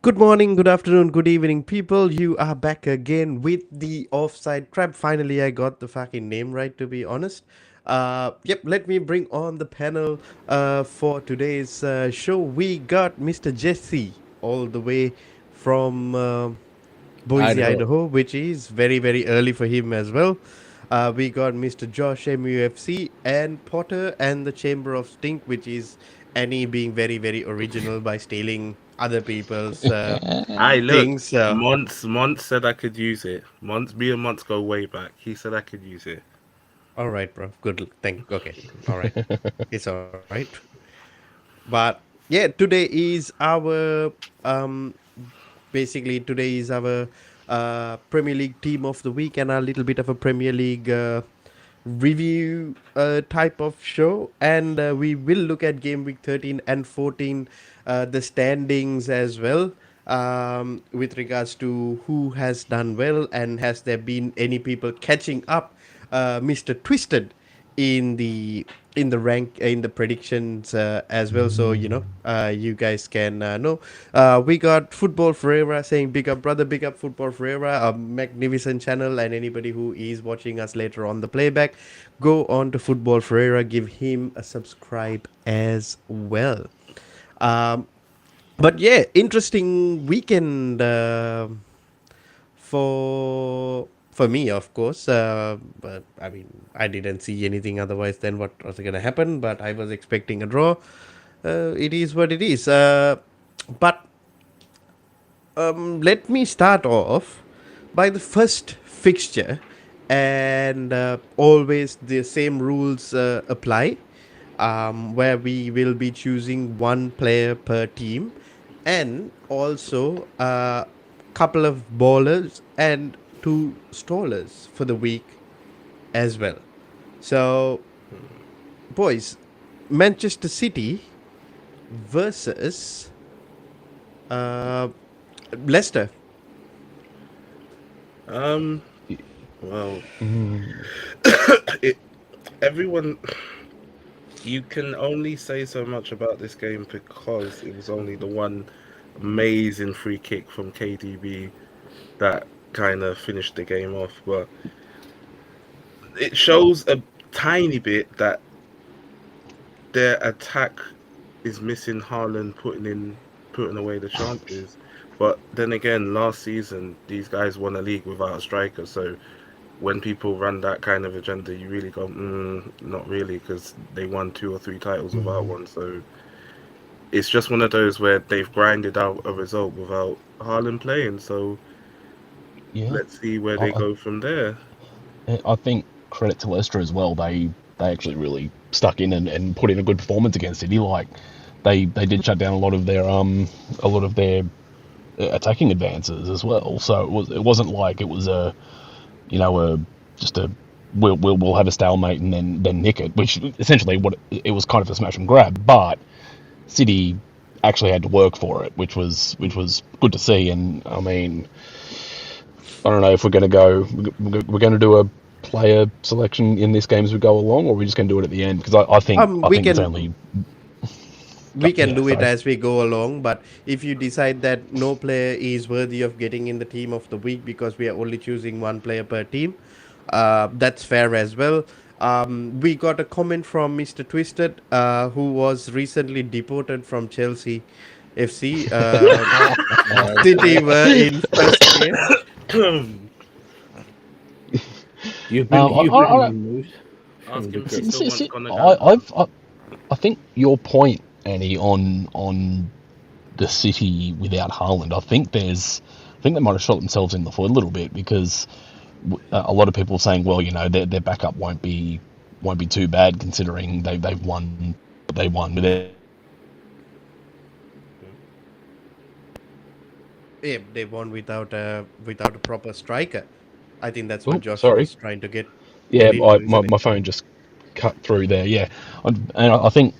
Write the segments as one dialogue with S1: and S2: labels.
S1: Good morning, good afternoon, good evening, people. You are back again with the offside trap. Finally, I got the fucking name right, to be honest. Yep, let me bring on the panel for today's show. We got Mr. Jesse all the way from Boise,
S2: Idaho.
S1: Idaho, which is very, very early for him as well. We got Mr. Josh MUFC and Potter and the Chamber of Stink, which is Annie being very, very original by stealing other people's
S2: I look.
S1: things. So,
S2: Monts said I could use it. Monts, me and Monts go way back. He said I could use it.
S1: all right, bro. Good. Thank. Okay. All right. It's all right. But yeah, today is our basically today is our Premier League team of the week and a little bit of a Premier League review type of show, and we will look at game week 13 and 14, the standings as well, with regards to who has done well and has there been any people catching up Mr. Twisted in the rank in the predictions as well, so you guys can know. We got Football Forever saying big up brother, big up Football Forever, a magnificent channel, and anybody who is watching us later on the playback, go on to Football Forever, give him a subscribe as well. um, but yeah, interesting weekend for me, of course. But I mean, I didn't see anything otherwise than what was going to happen. But I was expecting a draw. It is what it is. But let me start off by the first fixture, and always the same rules apply, where we will be choosing one player per team, and also a couple of bowlers and two stallers for the week as well. So, boys, Manchester City versus uh, Leicester.
S2: Um. Well, it, everyone. You can only say so much about this game because it was only the one amazing free kick from KDB that kind of finished the game off. But it shows a tiny bit that their attack is missing Haaland putting away the chances. But then again, last season these guys won a league without a striker. So when people run that kind of agenda, you really go, not really, because they won 2 or 3 titles without one. So it's just one of those where they've grinded out a result without Haaland playing. So
S3: Yeah,
S2: let's see where they
S3: I,
S2: go from there.
S3: I think credit to Leicester as well. They actually really stuck in and put in a good performance against City. Like they did shut down a lot of their attacking advances as well. So it wasn't like it was a you know a just a we'll have a stalemate and then nick it, which essentially what it was, kind of a smash and grab. But City actually had to work for it, which was good to see. And I mean, I don't know if we're going to do a player selection in this game as we go along, or we're just going to do it at the end, because I think
S1: Um,
S3: I
S1: we
S3: think it's
S1: can
S3: only
S1: we can
S3: yeah.
S1: do it
S3: Sorry.
S1: as we go along, but if you decide that no player is worthy of getting in the team of the week because we are only choosing one player per team, that's fair as well. We got a comment from Mr. Twisted, who was recently deported from Chelsea FC. City were in first place.
S2: Ask
S4: You've been
S3: I
S4: removed from the
S2: him if he
S4: group.
S2: still wants Gunner
S3: I,
S2: down.
S3: I think your point, Annie, on the City without Haaland, I think they might have shot themselves in the foot a little bit, because a lot of people are saying, well, their backup won't be too bad, considering they've won what they won with it.
S1: Yeah, they won without a proper striker. I think that's what
S3: Oh,
S1: Josh
S3: sorry.
S1: was trying to get
S3: Yeah,
S1: into, isn't it?
S3: my phone just cut through there. Yeah, and I think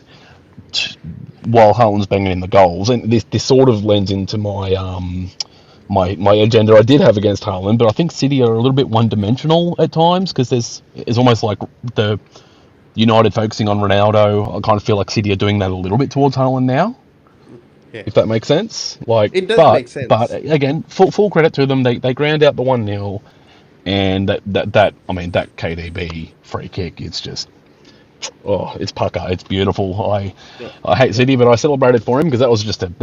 S3: while Haaland's banging in the goals, and this sort of lends into my agenda I did have against Haaland, but I think City are a little bit one dimensional at times, because it's almost like the United focusing on Ronaldo. I kind of feel like City are doing that a little bit towards Haaland now.
S1: Yeah.
S3: if that makes sense. Like,
S1: It does
S3: but
S1: make sense.
S3: again, full credit to them. They ground out the 1-0, and that I mean that KDB free kick is just it's pucker. It's beautiful.
S2: Yeah.
S3: I hate City, but I celebrated for him because that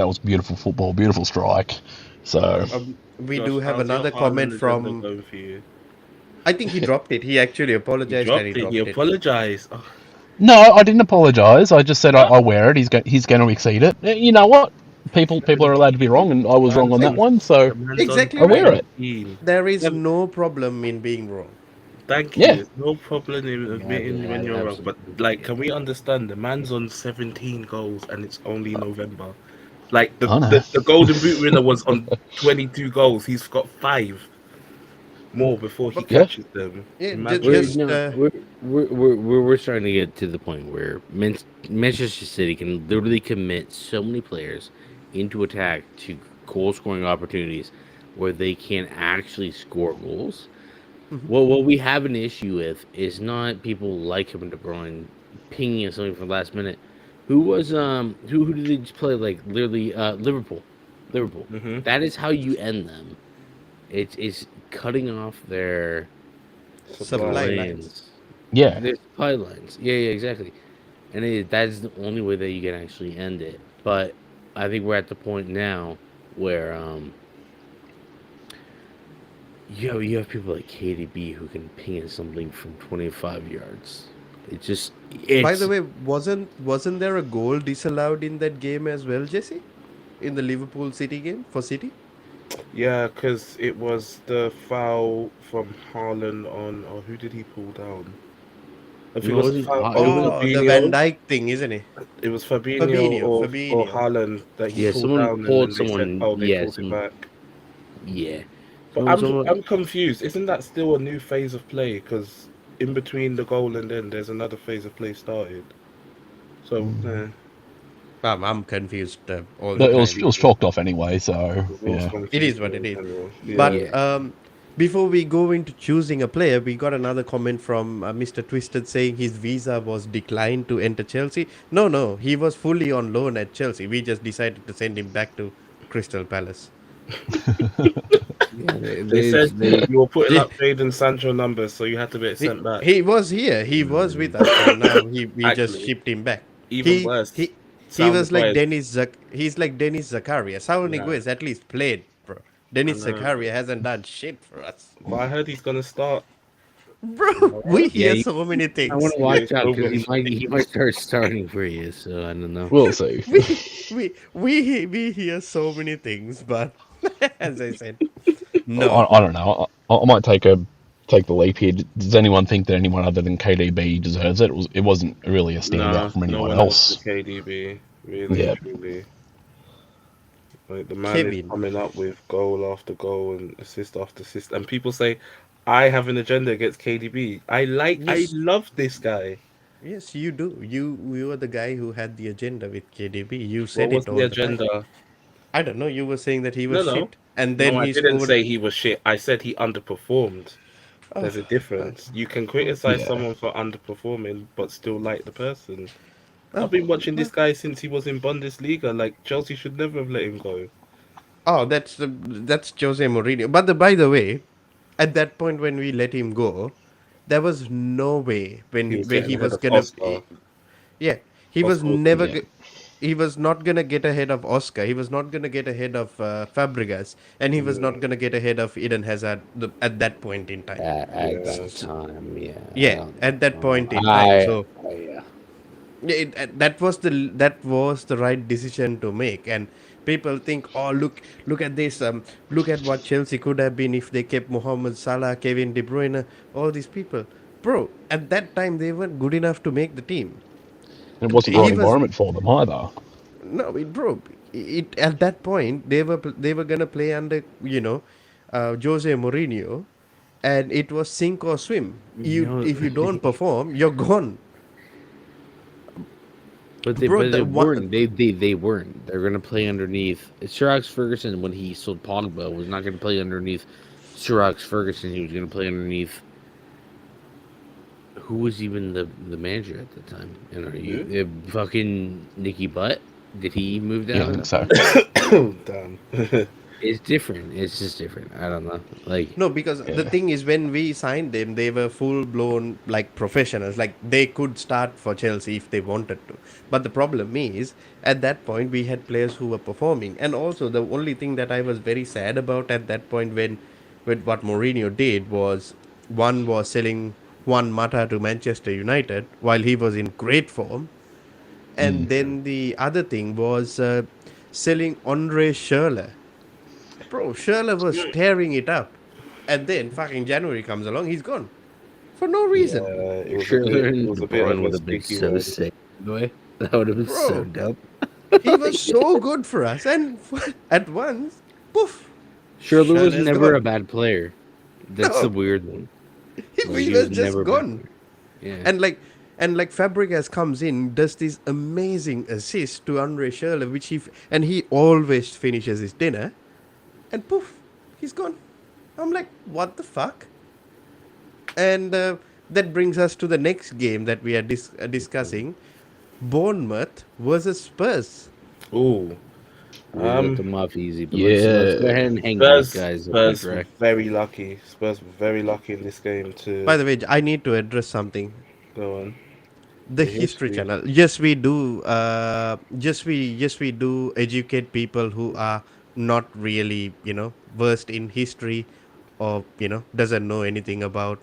S3: was beautiful football, beautiful strike. So
S1: We do
S2: Josh,
S1: have
S2: how's your
S1: another comment
S2: Haaland agenda
S1: from.
S2: going for you?
S1: I think he dropped it. He actually
S2: He
S1: apologized and he
S2: dropped it. He
S1: dropped it.
S2: apologized. Oh,
S3: no, I didn't apologise. I just said I wear it. He's going to exceed it. You know what? People are allowed to be wrong, and I was wrong on
S2: man's
S3: that
S2: on,
S3: one. So
S2: the man's on
S1: Exactly
S3: I wear
S1: right.
S3: it.
S2: 17.
S1: There is
S2: Yeah,
S1: no problem in being wrong.
S2: thank you.
S3: Yeah.
S2: There's no problem in admitting when you're wrong. But like, can we understand the man's on 17 goals and it's only November? Like
S3: I know.
S2: the Golden Boot winner was on 22 goals. He's got 5 more before he
S1: But
S3: Yeah.
S2: catches them.
S1: yeah,
S2: Imagine.
S4: We're starting to get to the point where Manchester City can literally commit so many players into attack to goal scoring opportunities where they can actually score goals.
S1: Mhm.
S4: Well, what we have an issue with is not people like Kevin De Bruyne pinging us something for the last minute. Who did they just play like literally Liverpool.
S2: Hmm.
S4: That is how you end them. It's cutting off their
S1: Supply
S2: Supply.
S1: lines.
S3: Yeah.
S4: their supply lines. Yeah, exactly. And that is the only way that you can actually end it. But I think we're at the point now where you have people like KDB who can ping in something from 25 yards.
S1: By the
S4: It's
S1: way, wasn't there a goal disallowed in that game as well, Jesse? In the Liverpool City game for City?
S2: Yeah, because it was the foul from Haaland on, or who did he pull down? I think it
S4: no, it
S2: was a
S4: wasn't.
S2: foul
S4: It
S2: on
S4: wasn't.
S1: Oh, the Van
S2: Fabinho.
S1: Dijk thing, isn't it?
S2: It was Fabinho or
S1: Fabinho.
S2: Haaland that he
S4: Yeah,
S2: pulled
S4: someone
S2: down, and
S4: pulled
S2: then they said,
S4: someone.
S2: "Oh, they
S4: Yeah,
S2: pulled it back."
S4: yeah.
S2: But
S4: Someone.
S2: I'm confused. Isn't that still a new phase of play? Because in between the goal and then there's another phase of play started. So
S1: I'm confused all the
S3: But
S1: time.
S3: it was chalked off anyway. So
S2: it was
S3: yeah.
S1: It is
S2: confusing
S1: what it
S2: in
S1: is.
S2: general.
S1: But
S4: Yeah.
S1: before we go into choosing a player, we got another comment from Mr. Twisted saying his visa was declined to enter Chelsea. No, he was fully on loan at Chelsea. We just decided to send him back to Crystal Palace.
S4: Yeah,
S2: They said
S4: they
S2: you were putting
S1: Yeah,
S2: up Jadon Sancho numbers, so you had to get
S1: he,
S2: sent back.
S1: he was here. He was with us, and now we just
S2: Actually,
S1: shipped him back.
S2: even
S1: He
S2: worse,
S1: he he
S2: sound
S1: was like
S2: advice.
S1: He's like Dennis Zakaria. Sao
S2: Yeah,
S1: Niguez at least played, bro.
S2: I
S1: Dennis
S2: know.
S1: Zakaria hasn't done shit for us.
S2: But I heard he's gonna start.
S1: Bro, we
S4: yeah.
S1: hear so many
S4: I want
S1: things.
S4: to
S2: Yeah,
S4: watch
S2: it's
S4: out because
S2: nobody.
S4: he might start starting for you. So I don't know.
S3: We'll see.
S1: We hear so many things, but as I said, no.
S3: I don't know. I might take the leap here. Does anyone think that anyone other than KDB deserves it? It wasn't really a standout
S2: Nah,
S3: from
S2: no
S3: anyone
S2: one else
S3: else.
S2: is KDB. Really and
S3: Yeah.
S2: truly. Like the man is
S1: Kevin.
S2: coming up with goal after goal and assist after assist, and people say, "I have an agenda against KDB." I
S1: Yes,
S2: love this guy.
S1: yes, you do. You are the guy who had the agenda with KDB. You
S2: What
S1: said
S2: was
S1: it
S2: the
S1: all the time.
S2: agenda?
S1: I don't know. You were saying that he was
S2: No, no,
S1: shit, and then
S2: no. I
S1: he
S2: didn't
S1: scored.
S2: say he was shit. I said he underperformed.
S1: Oh,
S2: There's a difference. You can
S1: oh,
S2: criticize
S3: Yeah.
S2: someone for underperforming, but still like the person. I've
S1: oh,
S2: been watching
S1: oh,
S2: this guy since he was in Bundesliga. Like Chelsea should never have let him go.
S1: oh, that's Jose Mourinho. But by the way, at that point when we let him go, there was no way
S2: He was
S1: where
S2: getting
S1: he
S2: ahead
S1: was
S2: of
S1: gonna.
S2: Oscar.
S1: Yeah, he was
S2: Oscar was
S1: never.
S3: Yeah.
S1: He was not gonna get ahead of Oscar. He was not gonna get ahead of Fabregas, and he was
S2: Yeah,
S1: not gonna get ahead of Eden Hazard at that point in time.
S4: At
S2: yeah.
S4: that time, yeah.
S1: Yeah, at that point in time.
S4: I
S1: So
S4: yeah.
S1: yeah, that was the right decision to make. And people think, oh look at this, look at what Chelsea could have been if they kept Mohamed Salah, Kevin De Bruyne, all these people. Bro, at that time they weren't good enough to make the team.
S3: And it wasn't the right
S1: He was
S3: environment for them either.
S1: no, bro. It at that point they were gonna play under Jose Mourinho, and it was sink or swim. You
S4: No,
S1: if you don't perform, you're gone, bro.
S4: but they
S1: The one
S4: weren't. They weren't. They're gonna play underneath. Sir Alex Ferguson when he sold Pogba was not gonna play underneath Sir Alex Ferguson. He was gonna play underneath who was even the manager at the time. And are you fucking Nicky Butt? Did he move
S3: Yeah, I
S4: down?
S3: think so.
S2: Damn.
S4: It's different. It's just different. I don't know. Like,
S1: No, because the
S3: Yeah.
S1: thing is, when we signed them, they were full blown like professionals. Like they could start for Chelsea if they wanted to. But the problem is, at that point, we had players who were performing, and also the only thing that I was very sad about at that point when, with what Mourinho did was, one was selling Juan Mata to Manchester United while he was in great form, and then the other thing was selling Andre Schürrle. Bro, Schürrle was tearing it up. And then fucking January comes along, he's gone. For no reason.
S2: It was a
S4: Schürrle
S2: bit. It
S4: and
S2: was
S4: De
S2: a bit of
S4: Bruyne
S2: a
S4: would have been
S2: sticky
S4: so
S2: one.
S4: sick. By the way, that would have been so
S1: Bro,
S4: dope.
S1: he was so good for us. And at once, poof,
S4: Schürrle was
S1: Schürrle's
S4: never a
S1: gone.
S4: bad player. That's the
S1: No,
S4: weird one. Like,
S1: he
S4: he was
S1: was
S4: never
S1: just
S4: a bad
S1: gone.
S4: player. Yeah.
S1: And like Fabregas comes in, does this amazing assist to Andre Schürrle, which and he always finishes his dinner, and poof, he's gone. I'm like, what the fuck? And that brings us to the next game that we are discussing, Bournemouth versus Spurs.
S2: Ooh.
S4: We let them off easy, but let's go
S3: Yeah.
S4: ahead and hang these
S2: Spurs.
S4: guys up
S2: Spurs were
S4: direct.
S2: very lucky. Spurs were very lucky in this game to
S1: By the way, I need to address something.
S2: go on.
S1: The
S2: The
S1: History
S2: history.
S1: Channel. Yes, we do. Yes, we do educate people who are not really, versed in history, or doesn't know anything about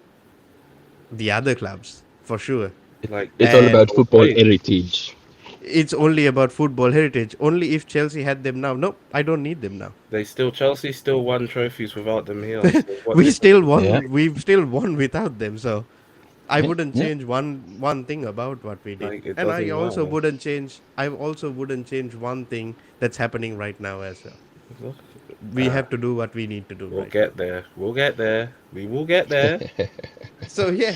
S1: the other clubs for sure.
S2: Like
S3: It's all
S1: And
S3: about
S2: I'll
S3: football
S2: say,
S3: heritage.
S1: it's only about football heritage. Only if Chelsea had them now. Nope, I don't need them now.
S2: Chelsea still won trophies without them here. So what
S1: We
S2: they
S1: still
S3: Yeah.
S1: won. We've still won without them. So I
S3: Yeah.
S1: wouldn't
S3: Yeah.
S1: change one thing about what we did,
S2: like it
S1: and I
S2: doesn't
S1: also
S2: matter.
S1: wouldn't change. I also wouldn't change one thing that's happening right now as well. We
S2: Uh,
S1: have to do what we need to do
S2: we'll
S1: right now.
S2: get there. We'll get there. We will get there.
S1: So yeah,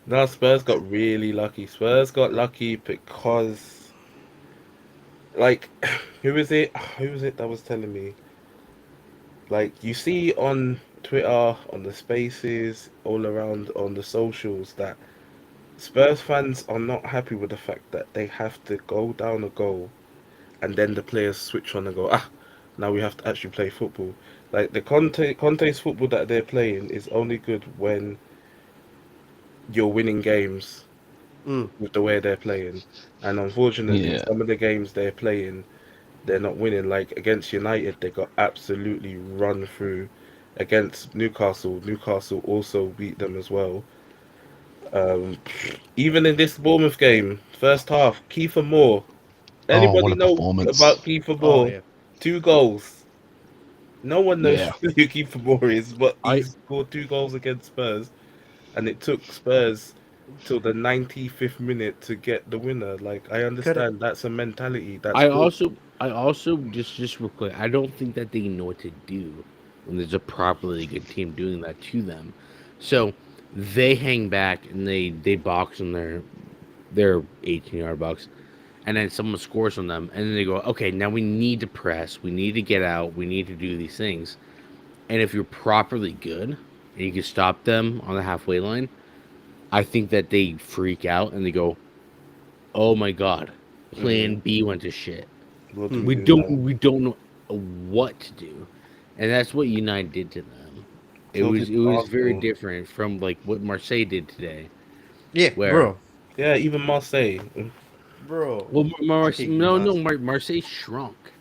S2: No, Spurs got really lucky. Spurs got lucky because, like, who was it? Who was it that was telling me? Like, you see on Twitter, on the spaces, all around on the socials, that Spurs fans are not happy with the fact that they have to go down a goal and then the players switch on and go, now we have to actually play football. Like, the Conte's football that they're playing is only good when you're winning games
S1: mm,
S2: with the way they're playing. And unfortunately,
S3: Yeah.
S2: some of the games they're playing, they're not winning. Like against United, they got absolutely run through. Against Newcastle also beat them as well. Um, Even in this Bournemouth game, first half, Kiefer Moore.
S3: Oh, what
S2: Anybody
S3: a
S2: know
S3: performance.
S2: about Kiefer
S1: oh
S2: Moore?
S1: yeah,
S2: 2 goals. No one knows
S3: Yeah.
S2: who Kiefer Moore is, but he
S4: I
S2: scored 2 goals against Spurs, and it took Spurs till the 95th minute to get the winner. Like, I
S1: correct.
S2: understand that's a mentality. That's
S4: I
S2: good.
S4: also I also just real quick, I don't think that they know what to do when there's a properly good team doing that to them. So they hang back and they box in their 18-yard box, and then someone scores on them, and then they go, okay, now we need to press, we need to get out, we need to do these things. And if you're properly good and you can stop them on the halfway line, I think that they freak out and they go, oh my god, plan B went to shit.
S2: What do
S1: Hmm.
S2: we
S4: We
S2: do
S4: don't
S2: now?
S4: we don't know what to do, and that's what United did to them. It
S2: So
S4: was
S2: did
S4: it was very
S2: Arsenal.
S4: different from like what Marseille did today,
S1: Yeah,
S4: where
S1: bro,
S2: Yeah, even Marseille.
S1: bro,
S4: well
S1: fucking
S4: Marseille shrunk.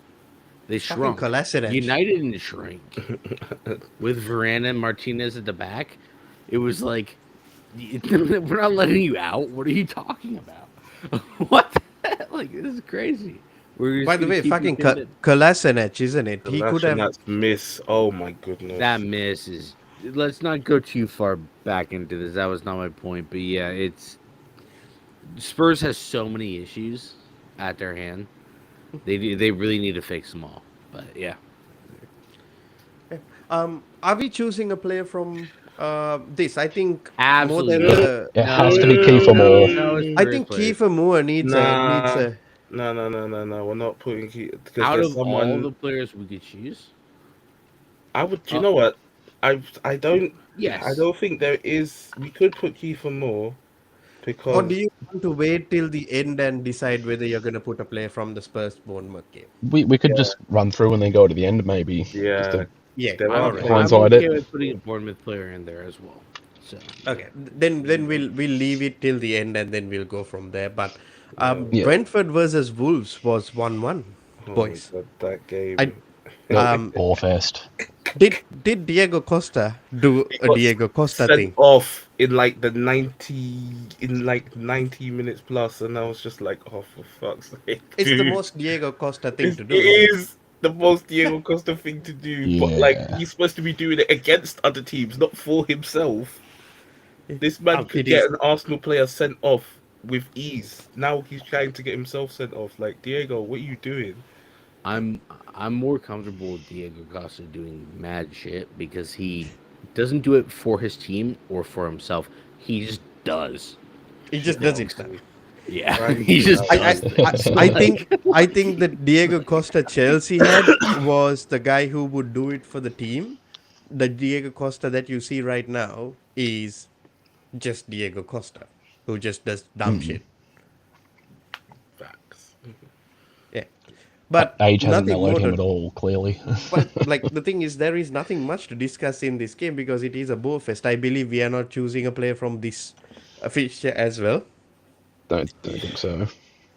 S4: They
S1: fucking
S4: shrunk.
S1: Kolasinac.
S4: United didn't shrink with Varane and Martinez at the back. It was like we're not letting you out. What are you talking about? What? Like this is crazy. We're
S1: By
S4: just
S1: the
S4: gonna
S1: way,
S4: keep you
S1: fucking
S4: pinned in.
S1: Kolasinac, isn't it?
S2: The
S1: He could
S2: last and
S1: have.
S2: that's miss. Oh my
S4: That
S2: goodness.
S4: miss is. Let's not go too far back into this. That was not my point, but yeah, it's Spurs has so many issues at their hand. They really need to fix them all. But yeah,
S1: Are we choosing a player from this? I think more
S4: absolutely
S1: than
S4: not.
S1: the.
S3: It has to be
S4: No,
S3: Kiefer
S4: no,
S3: Moore.
S4: no. It's
S1: I
S4: Spurs
S1: think
S4: players.
S1: Kiefer Moore needs
S2: Nah.
S1: a.
S2: No. We're not putting because
S4: Out
S2: there's
S4: of all
S2: someone
S4: the players we could choose,
S2: I would. Do you
S4: uh,
S2: know what? I
S4: yes.
S2: don't think there is. We could put Kiefer Moore
S1: Or do
S2: because
S1: you want to wait till the end and decide whether you're going to put a player from the Spurs Bournemouth game?
S3: We could
S2: Yeah.
S3: just run through and then go to the end, maybe. Just
S2: Yeah.
S3: to,
S1: Yeah,
S2: There
S1: all
S2: are
S1: right.
S2: players.
S4: I'm
S3: Hindsight
S4: okay
S3: it.
S4: with putting a Bournemouth player in there as well. So
S1: Okay, then we'll leave it till the end and then we'll go from there. But
S3: Yeah.
S1: Brentford versus Wolves was 1-1,
S2: Oh
S1: boys.
S2: my god, that game.
S1: I
S3: No,
S1: um
S3: Ballfest.
S1: did Diego Costa do
S2: It
S1: a
S2: got
S1: Diego Costa
S2: sent
S1: thing?
S2: off in like the 90 minutes plus, and I was just like, oh, for fuck's sake,
S1: It's the
S2: dude.
S1: most Diego Costa thing to
S2: It
S1: do, isn't it?
S2: is the most Diego Costa thing to do, but like
S3: Yeah.
S2: he's supposed to be doing it against other teams, not for himself. This man could
S1: It
S2: get
S1: is.
S2: an Arsenal player sent off with ease. Now he's trying to get himself sent off. Like, Diego, what are you doing?
S4: I'm more comfortable with Diego Costa doing mad shit because he doesn't do it for his team or for himself. He just does.
S1: He just does it now.
S4: Yeah,
S2: Right.
S4: he just
S1: I,
S4: does. things.
S1: I think that Diego Costa Chelsea had was the guy who would do it for the team. The Diego Costa that you see right now is just Diego Costa, who just does dumb shit.
S2: Facts.
S1: Yeah, but
S3: Age hasn't
S1: nothing
S3: mellowed
S1: more
S3: him
S1: to,
S3: at all, clearly.
S1: but like the thing is, there is nothing much to discuss in this game because it is a bore fest. I believe we are not choosing a player from this fixture as well.
S3: Don't think so.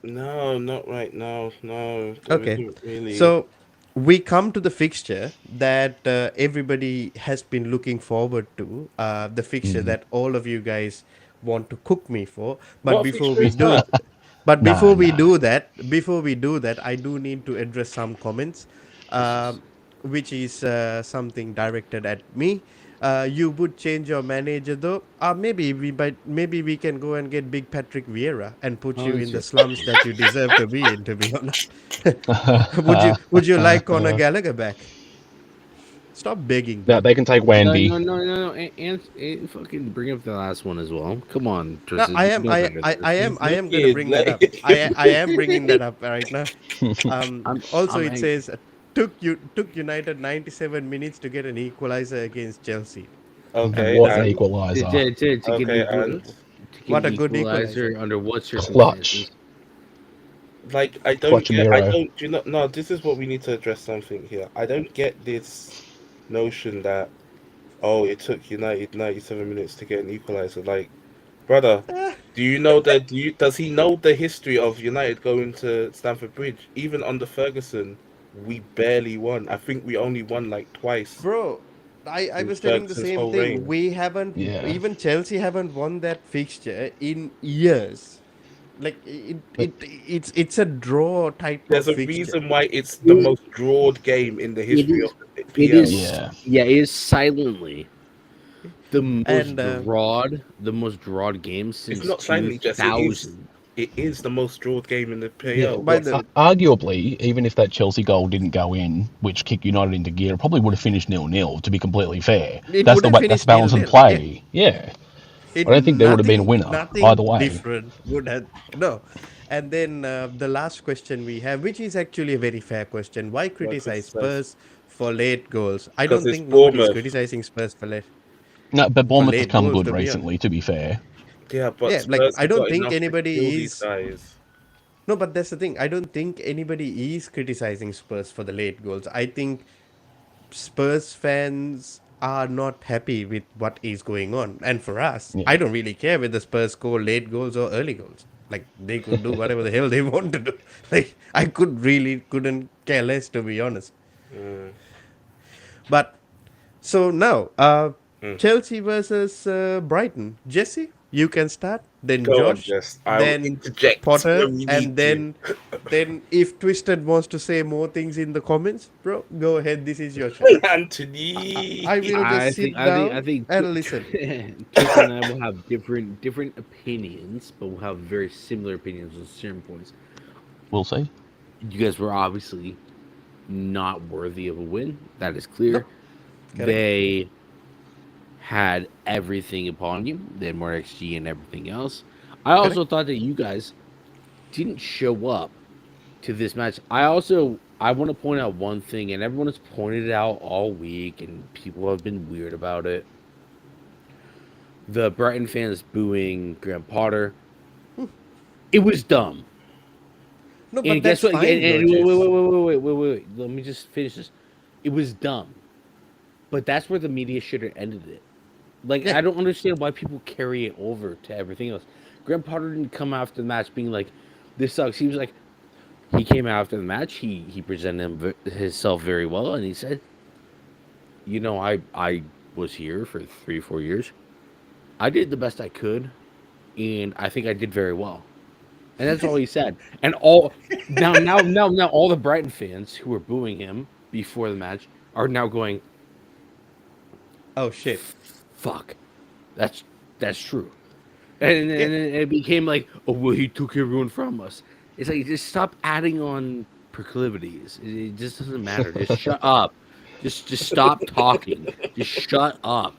S2: No, not right now. No. There
S1: Okay,
S2: isn't really.
S1: so we come to the fixture that everybody has been looking forward to, the fixture that all of you guys want to cook me for. But
S2: What
S1: before
S2: fixture
S1: we
S2: is
S1: do
S2: that?
S1: but
S3: Nah,
S1: before we
S3: nah.
S1: do that, I do need to address some comments, which is something directed at me. You would change your manager though. Maybe we can go and get Big Patrick Vieira and put
S4: Oh,
S1: you
S4: it's
S1: in the
S4: just-
S1: slums that you deserve to be in. To be honest, would you like Conor Gallagher back? Stop begging,
S3: No,
S1: bro.
S3: they can take Wendy.
S4: No. And fucking bring up the last one as well. Come on,
S1: No,
S4: Tristan.
S1: I
S4: you
S1: am
S4: know
S1: I
S4: better than
S1: I, I
S4: this.
S1: am I am gonna
S2: Kid,
S1: bring that up.
S2: like-
S1: I am bringing that up right now. Also,
S4: I'm
S1: it
S4: angry.
S1: says took United 97 minutes to get an equalizer against Chelsea.
S2: Okay,
S3: What an
S2: and
S3: equaliser.
S4: To get
S2: okay,
S4: equal-
S2: and
S4: to get
S1: What a
S4: an
S1: good
S4: equalizer under what
S3: Clutch.
S4: circumstances?
S2: like I don't
S3: Clutch
S2: get. I
S3: Miro.
S2: don't. Do you not? No, this is what we need to address something here. I don't get this notion that it took United 97 minutes to get an equalizer. Like, brother, do you know that? Does he know the history of United going to Stamford Bridge? Even under Ferguson, we barely won. I think we only won like twice.
S1: Bro, I
S2: In
S1: was telling the
S2: Ferguson's
S1: same
S2: whole
S1: thing.
S2: reign.
S1: We haven't
S3: Yeah.
S1: even Chelsea haven't won that fixture in years. Like it's a draw type
S2: There's
S1: of
S2: a
S1: fixture.
S2: reason why it's the most drawed game in the history
S4: is-
S2: of the
S4: It
S2: PL.
S4: is.
S3: Yeah.
S4: Yeah, it is silently the most
S1: And,
S4: drawed game since
S2: It's not silently, Jess.
S4: 2000.
S2: It is the most drawed game in the PL.
S3: Yeah,
S1: by the
S3: arguably, even if that Chelsea goal didn't go in, which kicked United into gear, it probably would have finished 0-0, to be completely fair.
S1: It
S3: That's
S1: would
S3: the
S1: have
S3: way, that's
S1: finished
S3: the balance of
S1: 0-0,
S3: play. Yeah.
S1: It,
S3: I don't think there would have been a winner
S1: nothing
S3: either way.
S1: different would have no. And then the last question we have, which is actually a very fair question: why criticize
S2: criticize?
S1: Spurs for late goals? I
S2: Because
S1: don't
S2: it's
S1: think nobody's
S2: Bournemouth.
S1: criticizing Spurs for late.
S3: No, but Bournemouth has
S1: late
S3: come
S1: goals,
S3: good
S1: to be honest.
S3: recently, to be fair.
S2: Yeah, but
S1: Yeah, like,
S2: Spurs
S1: I
S2: have
S1: don't
S2: got
S1: think
S2: enough to
S1: anybody
S2: kill these
S1: is-
S2: guys.
S1: No, but that's the thing. I don't think anybody is criticizing Spurs for the late goals. I think Spurs fans are not happy with what is going on. And for us,
S3: Yeah.
S1: I don't really care whether Spurs score late goals or early goals. Like, they could do whatever the hell they want to do. Like, I couldn't care less, to be honest. But so now, Chelsea versus Brighton. Jesse, you can start. Then
S2: Go on,
S1: Josh,
S2: Jess. I'll
S1: then
S2: interject
S1: Potter,
S2: when we need
S1: and then if Twisted wants to say more things in the comments, bro, go ahead. This is your show.
S2: Anthony.
S1: I will just sit down and listen.
S4: Tristan and I will have different opinions, but we'll have very similar opinions on certain points.
S3: We'll see.
S4: You guys were obviously not worthy of a win. That is clear.
S1: Nope. Correct.
S4: They had everything upon you. They had more XG and everything else. I also thought that you guys didn't show up to this match. I want to point out one thing, and everyone has pointed it out all week, and people have been weird about it. The Brighton fans booing Graham Potter. It was dumb.
S1: No,
S4: And
S1: but
S4: guess
S1: that's
S4: what?
S1: fine,
S4: And
S1: Rogers.
S4: wait. Let me just finish this. It was dumb, but that's where the media should have ended it. Like,
S1: Yeah.
S4: I don't understand why people carry it over to everything else. Graham Potter didn't come after the match being like, "This sucks." He was like, he came after the match. He presented himself very well, and he said, I was here for 3 or 4 years. I did the best I could, and I think I did very well." And that's all he said. And now, all the Brighton fans who were booing him before the match are now going,
S1: Oh shit.
S4: "Fuck, that's true." And
S1: Yeah.
S4: then it became like, "Oh well, he took everyone from us." It's like, just stop adding on proclivities. It just doesn't matter. Just shut up. Just stop talking. Just shut up.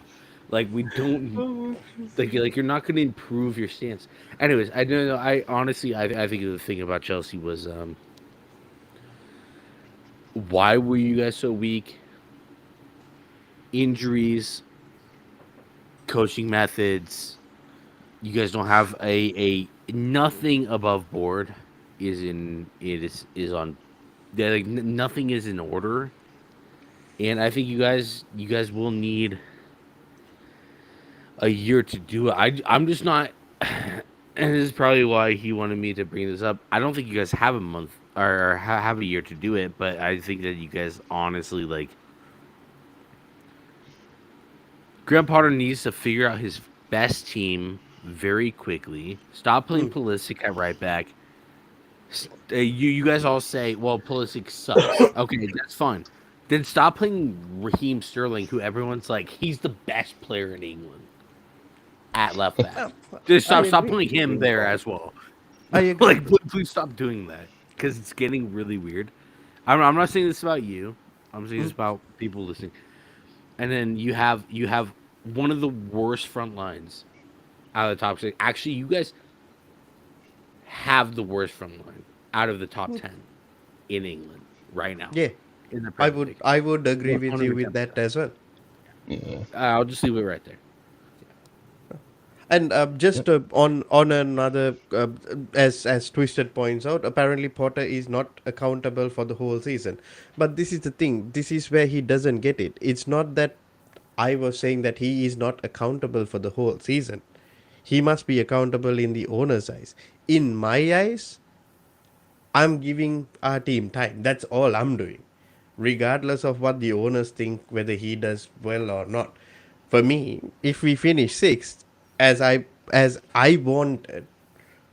S4: Like, we don't like you're not going to improve your stance. Anyways, I don't know. I honestly, I think the thing about Chelsea was, why were you guys so weak? Injuries, coaching methods. You guys don't have a nothing above board is on. Yeah, like, nothing is in order, and I think you guys will need a year to do it. I'm just not, and this is probably why he wanted me to bring this up. I don't think you guys have a month or have a year to do it, but I think that you guys honestly, like, Graham Potter needs to figure out his best team very quickly. Stop playing Pulisic at right back. You guys all say, well, Pulisic sucks. Okay, that's fine. Then stop playing Raheem Sterling, who everyone's like, he's the best player in England at left back. Just
S1: I
S4: stop
S1: agree.
S4: putting him there as well.
S1: I agree.
S4: Like, please stop doing that, because it's getting really weird. I'm not saying this about you. I'm saying this about people listening. And then you have one of the worst front lines out of the top 6. Actually, you guys have the worst front line out of the top 10 in England right now.
S1: Yeah.
S4: In the
S1: I
S4: Premier
S1: would
S4: League.
S1: I would agree with you with
S4: 110%.
S1: that as well.
S3: Yeah.
S4: I'll just leave it right there.
S1: And just on another, as Twisted points out, apparently Potter is not accountable for the whole season. But this is the thing. This is where he doesn't get it. It's not that I was saying that he is not accountable for the whole season. He must be accountable in the owner's eyes. In my eyes, I'm giving our team time. That's all I'm doing, regardless of what the owners think, whether he does well or not. For me, if we finish sixth, as I wanted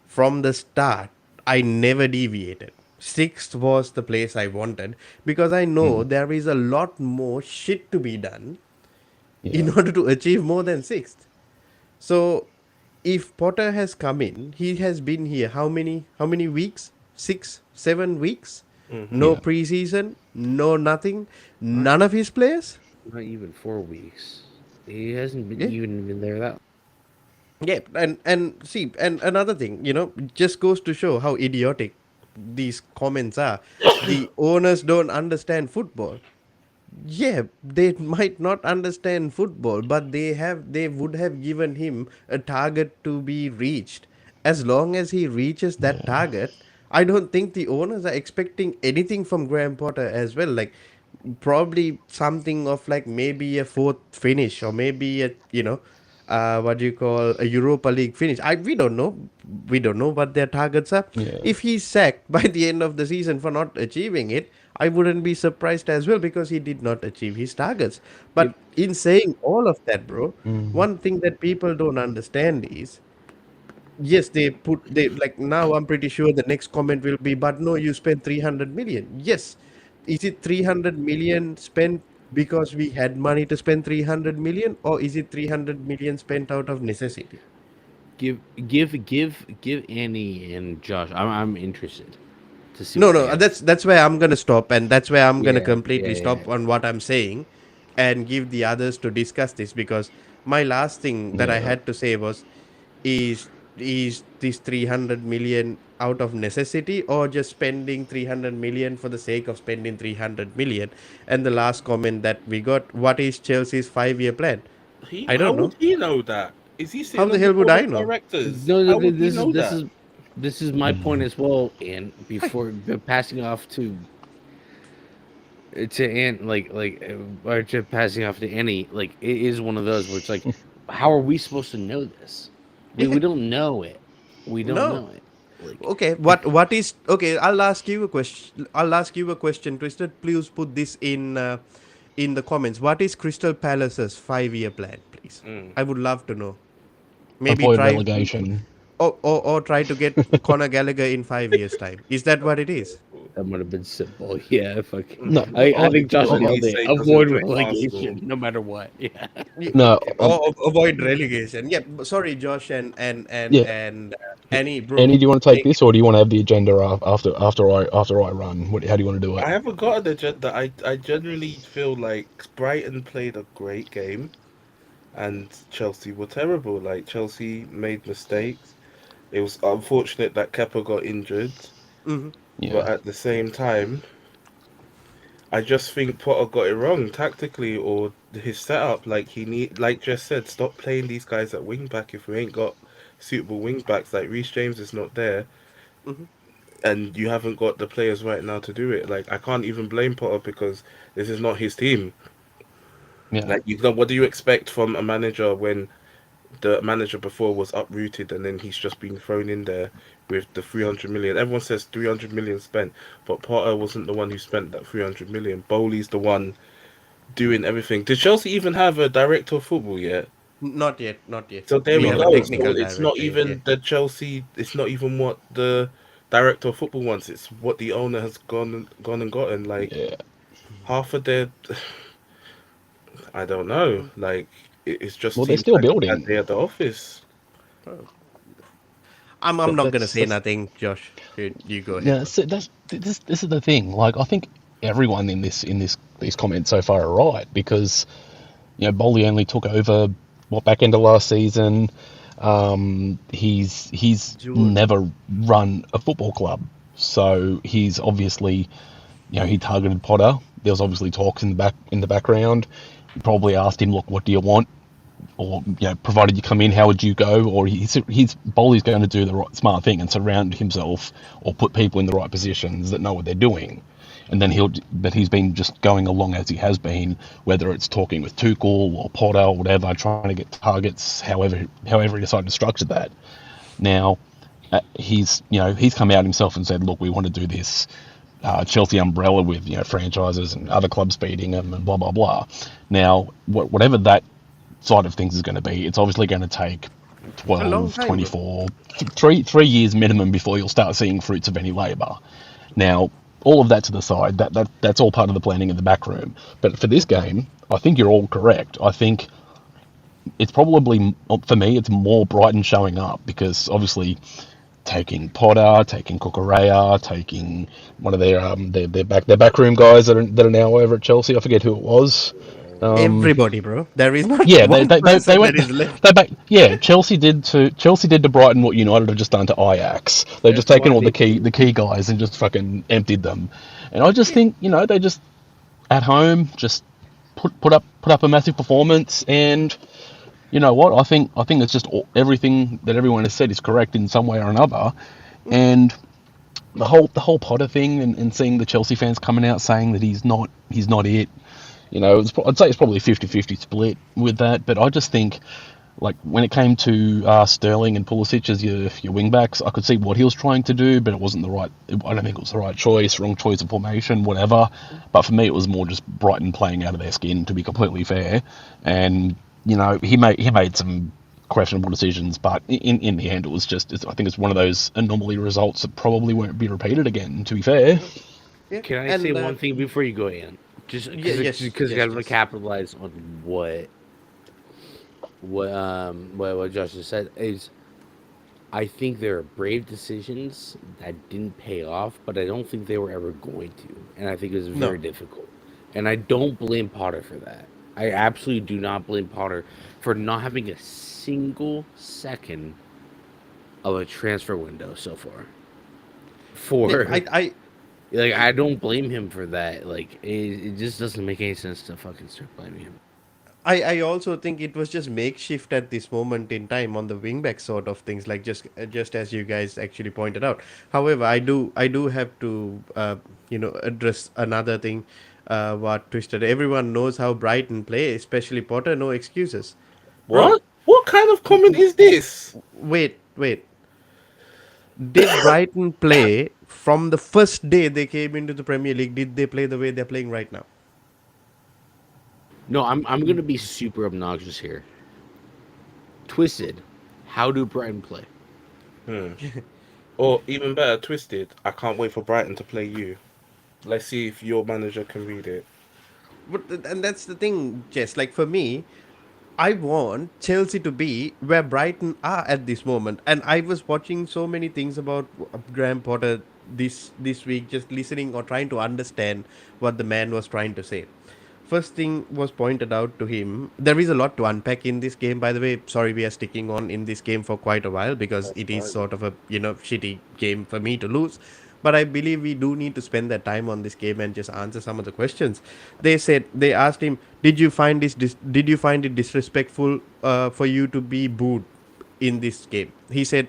S1: from the start, I never deviated. Sixth was the place I wanted because I know there is a lot more shit to be done in
S3: Yeah.
S1: order to achieve more than sixth. So if Potter has come in, he has been here how many weeks? 6, 7 weeks? No
S3: Yeah.
S1: preseason, no nothing,
S4: Not,
S1: none of his players?
S4: not even 4 weeks. He hasn't been
S1: Yeah.
S4: even been there that.
S1: Yeah, and see, and another thing, it just goes to show how idiotic these comments are. The owners don't understand football. Yeah, they might not understand football, but they would have given him a target to be reached. As long as he reaches that
S3: Yeah.
S1: target, I don't think the owners are expecting anything from Graham Potter as well. Like, probably something of like maybe a fourth finish, or maybe a what do you call, a Europa League finish. We don't know what their targets are.
S3: Yeah.
S1: If he's sacked by the end of the season for not achieving it, I wouldn't be surprised as well, because he did not achieve his targets.
S4: Yep.
S1: But in saying all of that, bro,
S3: Mm.
S1: one thing that people don't understand is, yes, they like, now I'm pretty sure the next comment will be, but no, you spent 300 million. Yes, is it 300 million spent because we had money to spend 300 million, or is it 300 million spent out of necessity?
S4: Give Annie and Josh. I'm interested to see
S1: No,
S4: what they
S1: no,
S4: have.
S1: that's where I'm gonna stop, and that's where I'm gonna
S4: Yeah,
S1: completely
S4: yeah.
S1: stop on what I'm saying, and give the others to discuss this, because my last thing that I
S3: Yeah.
S1: had to say was, is this 300 million out of necessity, or just spending 300 million for the sake of spending 300 million? And the last comment that we got, what is Chelsea's 5-year plan? I
S2: How
S1: don't
S2: would
S1: know.
S2: he know that? Is he
S1: How
S2: sitting
S1: the
S2: on the
S1: hell would
S2: board
S1: I
S2: of
S1: know?
S2: directors?
S4: No,
S2: How would he know
S4: this
S2: that?
S4: is this is my point as well, and before passing off to Ant, or to passing off to Annie, like it is one of those where it's like, how are we supposed to know this? We don't know it. We don't
S1: No.
S4: know it. Like
S1: Okay, what is okay? I'll ask you a question. I'll ask you a question, Tristan. Please put this in the comments. What is Crystal Palace's 5-year plan, please?
S2: Mm.
S1: I would love to know. Maybe
S3: Avoid
S1: try
S3: relegation.
S1: or try to get Conor Gallagher in 5 years' time. Is that what it is?
S4: that would have been simple. Yeah, fuck.
S3: No,
S4: I think Josh
S2: What did
S4: nailed
S2: he
S4: it.
S2: say? Doesn't
S4: Avoid
S2: join
S4: relegation,
S2: Arsenal.
S4: no matter what. Yeah.
S3: no.
S1: Or avoid relegation. Yeah. Sorry, Josh
S3: Yeah.
S1: Annie, bro.
S3: Annie, do you want to take
S1: Take
S3: this, or do you want to have the agenda after I run? How do you want to do it?
S2: I haven't got an agenda. I generally feel like Brighton played a great game and Chelsea were terrible. Like Chelsea made mistakes. It was unfortunate that Kepa got injured,
S1: Mhm.
S2: but
S3: Yeah,
S2: at the same time, I just think Potter got it wrong tactically or his setup. Like like Jess said, stop playing these guys at wing back if we ain't got suitable wing backs. Like Reece James is not there,
S1: Mhm.
S2: and you haven't got the players right now to do it. Like I can't even blame Potter because this is not his team.
S3: yeah,
S2: Like what do you expect from a manager when the manager before was uprooted and then he's just been thrown in there with the 300 million. Everyone says 300 million spent, but Potter wasn't the one who spent that 300 million. Bowley's the one doing everything. Did Chelsea even have a director of football yet?
S1: Not yet. Not yet.
S2: So there
S1: We
S2: we
S1: have a
S3: not
S2: go.
S3: yet.
S2: So
S1: technical
S2: it's not
S1: director. Yeah.
S2: even the Chelsea. It's not even what the director of football wants. It's what the owner has gone and gotten. Like
S3: Yeah.
S2: half of their, I don't know. Like it just
S3: Well, they're
S2: seems
S3: still
S2: like a bad
S3: building.
S2: day at the office.
S1: I'm not gonna
S3: That's
S1: say nothing, Josh. You go ahead,
S3: yeah.
S1: bro.
S3: So this is the thing. Like, I think everyone in these comments so far are right, because Bowley only took over back end of last season. He's
S1: June.
S3: never run a football club, so he's obviously, he targeted Potter. There was obviously talks in the background. He probably asked him, look, what do you want? Or, provided you come in, how would you go? Or he's Bowley's going to do the right smart thing and surround himself or put people in the right positions that know what they're doing. And then he's been just going along as he has been, whether it's talking with Tuchel or Potter or whatever, trying to get targets, however he decided to structure that. Now, he's come out himself and said, look, we want to do this Chelsea umbrella with franchises and other clubs beating them and blah blah blah. Now, whatever that side of things is going to be, it's obviously going to take
S1: A long
S3: 12,
S1: time, bro.
S3: 24, 3 years minimum before you'll start seeing fruits of any labour. Now, all of that to the side, that's all part of the planning in the back room. But for this game, I think you're all correct. I think it's probably, for me, it's more Brighton showing up, because obviously taking Potter, taking Cucurella, taking one of their backroom guys that are now over at Chelsea. I forget who it was.
S1: Everybody, bro. There is not
S3: Yeah,
S1: one
S3: they
S1: person
S3: went
S1: that is left.
S3: they back. Yeah, Chelsea did to Brighton what United have just done to Ajax. They've just
S2: That's
S3: taken
S2: why
S3: all
S2: they
S3: the key guys and just fucking emptied them. And I just think they just at home just put up a massive performance. And you know what? I think it's just everything that everyone has said is correct in some way or another. And the whole Potter thing, and seeing the Chelsea fans coming out saying that he's not it. I'd say it's probably a 50-50 split with that, but I just think, like, when it came to Sterling and Pulisic as your wing backs, I could see what he was trying to do, but it wasn't the right. I don't think it was the right choice, wrong choice of formation, whatever. But for me, it was more just Brighton playing out of their skin, to be completely fair. And he made some questionable decisions, but in the end, it was I think it's one of those anomaly results that probably won't be repeated again. To be fair.
S1: Yeah.
S4: Can I say
S1: And
S4: one thing before you go, Ian? Just
S1: yes,
S4: because you got to
S1: yes.
S4: capitalize on what Josh just said is, I think there are brave decisions that didn't pay off, but I don't think they were ever going to, and I think it was
S1: No.
S4: very difficult. And I don't blame Potter for that. I absolutely do not blame Potter for not having a single second of a transfer window so far.
S1: Yeah,
S4: For
S1: I
S4: like, I don't blame him for that. Like, it just doesn't make any sense to fucking start blaming him.
S1: I also think it was just makeshift at this moment in time on the wingback sort of things, like just as you guys actually pointed out. However, I do have to address another thing. What twisted? Everyone knows how Brighton play, especially Potter. No excuses, bro.
S2: What? What kind of comment is this?
S1: Wait. Did Brighton play from the first day they came into the Premier League? Did they play the way they're playing right now?
S4: No, I'm gonna be super obnoxious here. Twisted. How do Brighton play?
S2: Hmm. Or even better, twisted. I can't wait for Brighton to play you. Let's see if your manager can read it.
S1: And that's the thing, Jess. Like for me, I want Chelsea to be where Brighton are at this moment. And I was watching so many things about Graham Potter this week, just listening or trying to understand what the man was trying to say. First thing was pointed out to him. There is a lot to unpack in this game, by the way. Sorry, we are sticking on in this game for quite a while because
S2: That's
S1: it is
S2: fine.
S1: sort of a shitty game for me to lose. But I believe we do need to spend that time on this game and just answer some of the questions. They asked him, did you find it disrespectful for you to be booed in this game? He said,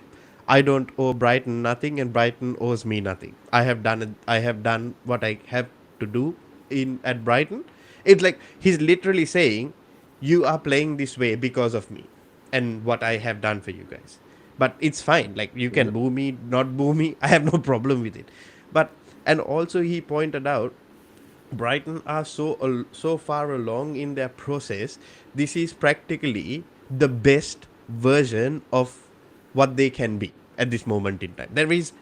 S1: I don't owe Brighton nothing, and Brighton owes me nothing. I have done what I have to do in at Brighton. It's like he's literally saying, you are playing this way because of me and what I have done for you guys. But it's fine. Like you can boo me, not boo me. I have no problem with it. But and also he pointed out Brighton are so far along in their process. This is practically the best version of what they can be at this moment in time. There is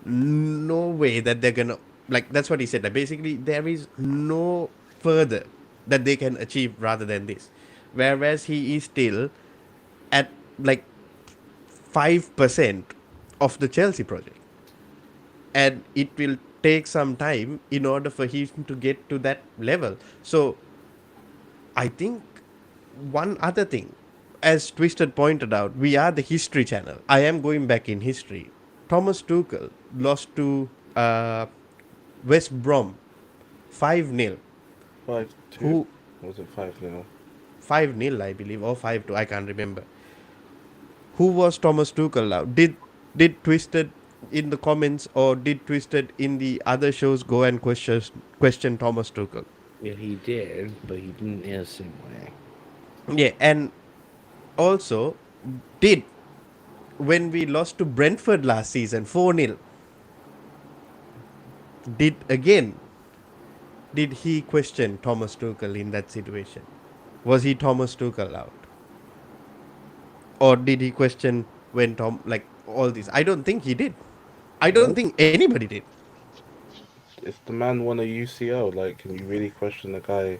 S1: no way that they're gonna, like, that's what he said. That basically there is no further that they can achieve rather than this. Whereas he is still at like 5% of the Chelsea project, and it will take some time in order for him to get to that level. So I think one other thing, as Twisted pointed out, we are the history channel. I am going back in history. Thomas Tuchel lost to West Brom 5-0.
S2: 5-2.
S1: Who
S2: Was it 5-0?
S1: 5-0, I believe, or 5-2, I can't remember. Who was Thomas Tuchel now? Did Twisted in the comments or did Twisted in the other shows go and question Thomas Tuchel?
S4: Yeah, he did, but he didn't in the same way.
S1: Yeah, and also did when we lost to Brentford last season 4-0, did he question Thomas Tuchel in that situation? Was he Thomas Tuchel out? Or did he question when like all this? I don't think he did. I don't
S2: No.
S1: think anybody did.
S2: If the man won a UCL, like, can you really question the guy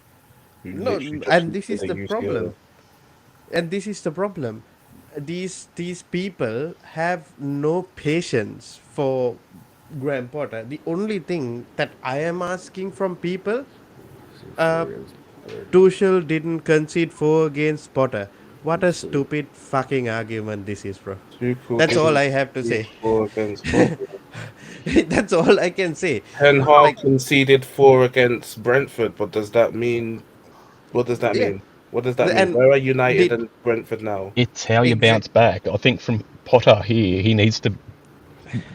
S2: who
S1: No,
S2: literally just
S1: and this
S2: won
S1: is
S2: a
S1: the
S2: UCL?
S1: problem. And this is the problem. These people have no patience for Graham Potter. The only thing that I am asking from people,
S4: So
S1: uh,
S4: 4 against
S1: Tuchel didn't concede 4 against Potter. What a
S4: so
S1: stupid fucking argument this is, bro.
S2: Tuchel
S1: That's all
S2: didn't
S1: I have to
S2: concede
S1: say.
S2: 4 against Potter.
S1: That's all I can say.
S2: Ten Hag
S1: Like,
S2: conceded 4 against Brentford, but does that mean? What does that
S1: yeah,
S2: mean? What does that mean?
S1: and
S2: Where are United
S1: did
S2: and Brentford now?
S3: It's how you
S1: exact.
S3: bounce back. I think from Potter here, he needs to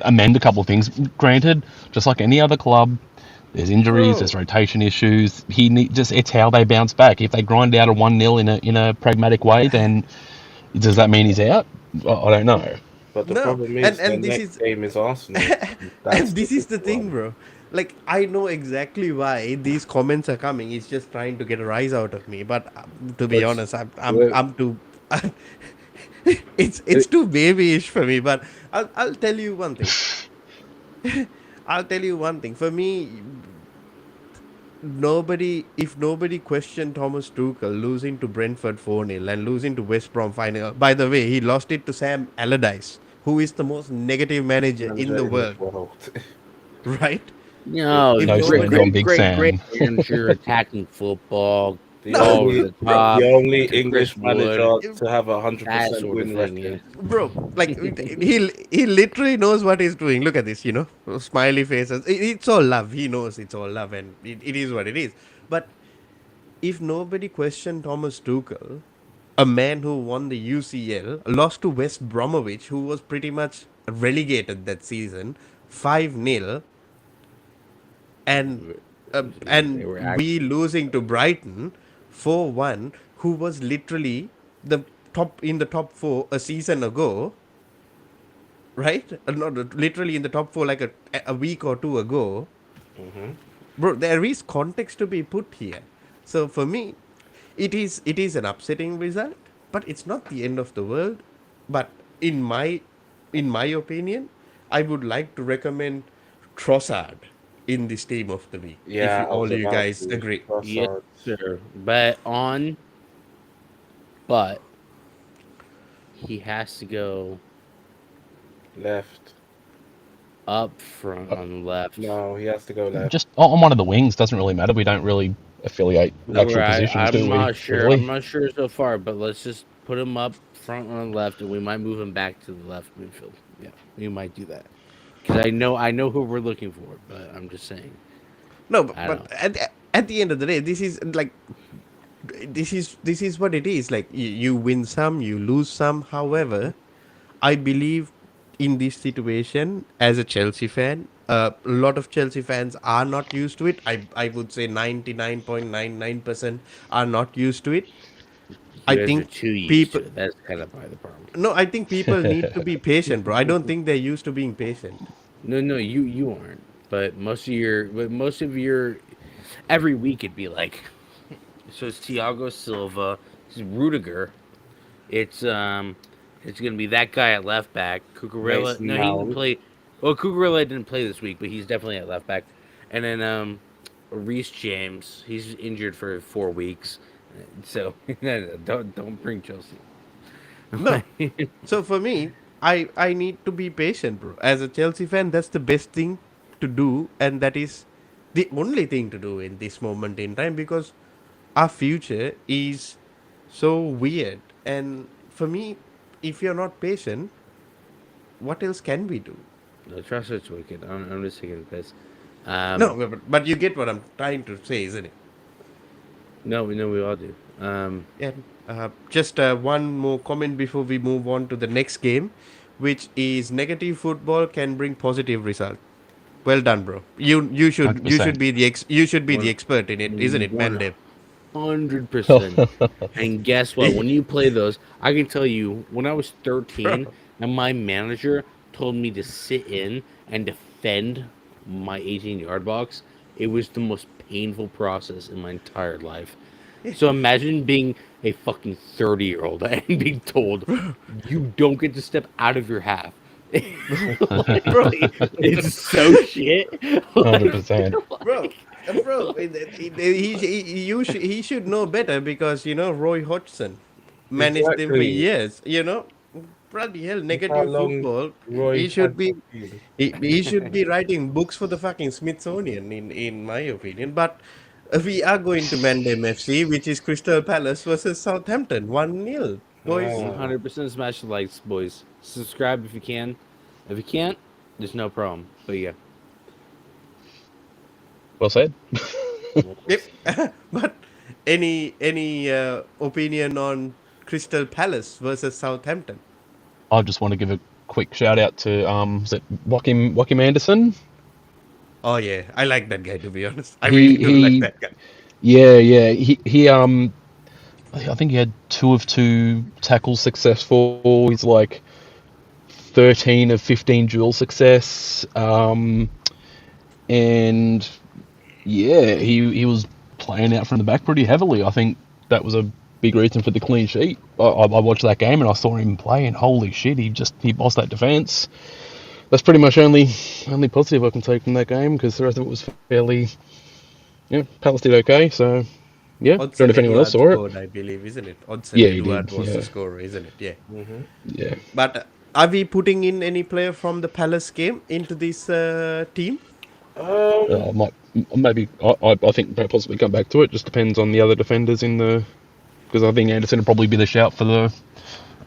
S3: amend a couple of things. Granted, just like any other club, there's injuries, there's
S2: Bro,
S3: rotation issues. Just it's how they bounce back. If they grind out a 1-0 in a pragmatic way, then does that mean he's out? I don't know.
S2: but the
S1: No,
S2: problem
S1: and
S2: is their
S1: and this
S2: next
S1: is
S2: game is Arsenal. That's
S1: and
S2: the
S1: this is the
S2: difficult
S1: thing,
S2: one.
S1: bro. Like I know exactly why these comments are coming. It's just trying to get a rise out of me. But to be
S4: let's
S1: honest,
S4: let,
S1: I'm too. It's too babyish for me. But I'll tell you one thing. I'll tell you one thing. For me, if nobody questioned Thomas Tuchel losing to Brentford 4-0 and losing to West Brom final. By the way, he lost it to Sam Allardyce, who is the most negative manager in
S2: Manager
S1: the
S2: in the
S1: world,
S2: world.
S1: right?
S4: no
S1: If
S3: No
S4: great
S3: slander
S1: nobody
S3: on
S4: great
S3: Big
S4: great great
S3: Sam.
S4: manager attacking football,
S2: The
S1: No,
S4: ball over
S2: only
S4: the
S2: the
S4: top
S2: only
S4: to Chris
S2: English
S4: Wood,
S2: manager to have a hundred
S4: that
S2: percent
S4: sort of
S2: win
S4: thing. Yeah.
S2: record.
S1: bro, like he literally knows what he's doing. Look at this, smiley faces. It's all love. He knows it's all love, and it is what it is. But if nobody questioned Thomas Tuchel, a man who won the UCL, lost to West Bromwich, who was pretty much relegated that season, 5-0, and
S4: They were
S1: we losing to Brighton 4-1, who was literally the top in the top four a season ago, right? Not literally in the top four like a week or two ago. Bro, there is context to be put here. So for me, it is an upsetting result, but it's not the end of the world. But in my opinion, I would like to recommend Trossard in this team of the week. If
S2: Yeah,
S1: you
S2: I was
S1: all you
S2: about
S1: guys
S2: to.
S1: agree.
S4: yes,
S2: Trossard
S4: sir. But he has to go
S2: left.
S4: up front on the left.
S2: No, he has to go left.
S3: Just on one of the wings doesn't really matter. We don't really affiliate actual positions, do
S4: I'm
S3: we?
S4: not sure.
S3: Really?
S4: I'm not sure so far, but let's just put him up front on the left, and we might move him back to the left midfield. Yeah, we might do that because I know who we're looking for, but I'm just saying.
S1: No,
S4: I
S1: but
S4: don't.
S1: at the end of the day, this is what it is. Like you win some, you lose some. However, I believe in this situation as a Chelsea fan, a lot of Chelsea fans are not used to it. I would say 99.99% are not used to it. I
S4: You guys are
S1: think
S4: too used
S1: people
S4: to it. That's kind of by the problem.
S1: no, I think people need to be patient, bro. I don't think they're used to being patient.
S4: No, you aren't. But most of your every week it'd be like, so it's Thiago Silva, it's Rudiger, it's gonna be that guy at left back. Cucurella,
S2: Mason
S4: no, he didn't
S2: Mount.
S4: play. Well, Cucurella didn't play this week, but he's definitely at left back. And then Reece James, he's injured for 4 weeks, so don't bring Chelsea.
S1: No. So for me, I need to be patient, bro. As a Chelsea fan, that's the best thing to do, and that is the only thing to do in this moment in time because our future is so weird. And for me, if you're not patient, what else can we do?
S4: No, trust it's wicked. I'm just taking the piss.
S1: No, but you get what I'm trying to say, isn't it?
S4: No, we all do.
S1: Yeah. Just one more comment before we move on to the next game, which is negative football can bring positive result. Well done, bro. You should
S3: 100%.
S1: be the
S4: One,
S1: expert in it, isn't it,
S4: one
S1: Mandem?
S4: 100%. And guess what? When you play those, I can tell you, when I was 13
S1: Bro.
S4: and my manager told me to sit in and defend my 18-yard box, it was the most painful process in my entire life. So imagine being a fucking 30-year-old and being told you don't get to step out of your half.
S1: Bro,
S4: Literally, it's so shit. Like,
S3: 100%.
S1: he should know better because Roy Hodgson managed them for
S2: Exactly.
S1: years. Bloody hell,
S2: Look how
S1: negative
S2: long
S1: football.
S2: Roy
S1: He should
S2: had
S1: be
S2: to be.
S1: he should be writing books for the fucking Smithsonian, in my opinion. But we are going to Mandem FC, which is Crystal Palace versus Southampton, 1-0, boys.
S2: Wow.
S4: 100% smash the likes, boys. Subscribe if you can. If you can't, there's no problem. But yeah.
S3: Well said.
S1: Yep. But any opinion on Crystal Palace versus Southampton?
S3: I just want to give a quick shout out to is it Joachim Anderson?
S1: Oh yeah, I like that guy, to be honest. I really
S3: He
S1: do like
S3: he
S1: that guy.
S3: yeah. He I think he had 2 of 2 tackles successful. He's like 13 of 15 dual success. And yeah, he was playing out from the back pretty heavily. I think that was a big reason for the clean sheet. I watched that game and I saw him play, and holy shit, he bossed that defense. That's pretty much only positive I can take from that game, because the rest of it was fairly, Palace did okay. So yeah, don't know
S1: Odson
S3: if anyone else
S1: Edouard
S3: saw it.
S1: scored, I believe, isn't it? Odson
S3: Yeah, he
S1: Edouard
S3: did.
S1: was the
S3: Yeah,
S1: scorer, isn't it? Yeah.
S3: yeah.
S1: But are we putting in any player from the Palace game into this team?
S2: Um,
S3: Maybe I think they'll possibly come back to it. Just depends on the other defenders in the, because I think Anderson will probably be the shout for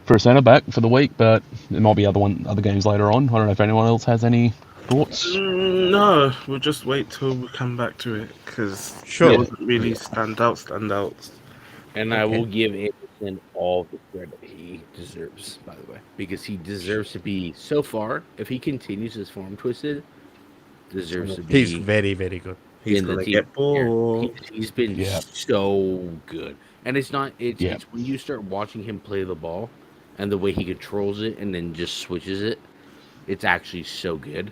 S3: a centre back for the week, but there might be other games later on. I don't know if anyone else has any Thoughts?
S2: No, we'll just wait till we come back to it because
S1: Sure.
S2: it wasn't really standouts.
S4: And I
S1: Okay.
S4: will give Anderson all the credit he deserves, by the way, because he deserves to be so far. If he continues his form twisted, deserves to
S1: He's
S4: be
S1: very, very good.
S2: He's
S4: in the
S2: gonna
S4: team.
S2: get bored.
S4: He's been
S3: Yeah.
S4: so good, and it's not. It's
S3: Yeah.
S4: it's when you start watching him play the ball, and the way he controls it, and then just switches it. It's actually so good.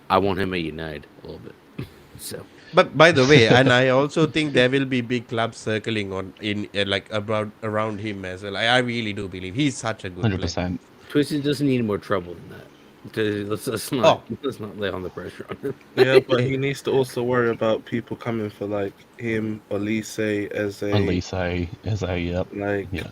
S4: I want him at United a little bit. So
S1: But by the way, and I also think there will be big clubs circling on in like about around him as well. I really do believe he's such a good player.
S3: 100%.
S4: Twisted doesn't need more trouble than that. Let's not lay on the pressure on him.
S2: Yeah, but he needs to also worry about people coming for like him, Elise, Eze,
S3: Elise, as a, yep.
S2: like.
S3: Yeah.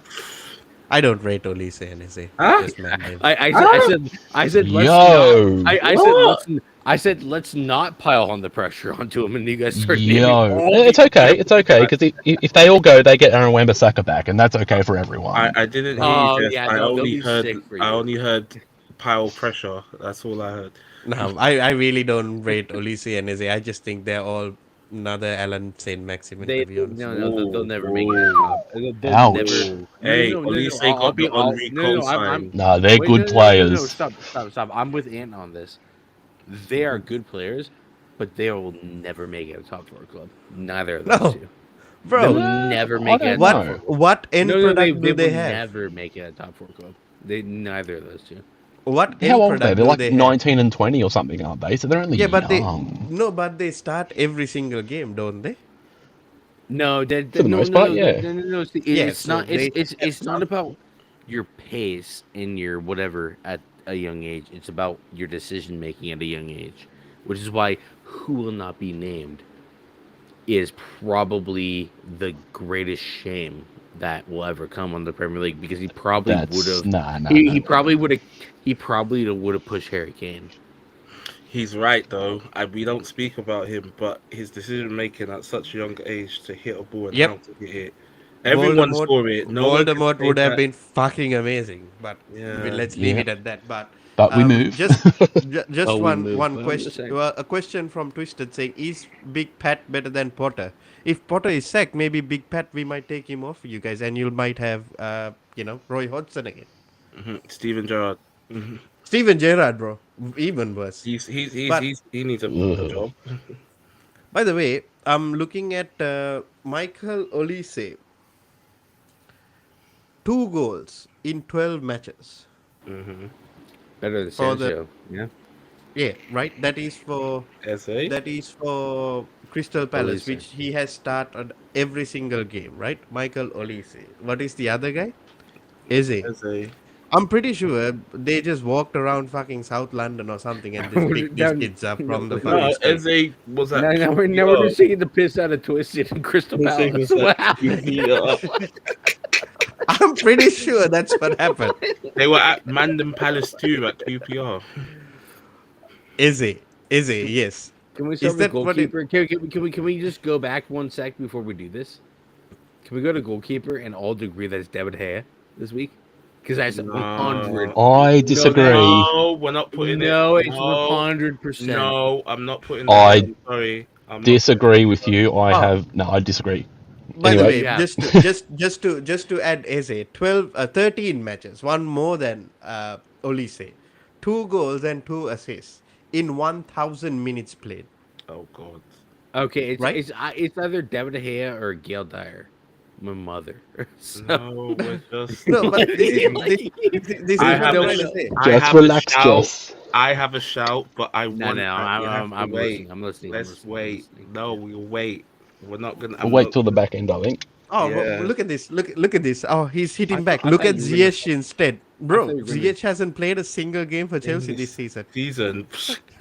S1: I don't rate Olise and Eze.
S2: Huh?
S1: Just man names.
S4: I said let's
S3: Yo!
S4: not, I said let's not pile on the pressure onto him, and you guys start naming all
S3: It's
S4: these
S3: okay. It's okay because if they all go, they get Aaron Wan-Bissaka back, and that's okay for everyone.
S2: I didn't hear
S4: Oh,
S2: you, Jeff.
S4: yeah,
S2: I
S4: they'll
S2: only
S4: be
S2: heard
S4: sick for you.
S2: I only heard pile pressure. That's all I heard.
S1: No, I really don't rate Olise and Eze. I just think they're all another Alan Saint Maximin, to be honest.
S4: They'll never make it. They'll
S3: Ouch.
S4: never.
S2: Hey,
S4: No, no, no,
S2: Elise
S4: no,
S2: got the Henri
S4: I'm-
S2: co-sign.
S3: No, they're
S4: Wait,
S3: good
S4: no,
S3: players.
S4: Stop. I'm with Ant on this. They are good players, but they will never make it a top four club. Neither of those
S1: No.
S4: two.
S1: Bro,
S4: They'll never
S3: I
S4: make it a
S3: don't
S1: what
S4: top
S3: know.
S4: four club.
S1: what end product do they
S4: will
S1: have?
S4: never make it a top four club. Neither of those two.
S1: What end
S3: How old are they?
S1: product
S3: They're
S1: do
S3: like
S1: they have?
S3: 19 and 20 or something, aren't they? So they're only
S1: Yeah, but
S3: young.
S1: but they start every single game, don't they?
S4: No,
S3: For the most part, yeah.
S4: no. See,
S1: Yeah,
S4: it's
S1: so
S4: not.
S1: they
S4: It's not about your pace and your whatever at a young age. It's about your decision making at a young age, which is why who will not be named is probably the greatest shame that will ever come on the Premier League because he probably would
S3: That's
S4: have.
S3: nah.
S4: He probably would have. He probably would have pushed Harry Kane.
S2: He's right though. We don't speak about him, but his decision making at such a young age to hit a ball and
S1: Yep.
S2: how to hit it. Everyone score it. No one can
S1: Voldemort
S2: say
S1: would have
S2: that.
S1: been fucking amazing, but
S2: Yeah.
S1: let's leave
S3: Yeah.
S1: it at that. But
S3: we move.
S1: Just
S4: Oh, we
S1: one
S4: move.
S1: one
S4: Well,
S1: question.
S4: just saying.
S1: A question from Twisted saying, "Is Big Pat better than Potter? If Potter is sacked, maybe Big Pat we might take him off you guys, and you might have Roy Hodgson again,
S2: Steven Gerrard. Mhm.
S1: Steven Gerrard, bro, even worse."
S2: He
S1: But-
S2: needs a
S3: Ugh.
S2: job.
S1: By the way, I'm looking at Michael Olise. 2 goals in 12 matches.
S4: Better than
S1: For the-
S4: Sancho. Yeah.
S1: Yeah, right. That is for Crystal Palace,
S4: Olise.
S1: which he has started every single game, right? Michael Olise. What is the other guy? Eze. I'm pretty sure they just walked around fucking South London or something and just picked these kids up from the fucking
S2: No,
S1: street.
S2: Eze was at
S4: Now we're just taking the piss out of Twisted and Crystal Palace. What happened?
S1: I'm pretty sure that's what happened.
S2: They were at Mandem Palace too at QPR.
S1: Eze, yes.
S4: Can we
S1: Is
S4: start with
S1: that what it-
S4: goalkeeper? Can we just go back 1 sec before we do this? Can we go to goalkeeper and all agree that it's David Hare this week? Because that's
S2: No.
S4: 100.
S3: I disagree.
S2: No, we're not putting
S4: No,
S2: it.
S4: it's 100%.
S2: No, I'm not putting
S3: I
S2: that. I'm sorry. I'm not
S3: Disagree with you.
S1: Oh.
S3: I disagree.
S1: By the
S3: Anyway.
S1: way,
S4: Yeah.
S1: just to add Eze, 13 matches, one more than Olise, 2 goals and 2 assists in 1,000 minutes played.
S2: Oh God.
S4: Okay,
S1: Right?
S4: it's either David Hare or Gail Dyer, my mother. So,
S2: No, we're just.
S1: No, but this is
S2: I
S1: what
S2: have
S1: I'm
S2: a
S1: trying to say.
S2: I
S3: Just
S2: have a
S3: relax,
S2: shout.
S3: Jess.
S2: I have a shout, but I want.
S4: no,
S2: you have to
S4: I'm
S2: wait.
S4: listening. I'm listening.
S2: Let's wait. No, we'll wait. We're not gonna.
S3: We'll wait till the back end, I think.
S1: Oh,
S2: Yeah.
S1: look at this! Look at this! Oh, he's hitting back.
S4: I
S1: Look
S4: thought
S1: at
S4: you were gonna-
S1: Ziyech instead, bro.
S4: thought you were gonna-
S1: Ziyech hasn't played a single game for Chelsea this season.
S2: season.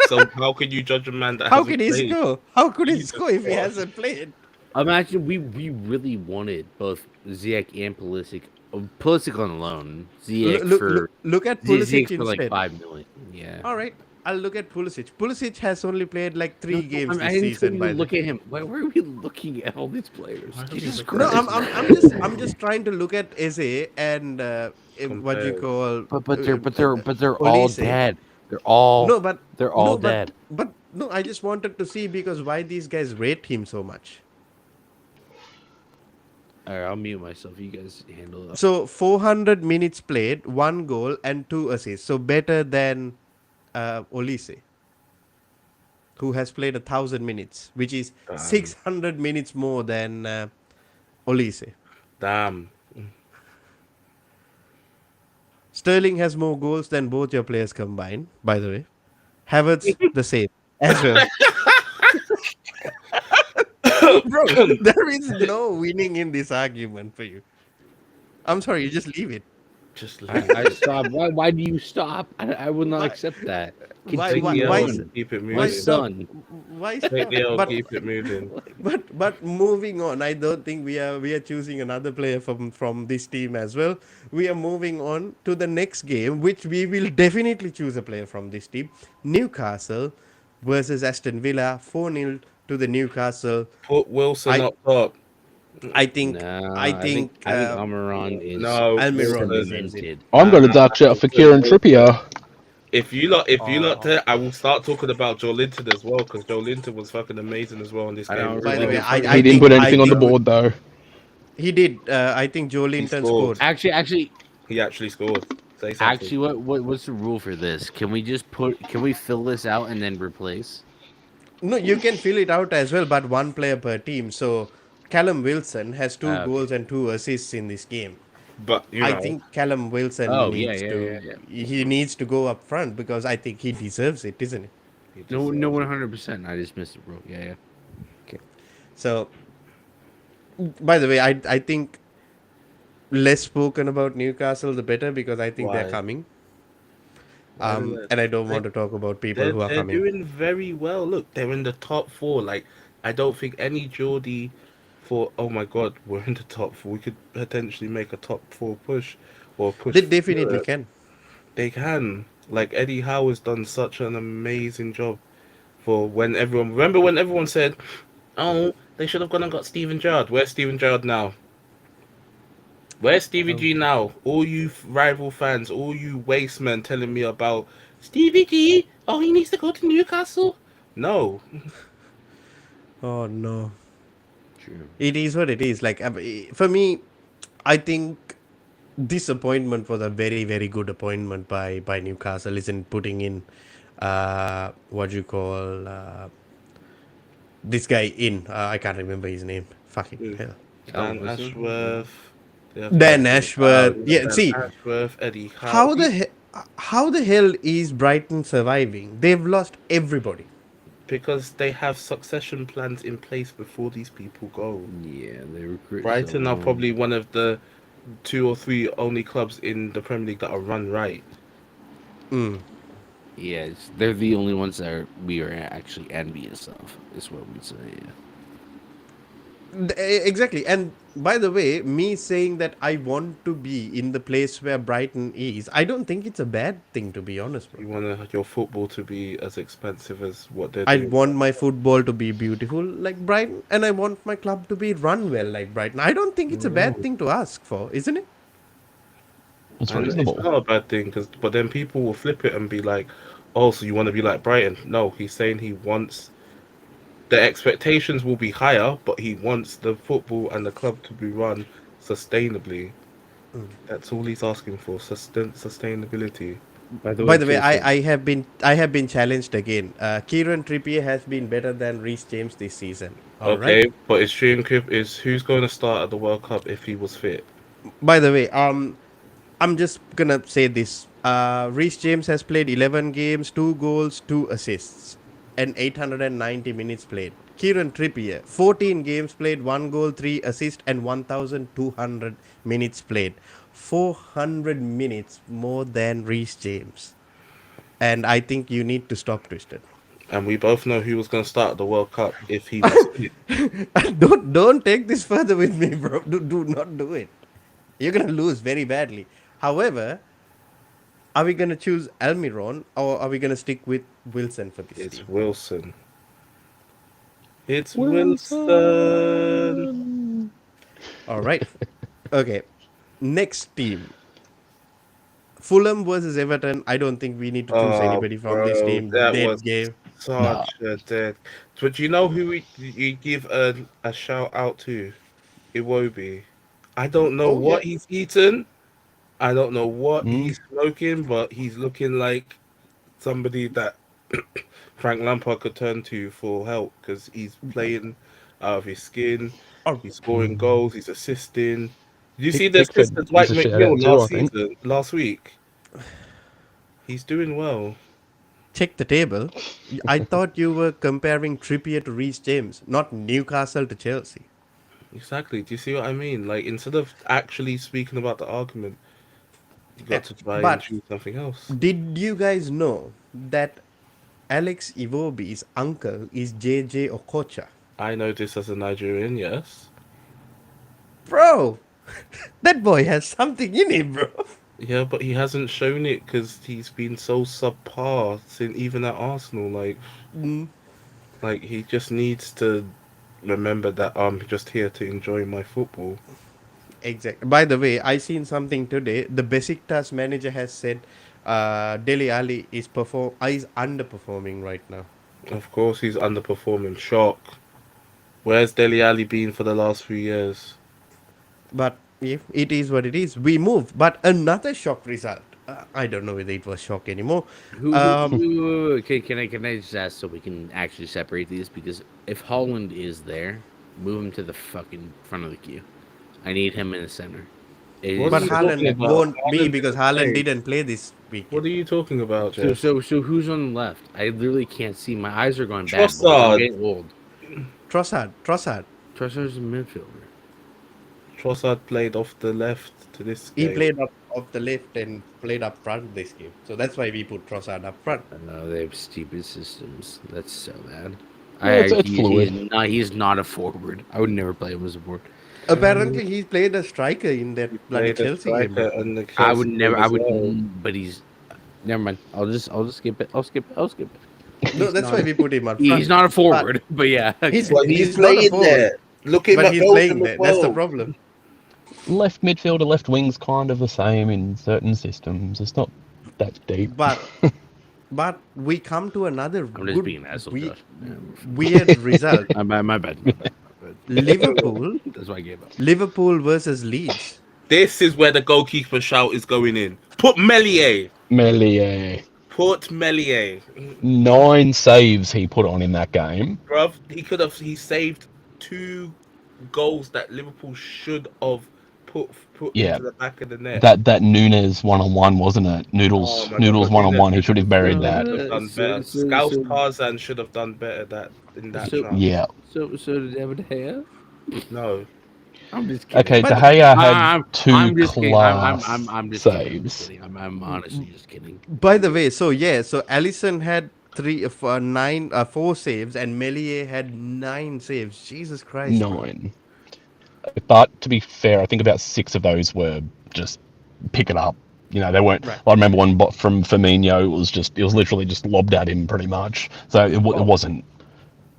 S2: So how can you judge a man that?
S1: How
S2: hasn't
S1: can he
S2: played?
S1: score? How could he
S2: Jesus
S1: score if he
S2: Christ.
S1: hasn't played?
S4: Imagine we really wanted both Ziyech and Pulisic. Pulisic on loan. Ziyech
S1: Look at Pulisic
S4: Ziyech for like
S1: instead.
S4: 5 million. Yeah.
S1: All right, I'll look at Pulisic. Pulisic has only played like 3 games
S4: I
S1: this
S4: didn't
S1: season.
S4: even
S1: By the
S4: look at him. Why are we looking at all these players?
S2: Why are we
S4: Jesus
S2: looking
S1: No,
S4: Christ.
S1: I'm just trying to look at Eze and what you
S2: Compare.
S1: call
S4: But they're all
S1: Olise.
S4: dead. They're all
S1: No, but
S4: they're all
S1: no,
S4: dead.
S1: but no. I just wanted to see because why these guys rate him so much.
S4: All right, I'll mute myself. You guys handle it.
S1: So 400 minutes played, 1 goal and 2 assists. So better than Olise, who has played 1,000 minutes, which is
S2: Damn.
S1: 600 minutes more than Olise.
S2: Damn.
S1: Sterling has more goals than both your players combined, by the way. Havertz, the same as well. Bro, there is no winning in this argument for you. I'm sorry, you just leave it.
S2: Just
S4: I,
S2: leave
S4: I
S2: it.
S4: stopped. Why do you stop? I will not
S1: Why?
S4: accept that.
S1: Why?
S2: Take
S1: Why?
S2: the
S4: Continue
S1: Why?
S2: L
S1: s-
S2: and
S4: on.
S2: keep it
S4: My
S1: Why
S2: moving.
S1: stop?
S4: son.
S1: Why?
S2: Take the L,
S1: But
S2: keep it moving.
S1: but moving on. I don't think we are choosing another player from this team as well. We are moving on to the next game, which we will definitely choose a player from this team. Newcastle versus Aston Villa, 4-0 to the Newcastle.
S2: Put Wilson
S1: I
S2: up top.
S1: I think
S4: No,
S1: I
S4: I think
S1: think
S4: I think Amaran is
S2: No,
S1: Almiron
S2: Wilson.
S1: deserves it.
S4: cemented.
S3: I'm going to dark shout for Kieran
S2: Wilson.
S3: Trippier.
S2: If you lot,
S1: Oh.
S2: I will start talking about Joe Linton as well because Joe Linton was fucking amazing as well in this
S4: I
S2: game
S4: know.
S2: as
S1: By the way,
S2: well.
S3: He didn't put anything on the board though.
S1: he did. I think Joe
S2: He
S1: Linton
S2: scored.
S1: scored.
S4: Actually,
S2: He actually scored. Say something.
S4: what's the rule for this? Can we just Can we fill this out and then replace?
S1: No, you can fill it out as well, but one player per team. So Callum Wilson has 2 goals
S4: Okay.
S1: and 2 assists in this game.
S2: But
S1: I think Callum Wilson
S4: Oh yeah,
S1: needs
S4: yeah, yeah,
S1: to
S4: yeah.
S1: he needs to go up front because I think he deserves it, isn't it?
S2: he
S4: No,
S2: deserves it.
S4: 100%. I just missed it, bro. Yeah, yeah.
S1: So, by the way, I think less spoken about Newcastle the better because I think they're
S2: Why?
S1: coming.
S2: Why did they-
S1: And I don't
S2: they-
S1: want to talk about people who are
S2: they're
S1: coming.
S2: doing very well. Look, they're in the top four. Like I don't think any Geordie thought, oh my god, we're in the top four. We could potentially make a top four push or push.
S1: They definitely
S2: Europe.
S1: can.
S2: They can. Like Eddie Howe has done such an amazing job for when everyone remember when everyone said, "Oh, they should have gone and got Steven Gerrard." Where's Steven Gerrard now? Where's Stevie G now? All you rival fans, all you waste men telling me about Stevie G. Oh, he needs to go to Newcastle. No,
S1: Oh no.
S4: True.
S1: It is what it is. Like for me, I think this appointment was a very very good appointment by Newcastle. Isn't putting in what you call this guy in. I can't remember his name. Fucking hell.
S4: Callum
S2: Dan
S4: Wilson?
S2: Ashworth.
S1: Dan Ashworth. Yeah.
S2: Dan
S1: See
S2: Ashworth, Eddie Howe.
S1: how the hell is Brighton surviving? They've lost everybody.
S2: Because they have succession plans in place before these people go.
S4: Yeah, they recruit.
S2: Brighton
S4: so
S2: are
S4: well.
S2: probably one of the 2 or 3 only clubs in the Premier League that are run right.
S4: Yeah, they're the only ones that we are actually envious of. Is what we say. Yeah.
S1: Exactly. And by the way, me saying that I want to be in the place where Brighton is, I don't think it's a bad thing, to be honest, bro.
S2: You want your football to be as expensive as what they're
S1: I
S2: doing.
S1: want my football to be beautiful like Brighton, and I want my club to be run well like Brighton. I don't think it's a bad thing to ask for, isn't it?
S3: It's
S2: And it's
S3: reasonable.
S2: not a bad thing, but then people will flip it and be like, "Oh, so you want to be like Brighton?" No, he's saying he wants the expectations will be higher, but he wants the football and the club to be run sustainably. That's all he's asking for: sustainability.
S4: By
S1: By the way,
S4: Jason,
S1: I have been challenged again. Kieran Trippier has been better than Reece James this season. All right.
S2: Okay, but is Shrinkip is who's going to start at the World Cup if he was fit?
S1: By the way, I'm just gonna say this. Reece James has played 11 games, 2 goals, 2 assists, and 890 minutes played. Kieran Trippier, 14 games played, 1 goal, 3 assists, and 1,200 minutes played. 400 minutes more than Reece James. And I think you need to stop, Tristan.
S2: And we both know who was going to start at the World Cup if he was fit.
S1: Don't take this further with me, bro. Do not do it. You're gonna lose very badly. However, are we gonna choose Almiron or are we gonna stick with Wilson for this
S2: It's
S1: team?
S2: Wilson. It's Wilson.
S1: All right. Okay. Next team. Fulham versus Everton. I don't think we need to choose
S2: Oh,
S1: anybody from this
S2: bro,
S1: team.
S2: that was
S1: Dead game.
S3: Nah.
S2: such a dead. But do you know who you give a shout out to? Iwobi. I don't know
S1: Oh yeah.
S2: what he's eaten. I don't know what
S3: Mm.
S2: he's smoking, but he's looking like somebody that Frank Lampard could turn to for help because he's playing out of his skin.
S1: Oh,
S2: He's scoring goals. He's assisting. Did you see the assist
S3: Pickford
S2: to
S3: is
S2: Dwight
S3: a shout out
S2: McNeil
S3: too, I think.
S2: last week? He's doing well.
S1: check the table. I thought you were comparing Trippier to Reece James, not Newcastle to Chelsea.
S2: Exactly. Do you see what I mean? Like instead of actually speaking about the argument, you
S1: Eh,
S2: got to try and
S1: But
S2: choose something else.
S1: did you guys know that Alex Iwobi's uncle is JJ Okocha?
S2: I know this as a Nigerian, yes.
S1: Bro, that boy has something in him, bro.
S2: Yeah, but he hasn't shown it because he's been so subpar since even at Arsenal.
S1: Mm,
S2: Like he just needs to remember that I'm just here to enjoy my football.
S1: exactly. By the way, I seen something today. The Besiktas manager has said Dele Alli is underperforming right now.
S2: Of course, he's underperforming. Shock. Where's Deli Ali been for the last few years?
S1: But if it is what it is, we move. But another shock result. I don't know whether it was shock anymore. Um,
S4: Can I just ask so we can actually separate these? Because if Holland is there, move him to the fucking front of the queue. I need him in the center.
S2: What are
S1: but
S2: you
S4: Is
S2: talking
S1: Haaland
S2: about?
S1: won't be
S2: Haaland
S1: because
S2: didn't
S1: Haaland
S2: play.
S1: didn't play this
S2: What
S1: weekend.
S2: are you talking about,
S4: so
S2: Jeff?
S4: so so who's on the left? I literally can't see. My eyes are going bad. Boys. I'm
S2: Trossard.
S4: getting old.
S1: Trossard.
S4: Trossard's a midfielder.
S2: Trossard played off the left to this
S1: He
S2: game.
S1: played up off the left and played up front this game. So that's why we put Trossard up front.
S4: They have stupid systems. That's so bad.
S3: Yeah, it's fluid.
S4: He's not a forward. I would never play him as a forward.
S1: Apparently, he played a striker in that
S2: He
S1: bloody
S2: played a
S1: Chelsea game.
S2: striker
S1: Bro.
S2: and the
S4: I would
S2: Chelsea
S4: never.
S2: game
S4: I
S2: as
S4: would.
S2: well.
S4: But he's. Never mind. I'll just skip it. I'll skip it.
S1: No,
S4: He's
S1: that's
S4: not
S1: why
S4: a-
S1: we put him up front.
S4: He's not a forward, but yeah.
S1: He's,
S2: Well,
S1: he's
S2: he's
S1: not a
S2: playing
S1: forward,
S2: there. Look him
S1: but
S2: at
S1: he's
S2: Belgium
S1: playing
S2: as
S1: there. That's the
S2: well.
S1: problem.
S3: Left midfielder, left wing's kind of the same in certain systems. It's not that deep.
S1: But we come to another
S4: I'm just
S1: good,
S4: being an asshole.
S1: we-
S4: Josh. Yeah.
S1: weird result.
S4: My bad.
S1: Liverpool
S4: That's why I gave up.
S1: Liverpool versus Leeds.
S2: This is where the goalkeeper shout is going in. Put Melier.
S3: Melier.
S2: Put Melier.
S3: 9 saves he put on in that game.
S2: Bruv, he saved 2 goals that Liverpool should have put
S3: Yeah.
S2: into the back of the net.
S3: That Nunes 1-on-1, wasn't it? Noodles
S2: Oh my
S3: Noodles
S2: God,
S3: 1-on-1. He should have buried
S4: No,
S3: that.
S2: Should have done better. Scouse Tarzan should have done better in that
S4: So-
S2: chance.
S3: Yeah.
S4: So did David Gea?
S2: No.
S4: I'm just kidding.
S3: Okay,
S1: But-
S3: De Gea had
S4: I'm
S3: 2
S4: I'm just kidding.
S3: class
S4: I'm just
S3: saves.
S4: kidding. I'm honestly just kidding.
S1: By the way, so Allison had 4 saves and Melier had 9 saves. Jesus Christ. bro.
S3: 9. But to be fair, I think about 6 of those were just pick it up. You know, they weren't.
S1: Right.
S3: I remember one from Firmino. It was literally just lobbed at him pretty much. So it wasn't.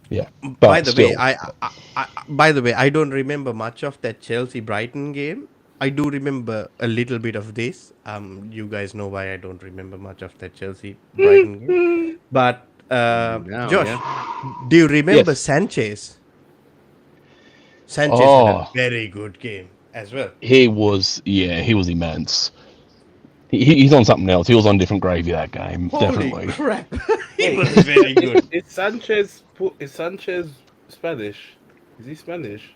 S3: Yeah. But
S1: By the
S3: still,
S1: way, by the way, I don't remember much of that Chelsea Brighton game. I do remember a little bit of this. You guys know why I don't remember much of that Chelsea Brighton game. But
S4: No,
S1: Josh,
S4: yeah.
S1: do you remember
S3: Yes.
S1: Sanchez? Sanchez had a
S3: Oh.
S1: very good game as well.
S3: he was immense. He's on something else. He was on different gravy that game.
S1: Holy
S3: Definitely.
S1: crap! He was very good.
S2: Is Sanchez Spanish? Is he Spanish?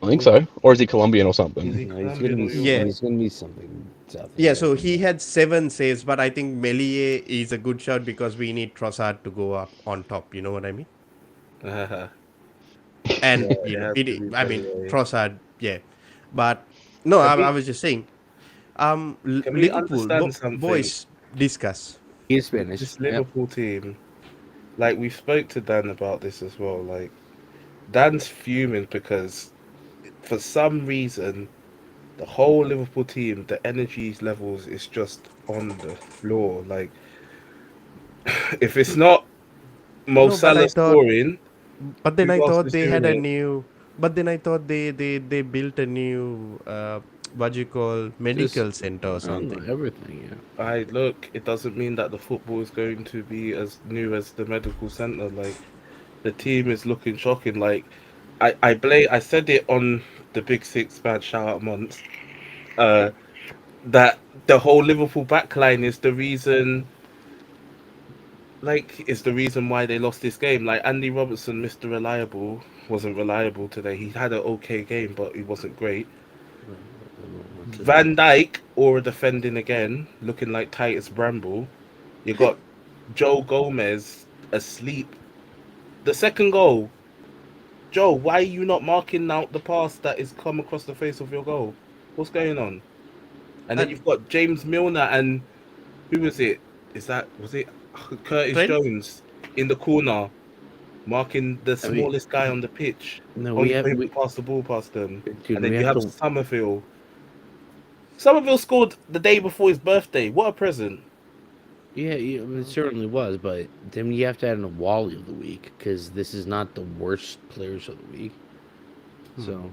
S3: I think so. Or is he Colombian or something?
S2: Is he
S4: No, he's gonna be.
S1: Yeah.
S4: He's gonna be something. South
S1: Yeah, so he had 7 saves, but I think Melier is a good shot because we need Trossard to go up on top. You know what I mean? And
S2: Yeah,
S1: you
S2: it
S1: know,
S2: has to be Melier.
S1: Trossard, yeah. But no,
S2: Can we-
S1: I was just saying.
S2: Can we
S1: Liverpool
S2: understand something?
S1: boys, discuss.
S4: He's Spanish.
S2: This
S4: Yep.
S2: Liverpool team, like we spoke to Dan about this as well. Like Dan's fuming because for some reason the whole Liverpool team, the energy levels is just on the floor. Like if it's not Mo
S1: No, but I
S2: Salah
S1: thought-
S2: scoring,
S1: But then
S2: Who
S1: I
S2: else
S1: thought
S2: is
S1: they
S2: doing
S1: had a
S2: it?
S1: new. But then I thought they built a new what do you call,
S4: Just
S1: medical center or
S4: I don't know
S1: something.
S4: everything. Yeah.
S2: I look. It doesn't mean that the football is going to be as new as the medical center. Like the team is looking shocking. Like I said it on the Big Six bad shout out months. Uh, that the whole Liverpool backline is the reason. Like, is the reason why they lost this game. Like Andy Robertson, Mr. Reliable, wasn't reliable today. He had an okay game, but he wasn't great. Van Dijk, or defending again, looking like Titus Bramble. You got Joe Gomez asleep. The second goal, Joe, why are you not marking out the pass that is come across the face of your goal? What's going on? And then
S1: And
S2: you've got James Milner and who was it? Was it Curtis
S1: Trent,
S2: Jones in the corner marking the
S4: I mean,
S2: smallest guy on the pitch,
S4: no,
S2: only for him to pass the ball past them.
S4: dude,
S2: And
S4: we
S2: then you
S4: have
S2: have
S4: to.
S2: Somerville. Somerville scored the day before his birthday. What a present!
S4: Yeah, yeah, it certainly was, but then you have to add in a Wally of the week because this is not the worst players of the week. So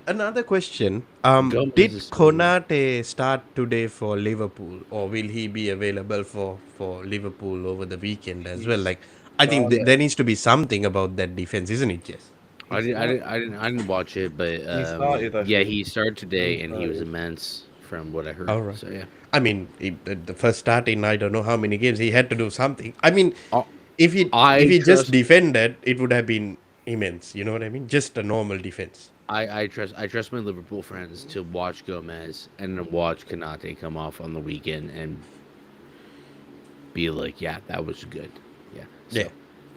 S1: another question.
S4: Gomez
S1: Did
S4: is still there.
S1: Konate start today for Liverpool, or will he be available for Liverpool over the weekend as well?
S2: He's
S1: Like, I think
S2: started.
S1: there needs to be something about that defense, isn't it, Jess?
S2: He started.
S4: I didn't watch it, but
S2: He started. I
S4: yeah,
S2: think
S4: he started
S2: he
S4: today and he was
S2: started.
S4: immense from what I heard.
S1: All right.
S4: So yeah,
S1: I mean, the first start in I don't know how many games, he had to do something. I mean,
S4: I,
S1: if
S4: I
S1: he just
S4: trust
S1: defended, it would have been immense. You know what I mean? Just a normal defense.
S4: I trust my Liverpool friends to watch Gomez and then watch Kanate come off on the weekend and be like, yeah, that was good. Yeah,
S1: Yeah.
S4: so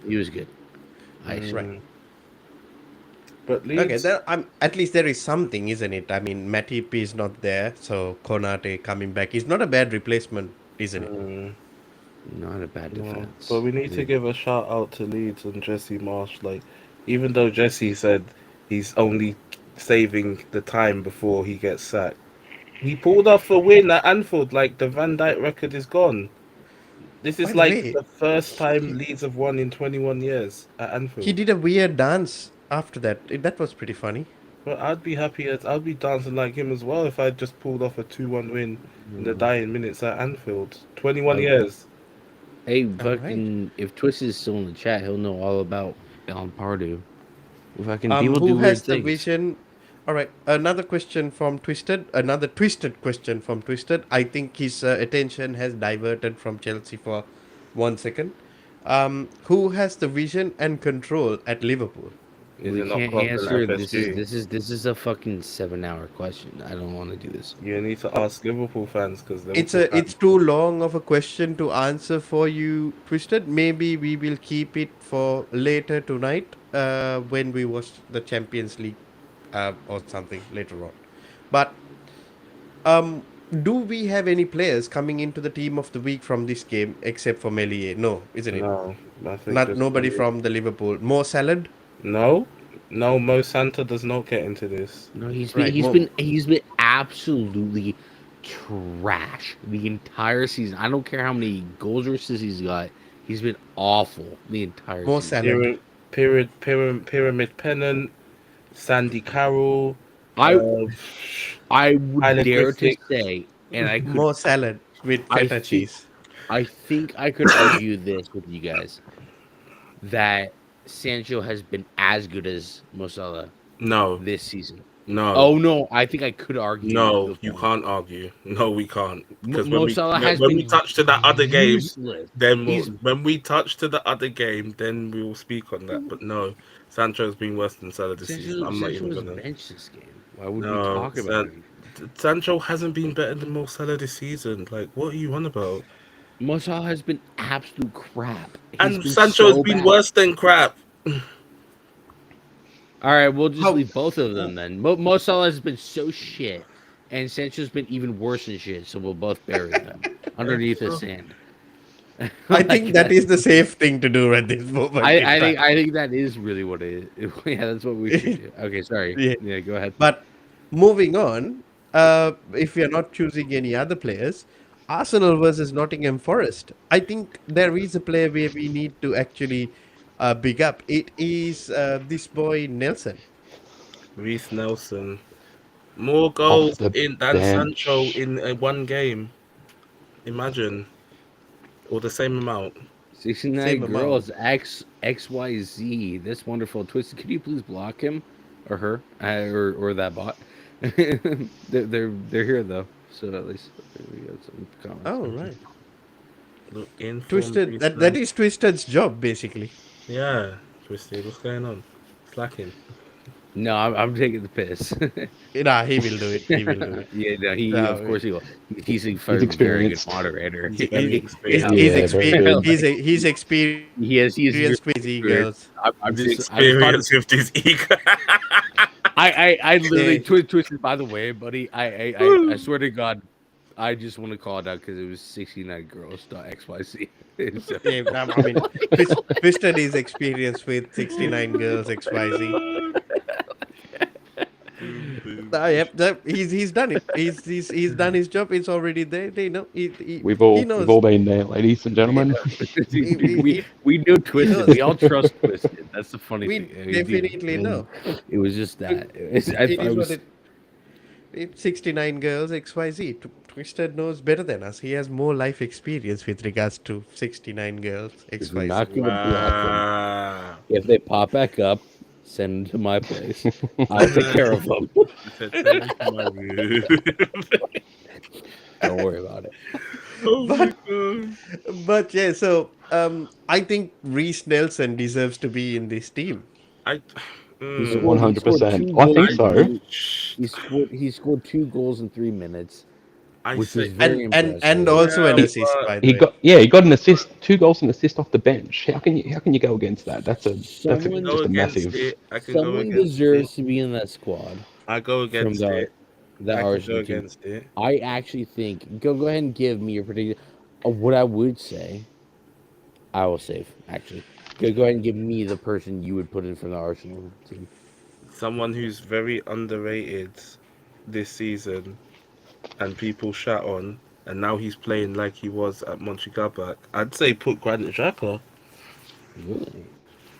S4: he was good. I
S1: Right.
S2: Mm. But
S1: Okay,
S2: Leeds,
S1: there, at least there is something, isn't it? I mean, Matip is not there, so Konate coming back is not a bad replacement, isn't it?
S2: mm,
S4: not a bad
S2: no. But
S4: defense.
S2: we need to give a shout out to Leeds and Jesse Marsh. Like, even though Jesse said he's only saving the time before he gets sacked, he pulled off a win at Anfield. Like the Van Dijk record is gone. This
S1: By
S2: is
S1: the
S2: like
S1: way,
S2: the first time
S1: he,
S2: Leeds have won in 21 years at
S1: he
S2: Anfield.
S1: did a weird dance after that. That was pretty funny.
S2: But I'd be happy as I'd be dancing like him as well if I just pulled off a 2-1 win in the dying minutes at Anfield. 21
S1: Oh,
S2: years.
S4: Hey,
S1: all right.
S4: fucking, if Twist is still in the chat, he'll know all about Alan Pardew. Fucking people
S1: Who
S4: do weird
S1: has the
S4: things.
S1: vision? All right, another question from Twisted. Another twisted question from Twisted. I think his attention has diverted from Chelsea for 1 second. Who has the vision and control at Liverpool?
S2: Is
S4: We
S2: it not
S4: can't
S2: Klopp and
S4: answer.
S2: FSG?
S4: This is a fucking 7 hour question. I don't want to do this.
S2: You need to ask Liverpool fans because
S1: It's
S2: Liverpool
S1: a it's
S2: fans.
S1: too long of a question to answer for you, Twisted. Maybe we will keep it for later tonight when we watch the Champions League or something later on. But um, do we have any players coming into the team of the week from this game except for Melier? No, isn't it?
S2: No, I think
S1: Not
S2: just
S1: nobody from the Liverpool. More Salad,
S2: no, no. Mo Santa does not get into this.
S4: No,
S1: right? More.
S4: he's been absolutely trash the entire season. I don't care how many goals or assists he's got. He's been awful the entire
S1: More
S4: season.
S1: Salad.
S2: Pyramid Pennant, Sandy Carroll,
S4: I
S2: uh,
S4: I would
S2: Tyler
S4: dare to
S2: Griffith.
S4: say, and
S1: More Salad with
S4: I
S1: feta
S4: think
S1: cheese.
S4: I think I could argue this with you guys that Sancho has been as good as Mo Salah
S2: No,
S4: this season.
S2: no.
S4: Oh no, I think I could argue to
S2: No,
S4: the
S2: you
S4: point.
S2: can't argue. No, we can't. Because
S4: Mo Salah has
S2: when we
S4: been
S2: touch to that other game,
S4: useless.
S2: then
S4: He's
S2: when we touch to the other game, then we will speak on that. But no, Sancho's been worse than Salah this season. I'm not
S4: Sancho
S2: even
S4: was
S2: gonna.
S4: benched this game. Why would we
S2: No,
S4: talk about him?
S2: Sancho hasn't been better than Mo Salah this season. Like, what are you on about?
S4: Mo Salah has been absolute crap. He's
S2: And
S4: been
S2: Sancho has
S4: so
S2: been
S4: bad.
S2: worse than crap.
S4: All right, we'll just
S1: How?
S4: leave both of them then. Mo Salah has been so shit, and Sancho's been even worse than shit. So we'll both bury them underneath the sand.
S1: I think that is the safe thing to do at this moment. in time.
S4: I think that is really what it is. Yeah, that's what we should do. Okay, sorry.
S1: Yeah.
S4: Yeah, go ahead.
S1: But moving on, if we are not choosing any other players, Arsenal versus Nottingham Forest. I think there is a player where we need to actually big up. It is this boy Nelson.
S2: Reece Nelson. More goals
S3: the
S2: than
S3: bench.
S2: Sancho in one game. Imagine, or the same amount.
S4: 69
S1: Same
S4: girls, XYZ. This wonderful twist. Could you please block him or her or that bot? they're here though, so at least we got some comments.
S1: Oh right.
S2: Look, informed
S1: Twisted. That is Twisted's job basically.
S2: Yeah, Twisted, what's going on? Slacking.
S4: No, I'm taking the piss.
S1: Nah, he will do it. He will do it.
S4: Yeah, no, he of
S1: No,
S4: course he will. He's a very good
S3: experienced.
S4: moderator.
S2: He's
S1: he,
S2: very
S1: he,
S2: experienced.
S3: Yeah, very good.
S1: he's experienced
S4: He's
S1: with these girls.
S4: I'm
S2: He's
S4: just I just thought
S2: experienced with his ego.
S4: I literally
S1: Yeah.
S4: twisted. By the way, buddy, I swear to God, I just want to call it out because it was 69 girls. XYZ. So-
S1: Yeah, I mean, Twisted is experienced with 69 girls XYZ. Yep, he's done it. He's done his job. It's already there. They know.
S3: We've
S1: He knows.
S3: all been there, ladies and gentlemen.
S4: we know Twisted.
S1: knows.
S4: We all trust Twisted. That's the funny
S1: We
S4: thing. We do.
S1: definitely know.
S4: It was just that.
S1: It is what it's 69 girls XYZ. Twisted knows better than us. He has more life experience with regards to 69 girls
S4: We're not
S1: XYZ.
S4: gonna block them.
S2: Wow.
S4: If they pop back up, send them to my place. I'll take care of them. Don't worry about it.
S2: Oh my
S1: But-
S2: God.
S1: But yeah, so I think Reece Nelson deserves to be in this team.
S2: I.
S4: He's
S2: Mm,
S3: 100%. I think so.
S4: He scored 2 goals in 3 minutes,
S2: I
S4: which
S2: say,
S4: is very
S1: And
S4: impressive.
S1: also an
S2: Yeah,
S1: assist
S2: but
S1: by the
S3: He
S1: way.
S3: got an assist, 2 goals and assist off the bench. How can you go against that? That's
S4: Someone-
S2: go
S3: just a
S2: against
S3: massive.
S2: it. I can go
S4: Someone
S2: against
S4: deserves
S2: it.
S4: to be in that squad.
S2: I go against
S4: the-
S2: it.
S4: The
S2: I can go
S4: Arsenal team.
S2: against it.
S4: I actually think go ahead and give me your prediction. What I would say, I will save. Actually, go ahead and give me the person you would put in from the Arsenal team.
S2: Someone who's very underrated this season, and people shat on, and now he's playing like he was at Mönchengladbach. I'd say put Granit Xhaka.
S4: Really?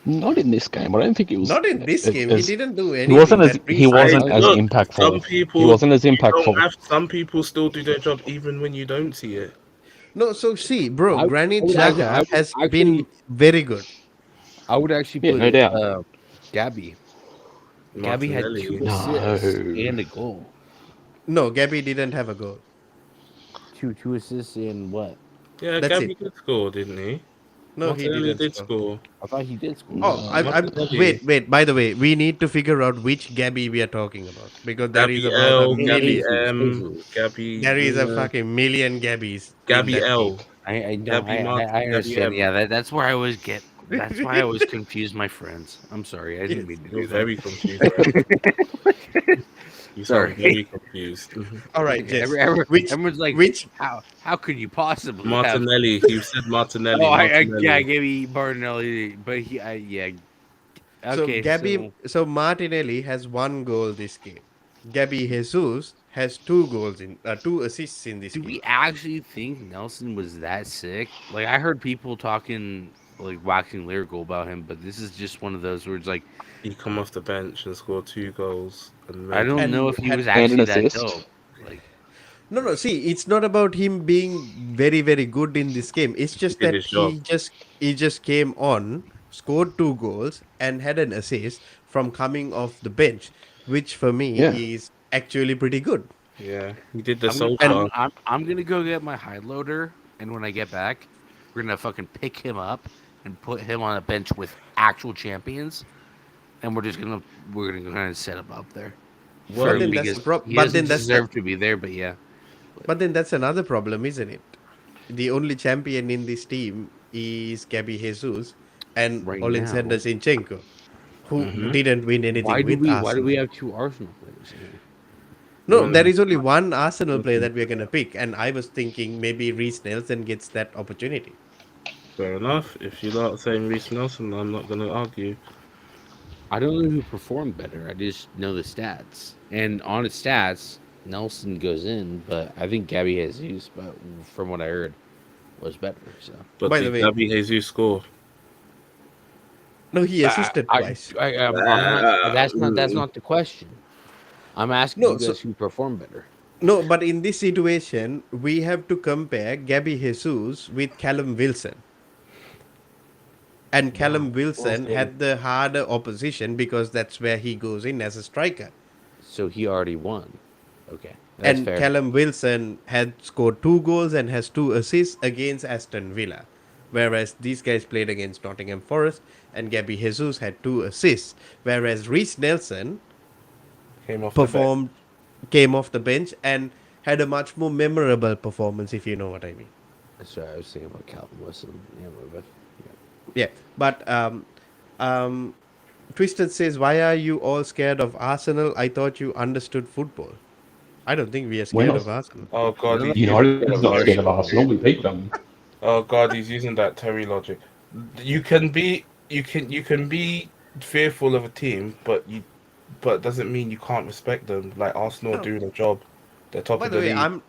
S3: Not in this game. I don't think it was.
S1: Not in this game. He didn't do anything.
S3: He wasn't as
S1: that Reece
S2: Look,
S3: impactful.
S2: Some people
S3: He wasn't as
S2: you don't
S3: impactful.
S2: have- some people still do their job even when you don't see it.
S1: No, so see, bro,
S4: I-
S1: Granit
S4: I would
S1: Xhaka has
S4: actually-
S1: been very good.
S4: I would actually
S3: Yeah,
S4: put
S3: no doubt.
S4: Gabby. Gabby had 2
S2: Martinelli.
S4: assists
S3: No.
S4: and a goal.
S1: No, Gabby didn't have a goal.
S4: Two assists and what?
S2: Yeah,
S1: That's
S2: Gabby
S1: it.
S2: did score, didn't he?
S1: No, he
S2: Martinelli
S1: didn't
S2: did
S1: score.
S2: score.
S4: I thought he did score.
S1: Oh,
S2: Martinelli.
S1: wait. By the way, we need to figure out which Gabby we are talking about because there is
S2: Gabby
S1: about
S2: L,
S1: a
S2: Gabby
S1: million.
S2: M, Gabby.
S1: There is a fucking million Gabbies. in
S2: Gabby
S1: that
S2: L.
S1: team.
S4: I know.
S2: Gabby
S4: I
S2: Gabby
S4: understand.
S2: M.
S4: Yeah, that's where I always get. That's why I always confuse my friends. I'm sorry. I didn't mean to
S2: You're
S4: do that.
S2: very confused. Right? You
S4: Sorry.
S2: sound very confused.
S1: All right, Jess. Which
S4: Everyone's like,
S1: which
S4: how could you possibly have?
S2: Martinelli. You said Martinelli.
S4: Oh,
S2: Martinelli.
S4: yeah, I gave you Martinelli, but yeah. Okay,
S1: so Gabby so Martinelli has 1 goal this game. Gabby Jesus has 2 goals in 2 assists in this
S4: do
S1: game.
S4: we actually think Nelson was that sick? Like, I heard people talking, like, waxing lyrical about him, but this is just one of those where it's like,
S2: He come off the bench and scored 2 goals. And
S4: I don't
S1: And
S4: know if he
S1: had-
S4: was
S3: and an
S4: actually that
S3: assist.
S4: dope. Like,
S1: No, see, it's not about him being very, very good in this game. It's just
S2: He did
S1: that
S2: his job.
S1: he just came on, scored 2 goals, and had an assist from coming off the bench, which for me
S3: Yeah.
S1: is actually pretty good.
S2: Yeah, he did the
S4: I'm,
S2: soul
S4: gonna,
S2: car.
S4: I'm gonna go get my high loader, and when I get back, we're gonna fucking pick him up and put him on a bench with actual champions, and we're gonna kind of set him up there.
S2: Well,
S1: But then
S4: Because
S1: that's the prob-
S4: he
S1: but
S4: doesn't
S1: then that's the-
S4: deserve to be there, but yeah.
S1: But then that's another problem, isn't it? The only champion in this team is Gabby Jesus and
S4: Right
S1: Oleksandr
S4: now.
S1: Zinchenko, who
S2: Mhm.
S1: didn't win anything
S4: Why do
S1: with
S4: we
S1: Arsenal.
S4: have 2 Arsenal players here?
S1: No,
S2: Well,
S1: there is only one Arsenal player that we're going to pick, and I was thinking maybe Reece Nelson gets that opportunity.
S2: Fair enough. If you like saying Reece Nelson, I'm not going to argue.
S4: I don't know who performed better. I just know the stats. And on his stats, Nelson goes in, but I think Gabby Jesus, but from what I heard, was better. So
S2: But
S1: By the
S2: did
S1: way-
S2: Gabby Jesus score?
S1: No, he assisted twice.
S4: I'm not, that's not the question. I'm asking
S1: No,
S4: you
S1: so
S4: guys who perform better.
S1: no, but in this situation, we have to compare Gabby Jesus with Callum Wilson. And Callum
S4: Wow.
S1: Wilson
S2: Also,
S1: had the harder opposition because that's where he goes in as a striker.
S4: So he already won. Okay, that's
S1: And
S4: fair.
S1: Callum Wilson had scored 2 goals and has 2 assists against Aston Villa. Whereas these guys played against Nottingham Forest and Gabby Jesus had 2 assists. Whereas Reece Nelson
S2: came off the bench.
S1: performed, came off the bench and had a much more memorable performance, if you know what I mean.
S4: That's what I was thinking about Calvin Wilson. Yeah, but yeah.
S1: Yeah, but um, Twisted says, "Why are you all scared of Arsenal? I thought you understood football." I don't think we are
S3: We're
S1: scared
S3: not.
S1: of Arsenal.
S2: Oh God,
S4: None of
S2: he's
S4: us
S2: using
S4: are scared
S3: United's
S4: of
S3: not scared of
S4: Arsenal.
S3: Arsenal. We beat them.
S2: Oh God, he's using that Terry logic. You can be fearful of a team, but doesn't mean you can't respect them. Like Arsenal are
S1: Oh,
S2: doing a job. They're top
S1: by
S2: of
S1: the
S2: the
S1: way,
S2: league.
S1: I'm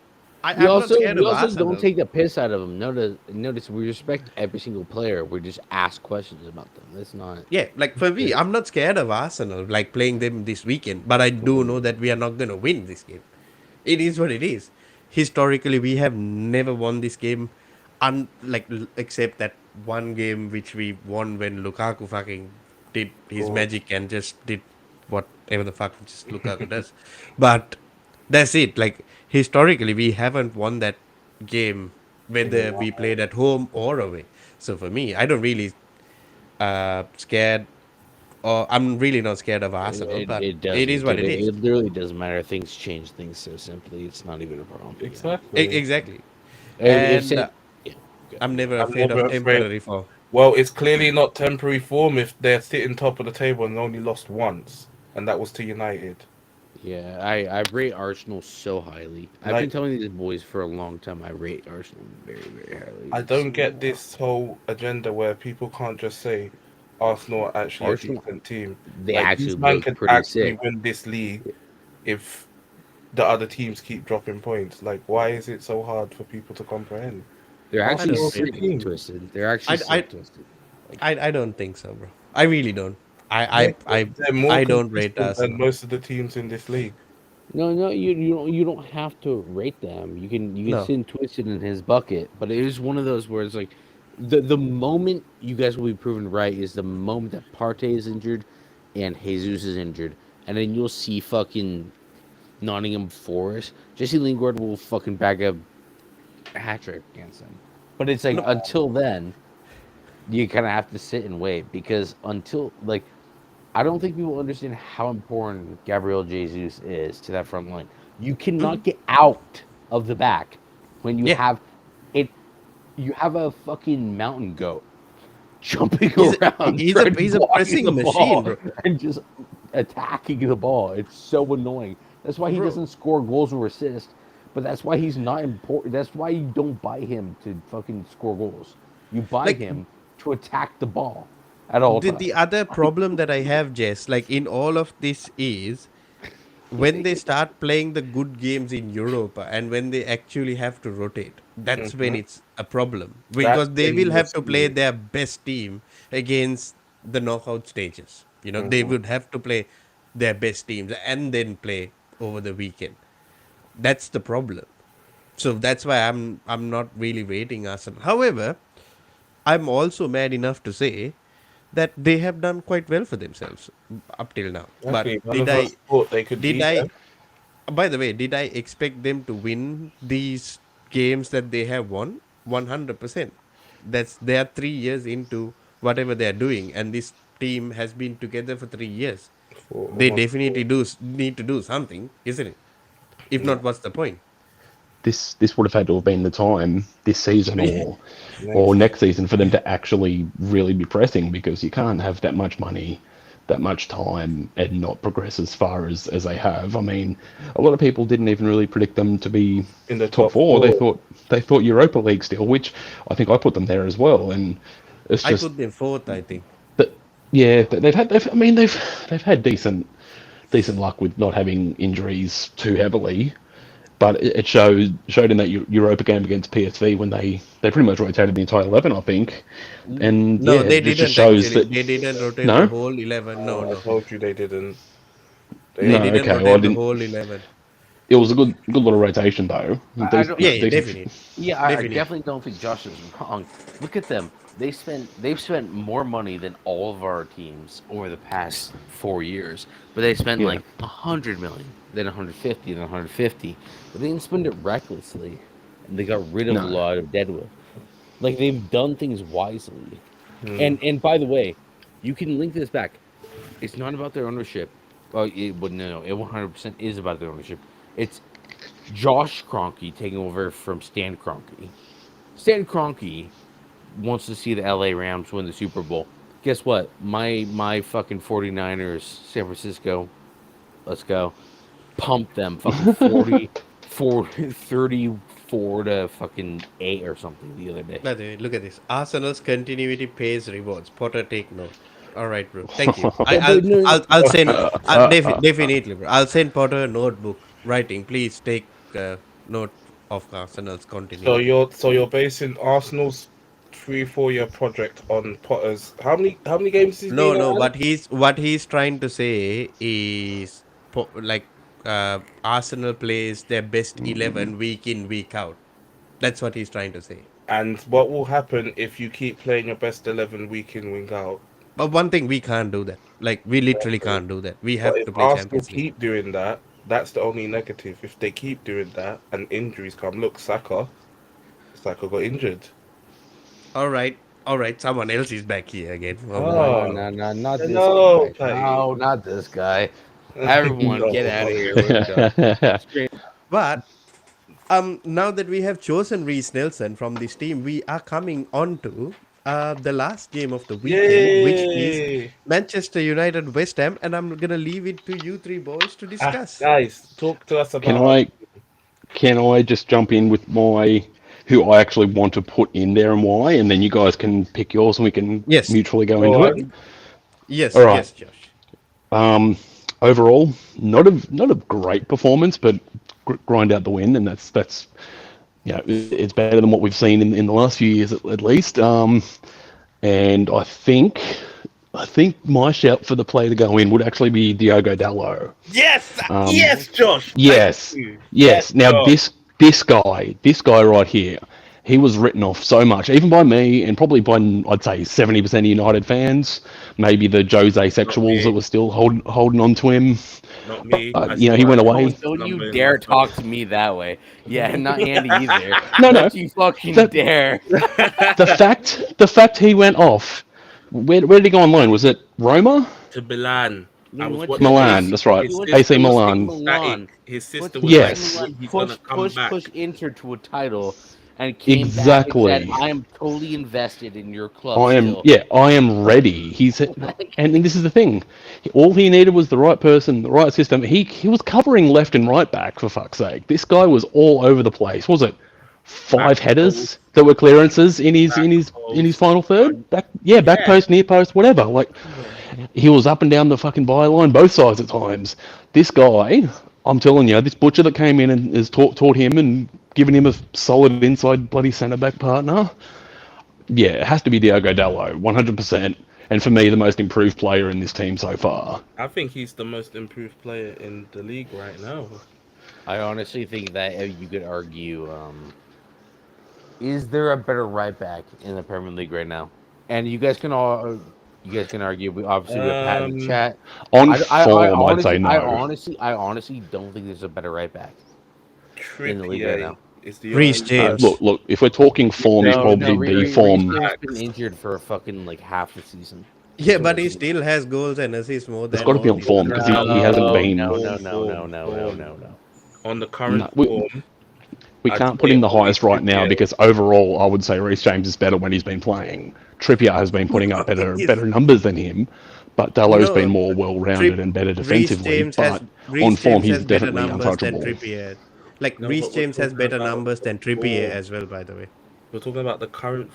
S1: not scared
S4: We
S1: of
S4: also don't
S1: Arsenal.
S4: take the piss out of them. Notice we respect every single player. We just ask questions about them. That's not.
S1: Yeah, like for me, I'm not scared of Arsenal, like playing them this weekend. But I do know that we are not gonna win this game. It is what it is. Historically, we have never won this game, except that one game which we won when Lukaku fucking did his
S2: Cool.
S1: magic and just did whatever the fuck just Lukaku does. But that's it. Like historically, we haven't won that game
S2: In a
S1: whether we
S2: while.
S1: played at home or away. So for me, I don't really scared, or I'm really not scared of Arsenal. But
S4: It
S1: it is
S4: doesn't,
S1: what
S4: dude.
S1: it is.
S4: It literally doesn't matter. Things change things so simply. It's not even a problem.
S2: Exactly.
S1: Exactly.
S4: If
S1: And
S4: say, yeah, okay.
S1: I'm never
S2: I'm
S1: afraid
S2: never
S1: of
S2: afraid.
S1: temporary fall.
S2: Well, it's clearly not temporary form if they're sitting top of the table and only lost once, and that was to United.
S4: Yeah, I rate Arsenal so highly. I've been
S2: Like,
S4: telling these boys for a long time. I rate Arsenal very, very highly.
S2: I don't get this whole agenda where people can't just say Arsenal are actually a
S4: Arsenal,
S2: decent team.
S4: they
S2: Like,
S4: actually
S2: these man
S4: look
S2: could
S4: pretty
S2: actually
S4: sick.
S2: win this league if the other teams keep dropping points. Like, why is it so hard for people to comprehend?
S4: They're
S1: I
S4: actually
S1: don't
S2: Arsenal are a
S1: know.
S2: good
S4: sick
S2: team.
S4: twisted. They're actually
S1: I,
S4: sick
S1: I,
S4: twisted.
S1: I don't think so, bro. I really don't.
S2: Yeah, they're more
S1: I don't rate
S2: consistent than
S1: Arsenal.
S2: most of the teams in this league.
S4: No, you don't have to rate them. You can
S1: No.
S4: send Twisted in his bucket, but it is one of those where it's like the moment you guys will be proven right is the moment that Partey is injured and Jesus is injured, and then you'll see fucking Nottingham Forest. Jesse Lingard will fucking bag a hat trick against them. But it's like
S2: No,
S4: until then, you kind of have to sit and wait because until like I don't think people understand how important Gabriel Jesus is to that front line. You cannot get out of the back when you
S1: Yeah.
S4: have it. You have a fucking mountain goat jumping
S1: He's a,
S4: around,
S1: he's a
S4: trying to
S1: he's a
S4: block
S1: pressing
S4: the
S1: machine,
S4: ball
S1: bro.
S4: and just attacking the ball. It's so annoying. That's why he
S1: Bro.
S4: doesn't score goals or assists. But that's why he's not important. That's why you don't buy him to fucking score goals. You buy
S1: Like
S4: him to attack the ball at all
S1: the
S4: times.
S1: other problem that I have, Jess, like in all of this is when they start playing the good games in Europa and when they actually have to rotate, that's when
S2: hmm
S1: it's a problem
S2: that's
S1: because they
S2: when
S1: will
S2: you will
S1: have to play
S2: see.
S1: their best team against the knockout stages. They
S2: hmm
S1: would have to play their best teams and then play over the weekend. That's the problem. So that's why I'm not really rating Arsenal. However, I'm also mad enough to say that they have done quite well for themselves up till now. But
S2: Exactly. None of us thought they could
S1: did
S2: beat
S1: I
S2: them.
S1: by the way, did I expect them to win these games that they have won? 100%. They are 3 years into whatever they are doing, and this team has been together for 3 years.
S2: For
S1: They
S2: almost
S1: definitely need to do something, isn't it? If
S2: yeah.
S1: not, what's the point?
S3: This would have had to have been the time this season or
S2: Next.
S3: next season for them to actually really be pressing because you can't have that much money, that much time and not progress as far as they have. I mean, a lot of people didn't even really predict them to be
S2: In the
S3: top
S2: top
S3: four.
S2: four.
S3: They thought Europa League still, which I think I put them there as well. And it's
S1: I
S3: just
S1: put them fourth, I think.
S3: that yeah, they've had decent luck with not having injuries too heavily. But it showed in that Europa game against PSV when they pretty much rotated the entire 11, I think. And
S1: No,
S3: yeah,
S1: they
S3: it just
S1: didn't
S3: shows
S1: actually.
S3: that
S1: They didn't rotate the
S3: no,
S1: whole 11. No,
S2: I
S1: no.
S2: told you they didn't.
S1: They
S3: No,
S1: didn't
S3: okay. Well, I
S1: rotate the
S3: didn't.
S1: whole 11.
S3: It was a good little rotation though.
S4: I don't.
S1: Yeah,
S3: Decent.
S1: definitely.
S4: Yeah, I
S1: Definitely.
S4: definitely don't think Josh is wrong. Look at them. They've spent more money than all of our teams over the past 4 years. But they spent
S3: Yeah.
S4: like 100 million, then 150, then 150. But they didn't spend it recklessly, and they got rid of a
S3: No.
S4: lot of deadwood. Like they've done things wisely.
S2: Hmm.
S4: And by the way, you can link this back. It's not about their ownership. Oh, no, it 100% is about their ownership. It's Josh Kroenke taking over from Stan Kroenke. Stan Kroenke wants to see the LA Rams win the Super Bowl. Guess what? My fucking 49ers, San Francisco, let's go. Pump them fucking 34 to fucking 8 or something the other day.
S1: By the way, look at this. Arsenal's continuity pays rewards. Potter, take note. All right, bro. Thank you.
S4: Yeah, but no,
S1: I'll send. Definitely, bro. I'll send Potter a notebook writing. Please take note of Arsenal's
S2: So
S1: continuity.
S2: you're basing Arsenal's 3-4 year project on Potter's how many games has he
S1: No,
S2: been
S1: no.
S2: at?
S1: What he's trying to say is like Arsenal plays their best 11 week in week out. That's what he's trying to say.
S2: And what will happen if you keep playing your best 11 week in, week out?
S1: But one thing we can't do that. Like we literally can't do that. We
S2: But
S1: have
S2: if
S1: to play
S2: Arsenal
S1: Champions League.
S2: keep doing that, that's the only negative. If they keep doing that and injuries come, look, Saka got injured.
S1: All right, all right. Someone else is back here again. Oh my
S2: Oh,
S1: god.
S4: no, not this
S2: no,
S4: guy.
S2: Patty.
S4: No, not this guy. Everyone, get out of here. We're done.
S1: But now that we have chosen Reece Nelson from this team, we are coming on to the last game of the weekend, which is
S2: Yay!
S1: Manchester United West Ham, and I'm gonna leave it to you three boys to discuss.
S2: Guys, talk to us
S3: Can
S2: about.
S3: I just jump in with my who I actually want to put in there and why, and then you guys can pick yours and we can
S1: Yes.
S3: mutually go
S2: Go
S3: into
S2: on.
S3: it.
S1: Yes,
S3: All right.
S1: yes, Josh.
S3: Overall, not a great performance, but grind out the win, and that's it's better than what we've seen in the last few years at least. And I think my shout for the play to go in would actually be Diogo Dalot.
S2: Yes, yes, Josh.
S3: Yes,
S2: Thank you.
S3: yes. Now
S2: Josh.
S3: this guy right here, he was written off so much, even by me and probably by I'd say 70% of United fans, maybe the Jose sexuals that were still holding on to him.
S2: Not me.
S3: He went away.
S4: Don't you dare talk to me that way. Yeah, not Andy either.
S3: No.
S4: Don't you fucking dare.
S3: The fact he went off. Where did he go on loan? Was it Roma?
S2: To Milan.
S4: He
S2: I was
S4: went
S2: watching
S4: to
S3: Milan,
S2: his-
S3: that's right.
S2: his
S3: AC
S2: sister was
S3: Milan.
S2: ecstatic. His sister was
S3: Yes.
S2: like, he's gonna come back.
S4: push Inter to a title, and came
S3: Exactly.
S4: back and said, "I am totally invested in your club."
S3: I am ready. And this is the thing. All he needed was the right person, the right system. He was covering left and right back, for fuck's sake. This guy was all over the place. Was it 5 headers that were clearances in his final third? Back post, near post, whatever. Like he was up and down the fucking byline, both sides at times. This guy, I'm telling you, this butcher that came in and has taught him and given him a solid inside bloody centre back partner. Yeah, it has to be Diogo Dalot, 100%. And for me, the most improved player in this team so far.
S2: I think he's the most improved player in the league right now.
S4: I honestly think that you could argue, is there a better right back in the Premier League right now? And you guys can argue. We obviously we have Pat in the chat.
S3: On form, I'd say no.
S4: I honestly don't think there's a better right back in the league right now.
S2: Is the
S1: Reece
S2: only-
S1: James.
S3: Look. If we're talking form, it's probably
S4: Reece
S3: form.
S4: James been injured for fucking like half the season.
S1: Yeah, but he still has goals and assists more than.
S3: It's got to be
S1: all
S3: on
S1: these
S3: form
S1: other
S3: because
S1: guys.
S3: he hasn't been.
S4: No.
S2: on the current
S3: No, we-
S2: form.
S3: We
S2: I'd
S3: can't
S2: say
S3: put him the
S2: only
S3: highest right now
S2: Trippier.
S3: because overall, I would say Reece James is better when he's been playing. Trippier has been putting up better numbers than him, but Dalot's been more well-rounded and better defensively. But on form, he's definitely untouchable.
S1: Trippier. Like
S2: No,
S1: Reece
S2: but we're
S1: James has
S2: talking
S1: better
S2: about
S1: numbers than Trippier
S2: form.
S1: as well, by the way.
S2: We're talking about the current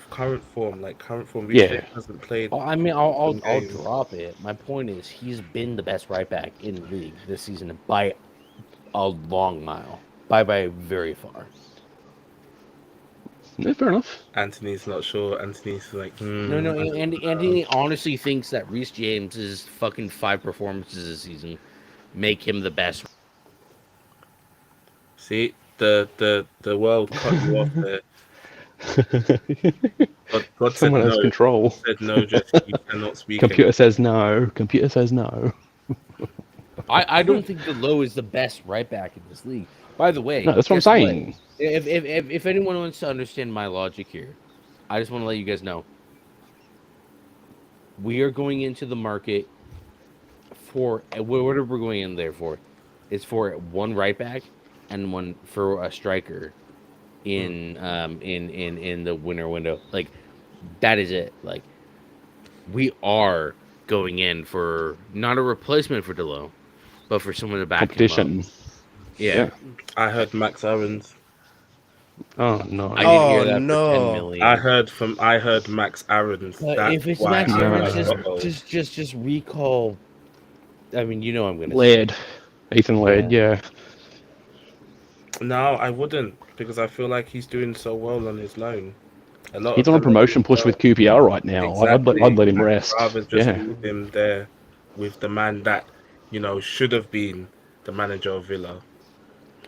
S2: form. Like current form. Reece
S3: Yeah.
S2: James hasn't played.
S4: I mean, I'll
S2: games.
S4: drop it. My point is, he's been the best right back in the league this season by a long mile, by very far.
S3: Yeah, fair enough.
S2: Anthony's not sure. Anthony's like,
S4: No, Andy honestly thinks that Reece James is fucking 5 performances this season make him the best.
S2: See, the world cut you off there. God said
S3: Someone has
S2: no.
S3: control.
S2: Said no, Jesse. You cannot speak.
S3: Computer says no. Computer says no.
S4: I don't think the low is the best right back in this league. By the way,
S3: No, that's what I'm
S4: guess what?
S3: saying.
S4: If anyone wants to understand my logic here, I just want to let you guys know we are going into the market for whatever we're going in there for. It's for one right back and one for a striker in the winter window. Like that is it. Like we are going in for not a replacement for Delo, but for someone to back him
S3: Competition.
S4: up. Yeah.
S2: I heard Max Aaron's.
S3: Oh no.
S4: I did hear
S1: Oh,
S4: that for 10
S1: no.
S4: million.
S2: I heard Max Aaron's.
S4: But
S2: That's
S4: if it's
S2: why
S4: Max
S2: I
S4: Aaron's,
S2: was like, uh-oh.
S4: just recall. I mean, you know I'm gonna say
S3: Laird. Ethan Laird, yeah.
S2: No, I wouldn't, because I feel like he's doing so well on his loan. A lot
S3: He's
S2: of
S3: on a
S2: the
S3: promotion
S2: loans
S3: push
S2: are-
S3: with QPR right now.
S2: Exactly.
S3: I'd let him
S2: I'd
S3: rest.
S2: rather just
S3: Yeah.
S2: leave him there with the man that, should have been the manager of Villa.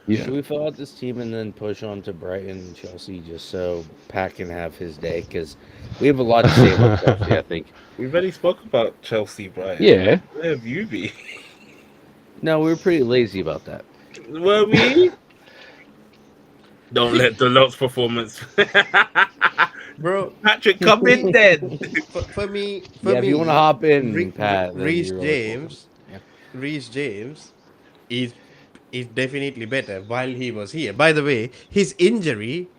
S3: Yeah.
S4: Should we fill out this team and then push on to Brighton and Chelsea just so Pat can have his day? Because we have a lot to say about Chelsea, I think.
S2: We already spoke about Chelsea, Brighton.
S3: Yeah.
S2: Where have you been?
S4: No, we were pretty lazy about that.
S2: Were we? Don't let the Lot's performance.
S1: Bro,
S2: Patrick, come in then.
S1: for me,
S4: If you want to hop in,
S1: Re-
S4: Pat, then
S1: Reece
S4: you're always
S1: James,
S4: welcome.
S1: Reece James is definitely better while he was here. By the way, his injury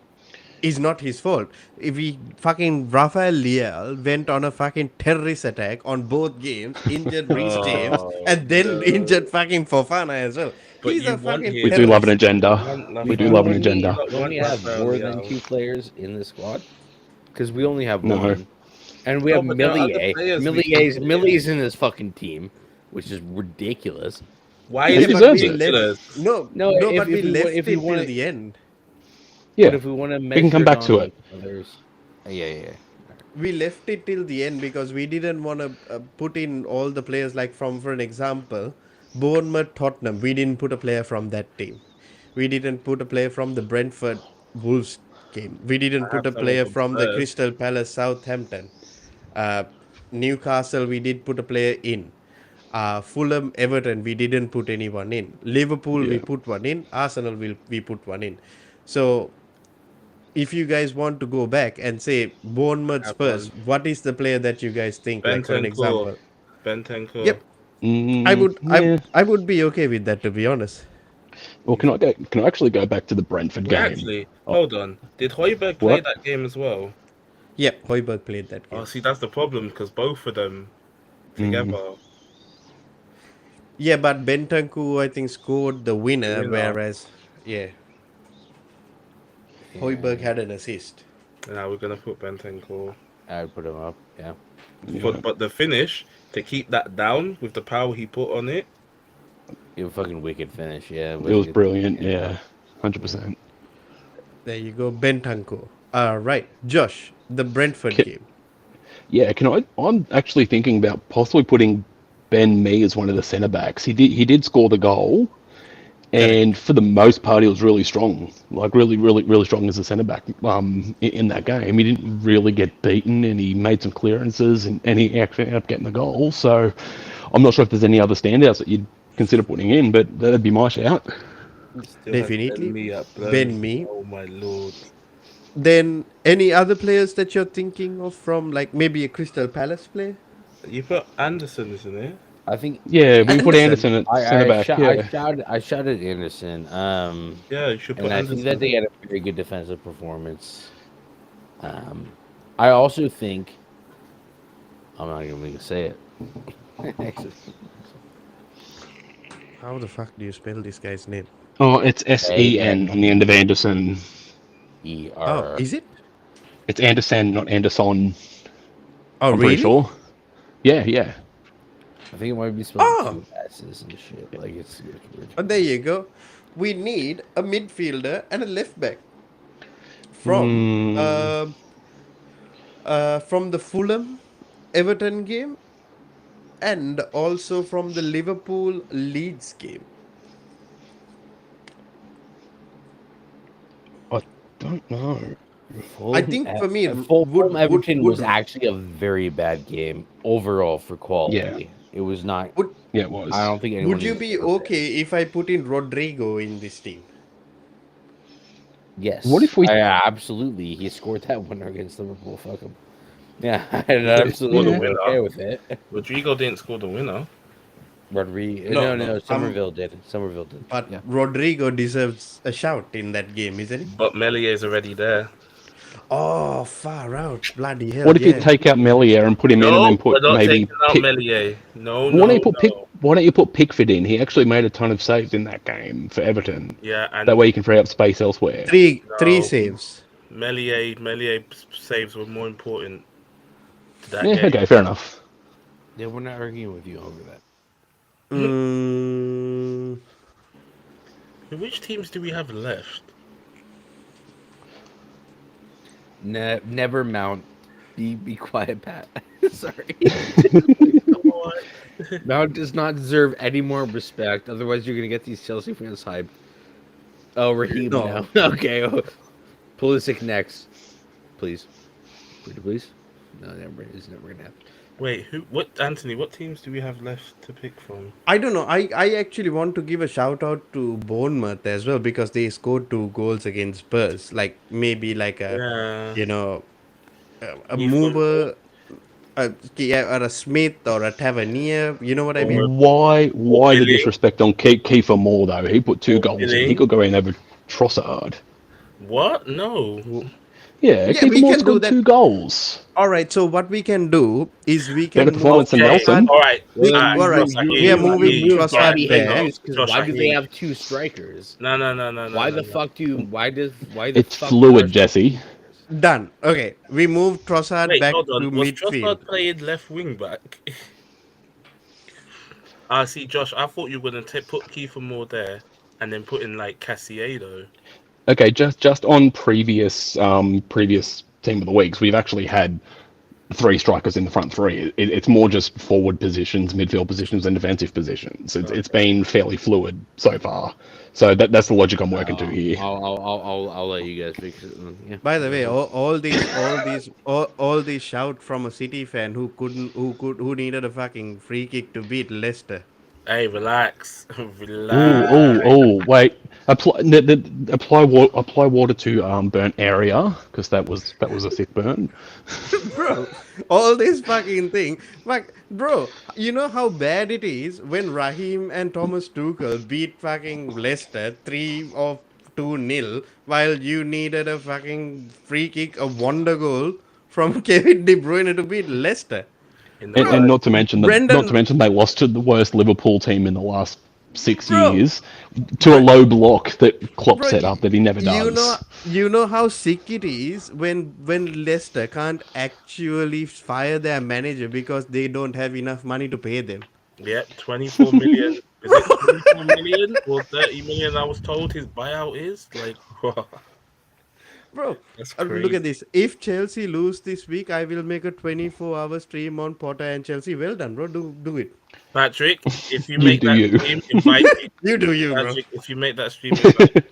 S1: is not his fault. If he fucking Rafael Leal went on a fucking terrorist attack on both games, injured Reece James, and then injured fucking Fofana as well.
S2: But
S1: He's
S2: you
S1: a
S2: want
S1: fucking
S2: him.
S3: We do love an
S1: terrorist.
S3: agenda. We do love an agenda.
S4: We only have more than 2 players in the squad because we only have
S3: No.
S4: one, and we have
S2: but there are other
S4: Millier.
S2: players we can-
S4: Millier's in this fucking team, which is ridiculous.
S2: Why
S3: He
S2: is it
S3: deserves it.
S2: ridiculous?
S1: No,
S4: No,
S1: but we left
S4: if
S1: it
S4: you
S1: till
S4: want
S1: the end.
S4: But
S3: Yeah.
S4: if we want to
S3: We
S4: measure
S3: can come back
S4: on,
S3: to
S4: like,
S3: it.
S4: others, yeah.
S1: We left it till the end because we didn't want to put in all the players. Like for an example, Bournemouth, Tottenham. We didn't put a player from that team. We didn't put a player from the Brentford Wolves game. We didn't put a
S2: some
S1: player
S2: of them
S1: from the
S2: first.
S1: Crystal Palace Southampton. Uh, Newcastle, we did put a player in. Fulham, Everton, we didn't put anyone in. Liverpool, we
S3: Yeah.
S1: put one in. Arsenal, we put one in. So, if you guys want to go back and say Bournemouth
S2: Have
S1: Spurs,
S2: one.
S1: what is the player that you guys think? Like for an example.
S2: Bentancur.
S1: Yep, I
S3: Yeah.
S1: I would be okay with that, to be honest.
S3: Well, can I actually go back to the Brentford
S2: Wait,
S3: game?
S2: actually, hold on. Did Højbjerg play
S3: What?
S2: that game as well?
S1: Yep, Højbjerg played that game.
S2: Oh, see, that's the problem because both of them together.
S1: Yeah, but Bentancur, I think, scored the winner,
S2: The winner.
S1: whereas, yeah, Højbjerg had an assist.
S2: Now we're gonna put Bentancur.
S4: I would put him up. Yeah.
S2: But the finish to keep that down with the power he put on it.
S4: It was a fucking wicked finish. Yeah.
S3: It was brilliant. Yeah. 100%.
S1: There you go, Bentancur. Right, Josh, the Brentford
S3: Ki-
S1: game.
S3: Yeah, I'm actually thinking about possibly putting Ben Mee as one of the centre backs. He did score the goal, and for the most part, he was really strong. Like really strong as a centre back. In that game, he didn't really get beaten, and he made some clearances, and he actually ended up getting the goal. So, I'm not sure if there's any other standouts that you'd consider putting in, but that'd be my shout.
S2: Still has
S1: Definitely.
S2: Ben Mee up there.
S1: Ben Mee.
S2: Oh my lord.
S1: Then any other players that you're thinking of from like maybe a Crystal Palace player?
S2: You put Anderson, isn't it?
S4: I think.
S3: Yeah, we put
S1: Anderson.
S3: Anderson at centre back.
S4: I shouted Anderson.
S2: Yeah, you should put
S4: And I
S2: Anderson.
S4: think that they had a very good defensive performance. I also think I'm not even going to say it.
S1: How the fuck do you spell this guy's name?
S3: Oh, it's SEN on the end of Anderson.
S1: Oh, is it?
S3: It's Anderson, not Anderson.
S1: Oh,
S3: I'm
S1: really?
S3: pretty sure. Yeah.
S4: I think it might be spelled
S1: Oh.
S4: with two S's and shit. Like it's weird.
S1: Oh, there you go. We need a midfielder and a left back from the Fulham Everton game. and also from the Liverpool Leeds game.
S3: I don't know.
S1: I think for me
S4: Fulham Everton was
S1: would
S4: actually a very bad game overall for
S3: Yeah,
S4: quality. It was not.
S1: would
S3: yeah, it was.
S4: I don't think anyone
S1: would you
S4: even
S1: be
S4: deserved it.
S1: okay if I put in Rodrigo in this team?
S3: What
S4: Yes,
S3: if we?
S4: absolutely. He scored that winner against Liverpool. Fuck him. Yeah, I'm
S2: He didn't score the
S3: Yeah.
S4: absolutely
S2: winner.
S4: okay with it.
S2: Rodrigo didn't score the winner.
S4: Rodriguez.
S2: No,
S4: No,
S2: no.
S4: Somerville did. Somerville did.
S1: But
S4: Yeah.
S1: Rodrigo deserves a shout in that game, isn't he?
S2: But Melier's already there.
S1: Oh, far out. Bloody hell,
S3: What if you
S1: yeah.
S3: take out Melier and put him in, and then
S2: No, we're
S3: put
S2: not
S3: maybe
S2: taking out
S3: Pick?
S2: Melier. No,
S3: Why don't you
S2: no,
S3: put Pick?
S2: no.
S3: Why don't you put Pickford in? He actually made a ton of saves in that game for Everton.
S2: Yeah, and
S3: That way you can free up space elsewhere.
S1: Three
S2: No.
S1: saves.
S2: Melier saves were more important to that
S3: Yeah,
S2: game.
S3: okay, fair enough.
S4: Yeah, we're not arguing with you over that.
S1: Mm,
S2: Which teams do we have left?
S4: Never Mount. Be quiet, Pat. Sorry.
S2: Come on.
S4: Mount does not deserve any more respect. Otherwise, you're gonna get these Chelsea fans hyped. Oh, Raheem
S1: No.
S4: now. Okay. Pulisic next, please. Pretty please. No, never. It's never gonna happen.
S2: Wait, what, Anthony? What teams do we have left to pick from?
S1: I don't know. I actually want to give a shout out to Bournemouth as well because they scored 2 goals against Spurs. Like maybe like a
S2: Yeah,
S1: you know a
S2: You've
S1: mover, or a Smith or a Tavernier. You know what I mean?
S3: Why the
S2: Billy?
S3: disrespect on Kiefer Moore though? He put 2 goals in.
S2: Billy?
S3: He could go in over Trossard.
S2: What? No.
S3: Yeah,
S1: Yeah, we
S3: Kiefer Moore
S1: can do
S3: scored
S1: that.
S3: 2 goals.
S1: All right. So what we can do is we can
S3: Better performance than
S2: Okay,
S3: Nelson.
S2: all right.
S1: We-
S2: Alright,
S1: all right,
S2: Trossard,
S1: we are
S2: you-
S1: moving
S2: you-
S1: Trossard
S2: yeah,
S1: there.
S2: no,
S4: Because
S2: Trossard,
S4: why do they
S2: you-
S4: have 2 strikers?
S2: No.
S4: Why the fuck do you? Why the?
S3: It's
S4: fuck
S3: fluid,
S4: are-
S3: Jesse.
S1: Done. Okay, we move Trossard
S2: Wait,
S1: back
S2: hold
S1: to
S2: on. Was
S1: midfield.
S2: Trossard playing left wing back? See, Josh, I thought you were gonna put Kiefer Moore there and then put in like Casiedo.
S3: Okay, just on previous team of the weeks, we've actually had 3 strikers in the front 3. It's more just forward positions, midfield positions, and defensive positions. It's been fairly fluid so far. So that's the logic I'm working to here.
S4: I'll let you guys fix it. Yeah.
S1: By the way, all these shout from a City fan who needed a fucking free kick to beat Leicester.
S2: Hey, relax, relax.
S3: Wait. Apply water to burnt area because that was a thick burn.
S1: Bro, all this fucking thing. Like, bro, you know how bad it is when Raheem and Thomas Tuchel beat fucking Leicester 3-2-0 while you needed a fucking free kick, a wonder goal from Kevin De Bruyne to beat Leicester.
S3: And not to mention
S1: Brendan-
S3: they lost to the worst Liverpool team in the last 6
S1: Bro.
S3: years to a low block that Klopp
S1: Bro,
S3: set up that he never does.
S1: You know how sick it is when Leicester can't actually fire their manager because they don't have enough money to pay them.
S2: Yeah, 24 million. Is it 24 million or 30 million? I was told his buyout is like.
S1: Bro,
S2: That's
S1: look
S2: crazy.
S1: at this. If Chelsea lose this week, I will make a 24-hour stream on Potter and Chelsea. Well done, bro. Do it.
S2: Patrick, if you
S3: You
S2: make
S3: do
S2: that
S3: you.
S2: stream, invite me.
S1: You do you, bro.
S2: Patrick, if you make that stream, invite me.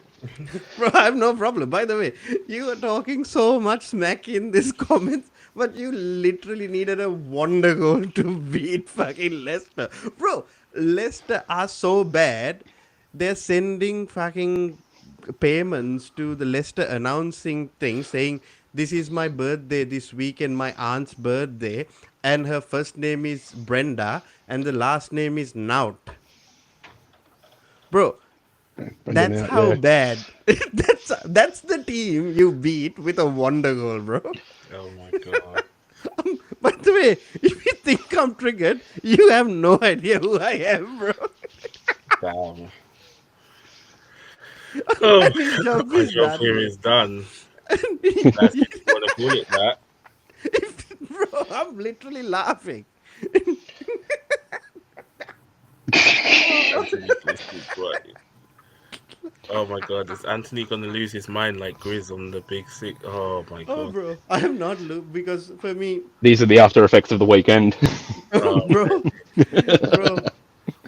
S1: Bro, I have no problem. By the way, you are talking so much smack in these comments, but you literally needed a wonder goal to beat fucking Leicester. Bro, Leicester are so bad, they're sending fucking payments to the Leicester announcing thing saying, this is my birthday this weekend, my aunt's birthday, and her first name is Brenda, and the last name is Naut. Bro, that's
S3: Out,
S1: how
S3: yeah.
S1: bad. That's the team you beat with a wonder goal, bro.
S2: Oh my god.
S1: By the way, if you think I'm triggered, you have no idea who I am, bro.
S2: Damn. Oh,
S1: His job
S2: my
S1: is
S2: job
S1: done.
S2: here is done. That's if you want to call it that.
S1: Bro, I'm literally laughing.
S2: That's ridiculous, right. Oh my god, is Anthony gonna lose his mind like Grizz on the Big Six? Oh my
S1: Oh,
S2: god.
S1: bro, I am not look because for me,
S3: These are the after effects of the weekend.
S2: Oh,
S1: bro, bro.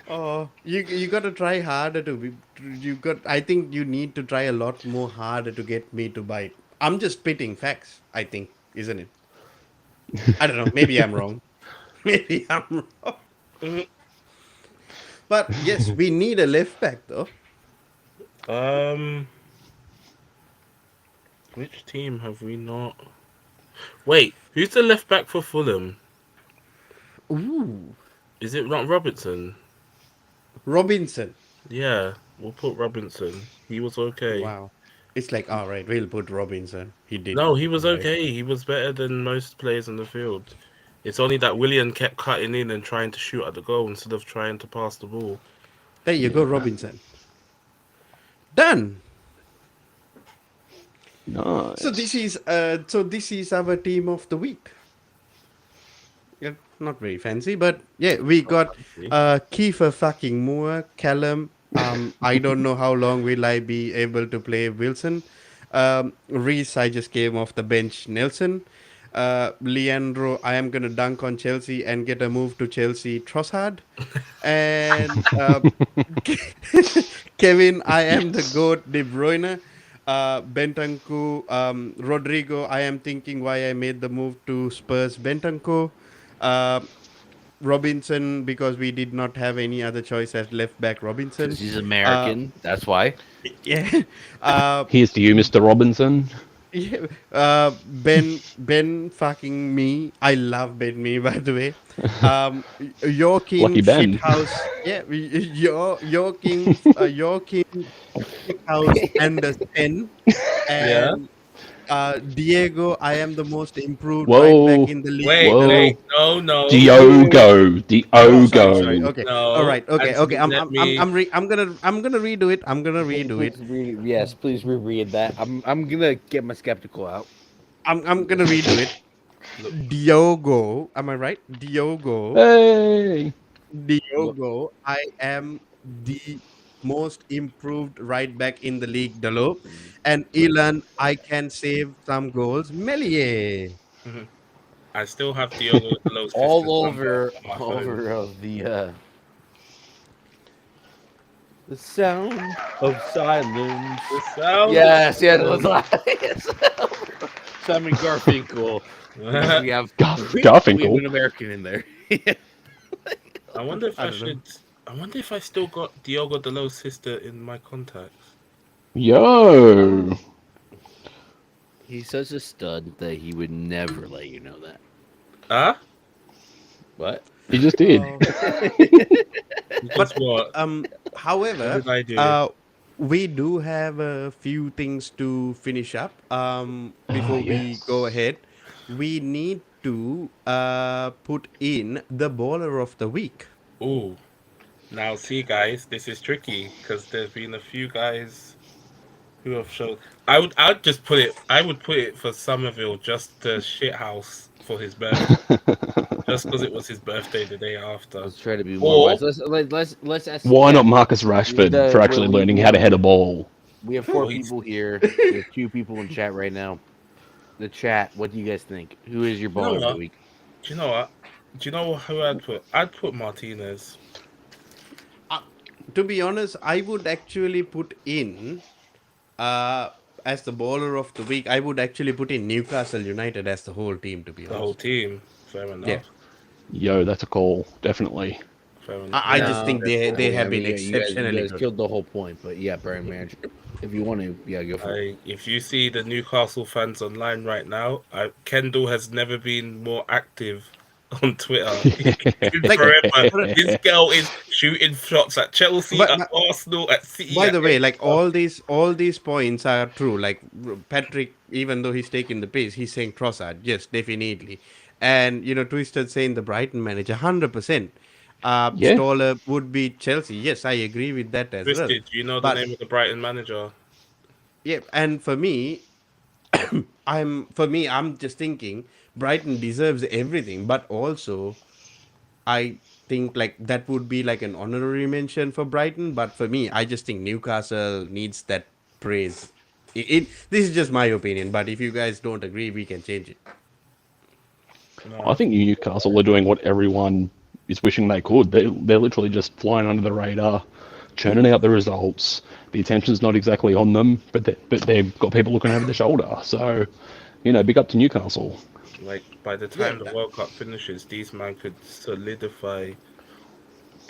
S1: Oh, you got to try harder to be. You got. I think you need to try a lot more harder to get me to bite. I'm just spitting facts. I think, isn't it? I don't know. Maybe I'm wrong. Maybe I'm wrong.
S2: mhm.
S1: But yes, we need a left back though.
S2: um, which team have we not? Wait, who's the left back for Fulham?
S1: Ooh,
S2: Is it not Robertson?
S1: Robinson.
S2: Yeah, we'll put Robinson. He was okay.
S1: Wow. It's like, all right, we'll put Robinson. He did
S2: No, he was
S1: all right.
S2: okay. He was better than most players on the field. It's only that Willian kept cutting in and trying to shoot at the goal instead of trying to pass the ball.
S1: There you go,
S3: Yeah.
S1: Robinson. Done. So
S3: Nice.
S1: this is our team of the week. Yeah, not very fancy, but yeah, we got
S2: See?
S1: Kiefer fucking Moore, Callum. I don't know how long will I be able to play Wilson. Reese, I just came off the bench. Nelson, Leandro, I am gonna dunk on Chelsea and get a move to Chelsea. Trossard, and Kevin, I am the goat. De Bruyne. Bentancur, Rodrigo. I am thinking why I made the move to Spurs. Bentancur, uh, Robinson, because we did not have any other choice as left back. Robinson.
S4: Because he's
S1: Uh,
S4: American. That's why.
S1: yeah. Uh,
S3: Here's to you, Mr. Robinson.
S1: yeah. Ben fucking me. I love Ben me, by the way. Joaquin
S3: Lucky Ben.
S1: Shithouse. Yeah, Joaquin Shithouse and the Sen.
S2: Yeah.
S1: And Diego, I am the most improved right back
S3: Whoa.
S1: in the league.
S2: Wait,
S3: Whoa.
S2: wait, no.
S3: Diogo.
S1: Oh, sorry.
S3: Diogo.
S1: Okay, all
S2: No.
S1: right. Okay, okay.
S2: Anthony, let me.
S1: I'm gonna redo it. I'm gonna redo it.
S4: Yes, please reread that. I'm gonna get my skeptical out.
S1: I'm gonna redo it. Diogo, am I right?
S3: Hey.
S1: Diogo. I am the most improved right back in the league, Dalo. And Elan, I can save some goals. Melie.
S2: Mhm. I still have Diogo Dalot's
S4: All
S2: sister's number
S4: over,
S2: on my
S4: all
S2: phone.
S4: over of the sound of silence.
S2: The sound.
S4: Yes, yeah, yes. Simon Garfinkel. Because we have we have
S3: Garfinkel.
S4: an American in there.
S2: I wonder if
S1: I
S2: I
S1: don't know.
S2: should. I wonder if I still got Diogo Dalot's sister in my contacts.
S3: Yo.
S4: He's such a stud that he would never let you know that.
S2: Huh?
S4: What?
S3: He just did.
S2: Because what?
S1: However,
S2: What did I do?
S1: we do have a few things to finish up. Before we
S3: Yes.
S1: go ahead, we need to put in the baller of the week.
S2: Ooh. Now, see, guys, this is tricky because there's been a few guys who have shown. I'd just put it. I would put it for Somerville just to shithouse for his birthday, just because it was his birthday the day after.
S4: Let's try to be more
S2: Or
S4: wise. Let's ask.
S3: Why
S4: yeah,
S3: not Marcus Rashford for actually learning how to head a ball?
S4: We have 4
S2: Oh, he's-
S4: people here. We have 2 people in chat right now. The chat. What do you guys think? Who is your
S2: You know
S4: baller of the
S2: what?
S4: week?
S2: do you know what? Do you know who I'd put? I'd put Martinez.
S1: To be honest, I would actually put in as the baller of the week. I would actually put in Newcastle United as the whole team. To be
S2: The whole
S1: honest,
S2: team. Fair enough.
S1: yeah,
S3: Yo, that's a call. Definitely.
S2: Fair enough.
S1: I just think they
S4: I
S1: have been
S4: mean, you
S1: exceptionally
S4: guys
S1: good.
S4: killed the whole point. But yeah, Brian Manager. If you want to, yeah, go for it.
S2: If you see the Newcastle fans online right now, Kendall has never been more active on Twitter.
S1: Like-
S2: Forever. This girl is shooting shots at Chelsea,
S1: But-
S2: at Arsenal, at City.
S1: By
S2: at
S1: the way,
S2: every
S1: like
S2: club.
S1: all these points are true. Like Patrick, even though he's taking the piss, he's saying Trossard. Yes, definitely. And Twisted saying the Brighton manager, 100%.
S3: Yeah.
S1: Stoller would be Chelsea. Yes, I agree with that as well.
S2: Twisted, do you know the
S1: But
S2: name of the Brighton manager?
S1: yeah, and for me, I'm just thinking Brighton deserves everything, but also I think like that would be like an honorary mention for Brighton, but for me, I just think Newcastle needs that praise. This is just my opinion, but if you guys don't agree, we can change it.
S3: I think Newcastle are doing what everyone is wishing they could. They're literally just flying under the radar, churning out the results. The attention's not exactly on them, but they've got people looking over their shoulder. So, big up to Newcastle.
S2: Like by the time the World Cup finishes, these men could solidify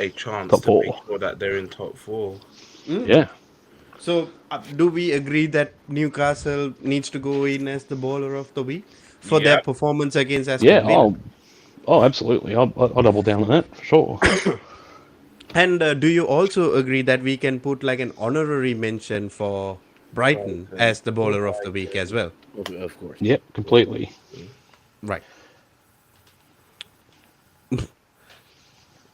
S2: a chance
S3: Top
S2: to
S3: four.
S2: make sure that they're in top four.
S3: Yeah.
S1: So, do we agree that Newcastle needs to go in as the bowler of the week for their
S2: Yep.
S1: performance against
S3: Yeah.
S1: Aston Villa?
S3: Oh, absolutely. I'll double down on that for sure.
S1: And do you also agree that we can put like an honorary mention for Brighton as the bowler of the week as well?
S4: Of course.
S3: Yep, completely.
S1: Right.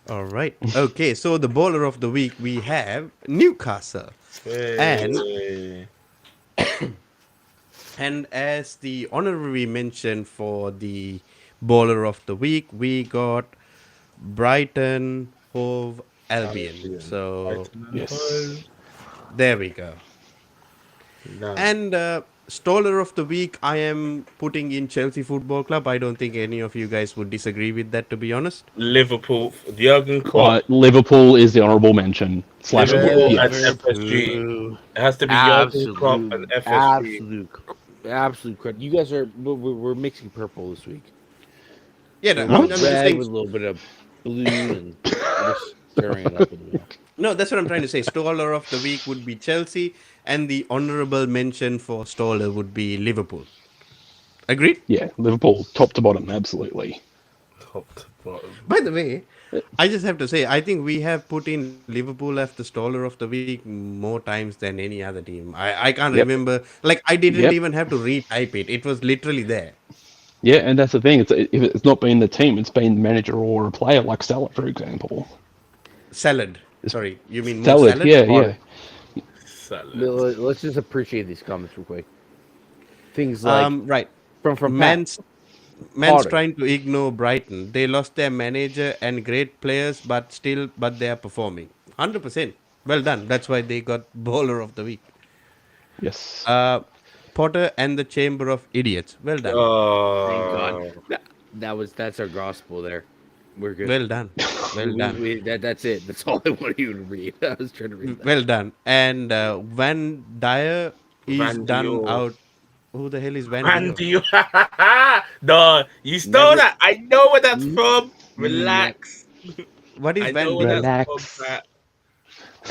S1: All right. Okay, so the bowler of the week we have Newcastle.
S2: Hey.
S1: And as the honorary mention for the bowler of the week, we got Brighton Hove Albion. So
S3: Yes.
S1: there we go.
S2: No.
S1: And Stoller of the week, I am putting in Chelsea Football Club. I don't think any of you guys would disagree with that, to be honest.
S2: Liverpool, Jurgen Klopp,
S3: Liverpool is the honourable mention. Slash,
S2: Liverpool
S3: yes.
S2: and FSG. It has to be Jurgen Klopp and FSG.
S4: Absolute credit. You guys are we're mixing purple this week.
S1: Yeah, no,
S3: What?
S1: I'm just
S4: Red
S1: saying.
S4: with a little bit of blue and just stirring it up a little.
S1: No, that's what I'm trying to say. Stoller of the week would be Chelsea, and the honourable mention for Stoller would be Liverpool. Agreed?
S3: Yeah, Liverpool, top to bottom, absolutely.
S2: Top to bottom.
S1: By the way, I just have to say, I think we have put in Liverpool as the Stoller of the week more times than any other team. I can't
S3: Yep.
S1: remember. Like, I didn't
S3: Yep.
S1: even have to retype it. It was literally there.
S3: Yeah, and that's the thing. If it's not been the team, it's been the manager or a player like Salah, for example.
S1: Salad. Sorry, you mean more
S3: Salad,
S1: salad?
S3: yeah,
S1: Or-
S3: yeah.
S2: Salad.
S4: Let's just appreciate these comments real quick. Things like
S1: Right.
S4: from
S1: Man's
S4: Potter.
S1: trying to ignore Brighton. They lost their manager and great players, but they are performing. 100%. Well done. That's why they got bowler of the week.
S3: Yes.
S1: Potter and the Chamber of Idiots. Well done.
S4: Thank
S2: Oh,
S4: God. That's our gospel there. We're good.
S1: Well done. Well done.
S4: That's it. That's all I wanted you to read. I was trying to read that.
S1: Well done. And Van Dyer is
S2: Van
S1: done
S2: Dior.
S1: out. Who the hell is Van
S2: Randy,
S1: Dior?
S2: no, you stole
S4: Never-
S2: that. I know where that's from. Relax.
S1: What is
S2: I
S1: Van
S2: know where
S1: Dior?
S2: that's
S3: Relax.
S2: from. Pat.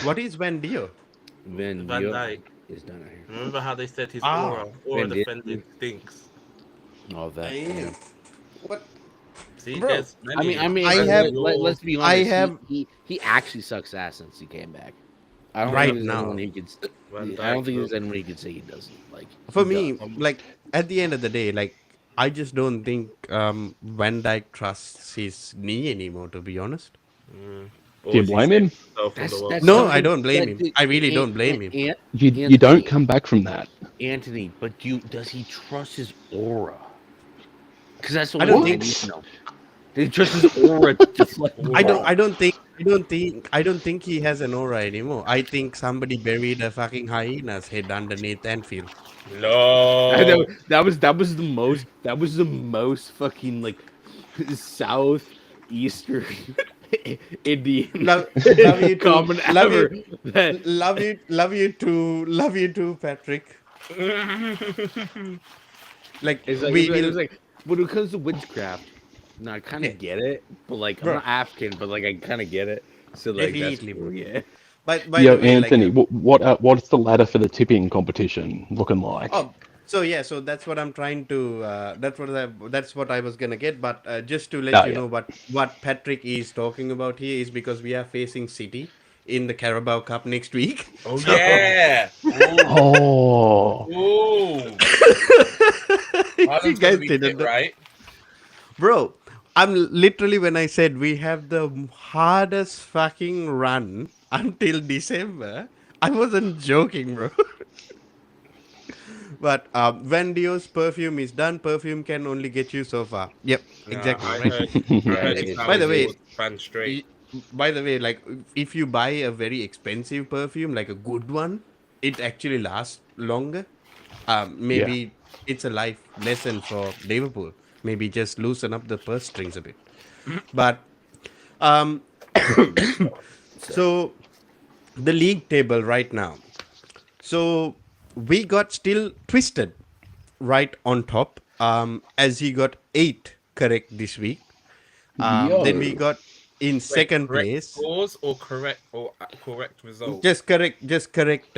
S1: What is Van Dior?
S4: Van
S2: Van
S4: Dijk
S2: Dijk.
S4: is done out here.
S2: Remember how they said his
S1: Ah.
S2: aura
S4: Van Dijk.
S2: defending stinks?
S4: All that.
S1: Damn. What?
S2: See,
S1: Bro,
S2: there's many.
S1: I have-
S4: Let's be honest.
S1: I have-
S4: He actually sucks ass since he came back. I don't
S1: Right
S4: think there's
S1: now.
S4: anyone he could.
S2: Van
S4: I don't
S2: Dijk,
S4: think
S2: bro.
S4: there's anyone he could say he doesn't like.
S1: For
S4: He
S1: me,
S4: does.
S1: like at the end of the day, like I just don't think Van Dijk trusts his knee anymore. To be honest.
S2: Or
S3: Do you
S2: is he
S3: blame
S2: saving
S3: him?
S2: himself from the World
S4: That's
S1: No,
S2: Cup?
S1: I don't blame
S4: that
S1: him.
S4: dude-
S1: I really don't blame him.
S3: You don't come back from that.
S4: Anthony, but does he trust his aura? Because that's the
S1: I don't
S4: one
S1: think-
S4: need to know. Does he trust his aura to fly?
S1: I don't think he has an aura anymore. I think somebody buried a fucking hyena's head underneath Anfield.
S2: No.
S4: that was the most fucking like southeastern Indian
S1: Love you too.
S4: comment
S1: Love
S4: ever.
S1: you,
S4: That-
S1: love you too, Patrick. Like
S4: It's like,
S1: we
S4: it's
S1: will.
S4: like when it comes to witchcraft, no, I kind
S1: Yeah.
S4: of get it, but like
S1: Bro.
S4: I'm not African, but like I kind of get it. So like that's
S1: Definitely,
S4: cool,
S1: bro.
S4: yeah.
S1: But by
S3: Yo,
S1: the way,
S3: Anthony,
S1: like,
S3: what's the ladder for the tipping competition looking like?
S1: oh, so that's what I'm trying to. That's what I was gonna get. But just to let
S3: Oh,
S1: you
S3: yeah.
S1: know, what Patrick is talking about here is because we are facing City in the Carabao Cup next week.
S2: Oh yeah.
S3: Oh,
S2: Ooh.
S1: You
S2: Haaland's
S1: guys
S2: gonna be
S1: didn't
S2: fit,
S1: know.
S2: right?
S1: Bro, I'm literally when I said we have the hardest fucking run until December, I wasn't joking, bro. But when Dio's perfume is done, perfume can only get you so far. Yep,
S2: Nah,
S1: exactly, right?
S4: Yeah,
S2: I heard
S4: it
S2: it's
S4: is.
S2: how
S1: By the
S2: he
S1: way,
S2: was banned straight.
S1: by the way, like if you buy a very expensive perfume, like a good one, it actually lasts longer.
S3: Yeah.
S1: Maybe it's a life lesson for Liverpool. Maybe just loosen up the purse strings a bit. But um,
S4: So,
S1: so the league table right now. So we got still twisted right on top, as he got 8 correct this week. Then we
S3: Yo.
S1: got in
S2: Wait,
S1: second
S2: correct
S1: place.
S2: scores or correct result?
S1: Just correct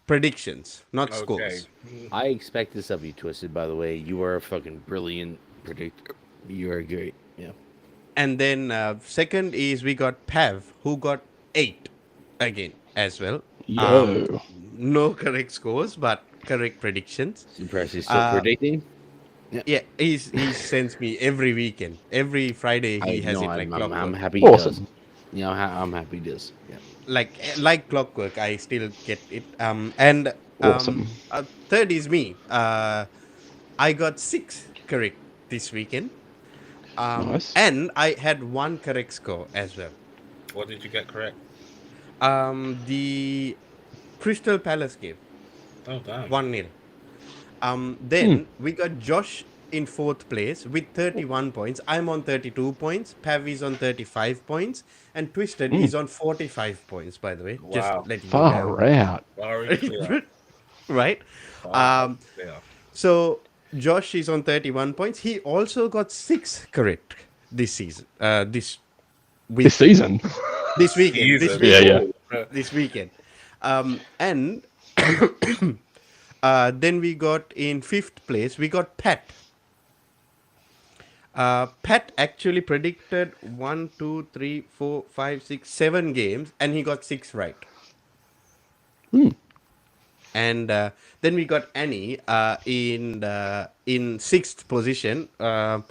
S1: predictions, not
S2: Okay.
S1: scores.
S4: I expect this of you, Twisted. By the way, you are a fucking brilliant predictor. You are great. Yeah.
S1: And then second is we got Pav, who got 8 again as well.
S3: Yo.
S1: No correct scores, but correct predictions.
S4: It's impressive. He's still
S1: Uh,
S4: predicting. Yeah.
S1: yeah, he sends me every weekend, every Friday.
S4: I
S1: He has
S4: know.
S1: it like
S4: I'm
S1: clockwork.
S4: happy he does.
S3: Awesome.
S4: Yeah, I'm happy he does. Yeah.
S1: Like clockwork. I still get it. And
S3: Awesome.
S1: third is me. I got 6 correct this weekend.
S3: Nice.
S1: And I had 1 correct score as well.
S2: What did you get correct?
S1: The Crystal Palace game,
S2: Oh damn.
S1: 1-0. Then we got Josh in fourth place with 31 points. I'm on 32 points. Pav is on 35 points. And Twisted is on 45 points, by the way. Just
S2: Wow.
S1: letting you
S3: Far out.
S2: Very clear.
S1: know. Right?
S2: Far clear.
S1: So Josh is on 31 points. He also got 6 correct this season. This week.
S3: This season.
S1: This weekend. This
S2: Jesus.
S1: weekend.
S3: Yeah.
S1: This weekend. And then we got in fifth place, we got Pat. Pat actually predicted 1, 2, 3, 4, 5, 6, 7 games, and he got 6 right. And then we got Annie in sixth position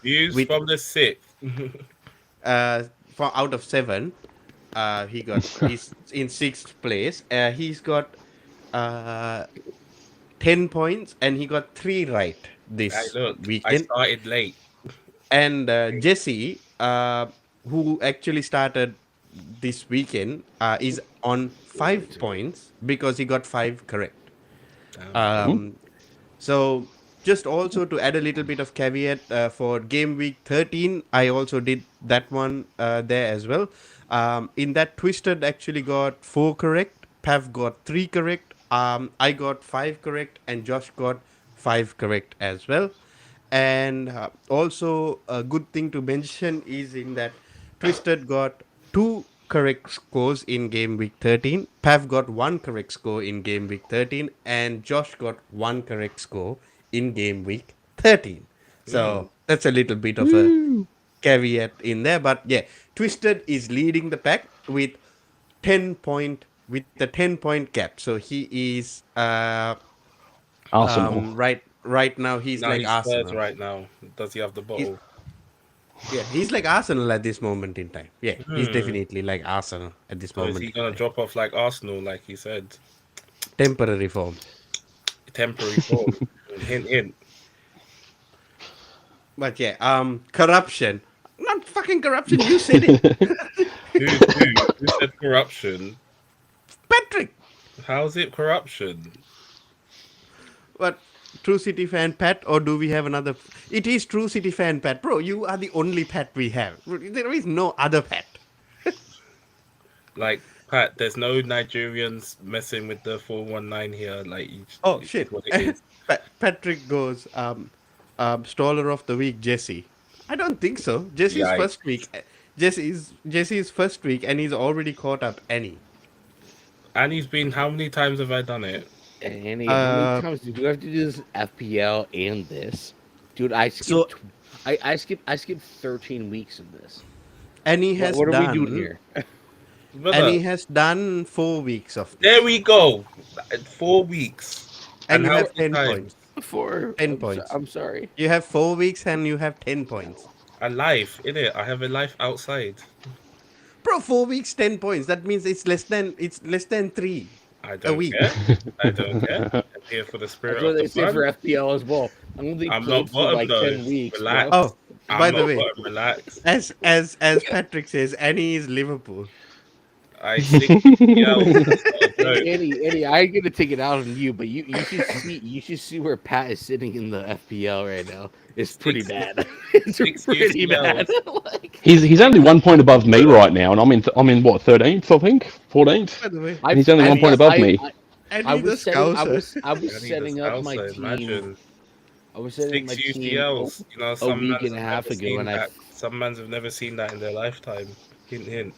S2: Views
S1: with
S2: from the sixth.
S1: for out of 7. He's in sixth place. He's got 10 points, and he got 3 right
S2: Hey,
S1: this
S2: look, I
S1: weekend.
S2: started late.
S1: And Jesse, who actually started this weekend, is on 5 points because he got 5 correct. So just also to add a little bit of caveat for game week 13, I also did that one there as well. In that, Twisted actually got 4 correct, Pav got 3 correct, I got 5 correct, and Josh got 5 correct as well. And also a good thing to mention is in that Twisted got 2 correct scores in game week 13, Pav got 1 correct score in game week 13, and Josh got 1 correct score in game week 13. So that's a little bit of a caveat in there. But yeah, Twisted is leading the pack with 10 point gap. So he is
S3: Arsenal.
S1: right now he's
S2: Now
S1: like
S2: he's third
S1: Arsenal.
S2: right now. Does he have the bottle?
S1: Yeah, he's like Arsenal at this moment in time. Yeah, he's definitely like Arsenal at this
S2: So is
S1: moment.
S2: he gonna drop off like Arsenal, like he said?
S1: Temporary form.
S2: Temporary form. Hint, hint.
S1: But yeah, corruption. Not fucking corruption. You said it,
S2: Who said corruption?
S1: Patrick.
S2: How's it corruption?
S1: But True City fan Pat, or do we have another? It is True City fan Pat, bro. You are the only Pat we have. There is no other Pat.
S2: Like, Pat, there's no Nigerians messing with the 419 here. Like,
S1: Oh
S2: it's
S1: shit!
S2: what it is.
S1: Patrick goes staller of the week, Jesse. I don't think so. Jesse's
S2: Yikes.
S1: first week. Jesse's first week, and he's already caught up Annie.
S2: And he's been, how many times have I done it?
S4: Annie, how many times do you have to do this FPL and this? Dude, I skipped.
S1: So-
S4: I skipped 13 weeks of this.
S1: Annie has
S4: What are
S1: done.
S4: we doing here?
S2: Brother,
S1: Annie has done 4 weeks of.
S2: there we go. 4 weeks.
S1: And you
S2: how
S1: have
S2: many
S1: 10
S2: times?
S1: points. 10 points.
S4: I'm sorry.
S1: You have 4 weeks and you have 10 points.
S2: A life, innit? I have a life outside.
S1: Bro, 4 weeks, 10 points. That means it's less than 3.
S2: I
S1: A
S2: don't
S1: week.
S2: care. I don't care. I'm here for the
S4: That's
S2: spirit
S4: what
S2: of
S4: they
S2: the
S4: say for
S2: fun.
S4: FPL as well. I'm only
S2: I'm
S4: played
S2: not
S4: for
S2: bottom
S4: like
S2: though.
S4: 10 weeks, bro.
S2: Relax.
S1: Oh,
S2: I'm
S1: by the
S2: not
S1: way,
S2: bottom. Relax.
S1: as Patrick says, Annie is Liverpool.
S2: I 60 That's not a joke.
S4: Eddie, I ain't gonna take it out on you, but you should see where Pat is sitting in the FPL right now. It's pretty
S2: Six,
S4: bad. It's
S2: six
S4: pretty bad.
S2: UCLs.
S4: Like
S3: He's only 1 point above me right now, and I'm in what 13th, I think, 14th,
S1: By the way,
S3: and he's only
S4: I
S3: 1 point
S4: felt
S3: above me.
S1: Annie the Scouser.
S4: I was
S2: I need a
S4: setting up my
S2: scouser.
S4: team.
S2: Imagine
S4: I was setting my
S2: 6
S4: team
S2: UCLs. You know,
S4: a
S2: some
S4: week
S2: mans
S4: and a
S2: have
S4: half
S2: never
S4: ago,
S2: seen
S4: and
S2: that. Some mans have never seen that in their lifetime. Hint, hint.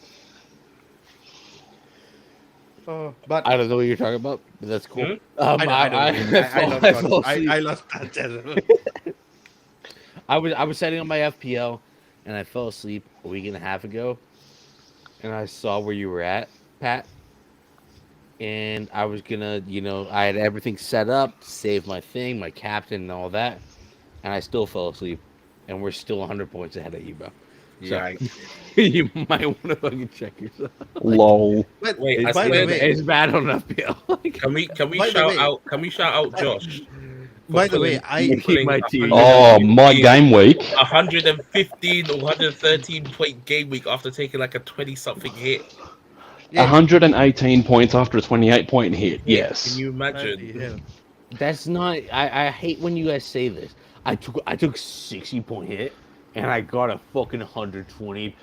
S1: Oh, but
S4: I don't know what you're talking about, but that's cool.
S2: Hmm?
S1: I don't know. I
S4: fell,
S1: lost
S4: I
S1: con-
S4: fell asleep.
S1: I lost touch as well.
S4: I was setting up my FPL, and I fell asleep a week and a half ago, and I saw where you were at, Pat, and I was gonna, I had everything set up to save my thing, my captain, and all that, and I still fell asleep, and we're still 100 points ahead of you, bro. So
S2: Yikes.
S4: you might want to fucking check yourself.
S3: Lol.
S1: But
S2: Wait, I
S1: by the
S2: swear.
S1: way,
S4: It's bad on FPL. Like,
S2: Can we
S1: by the
S2: shout
S1: way,
S2: out? Can we shout out Josh for
S1: by the way,
S2: pulling
S1: I
S4: keep my team.
S3: Oh, my
S2: 115
S3: game week.
S2: 115 or 113 point game week after taking like a 20 something hit?
S1: yeah,
S3: 118 points after a 28-point hit.
S2: Can
S3: Yes.
S2: you
S1: bloody
S2: imagine?
S1: hell.
S4: That's not. I hate when you guys say this. I took 60-point hit, and I got a fucking 120-point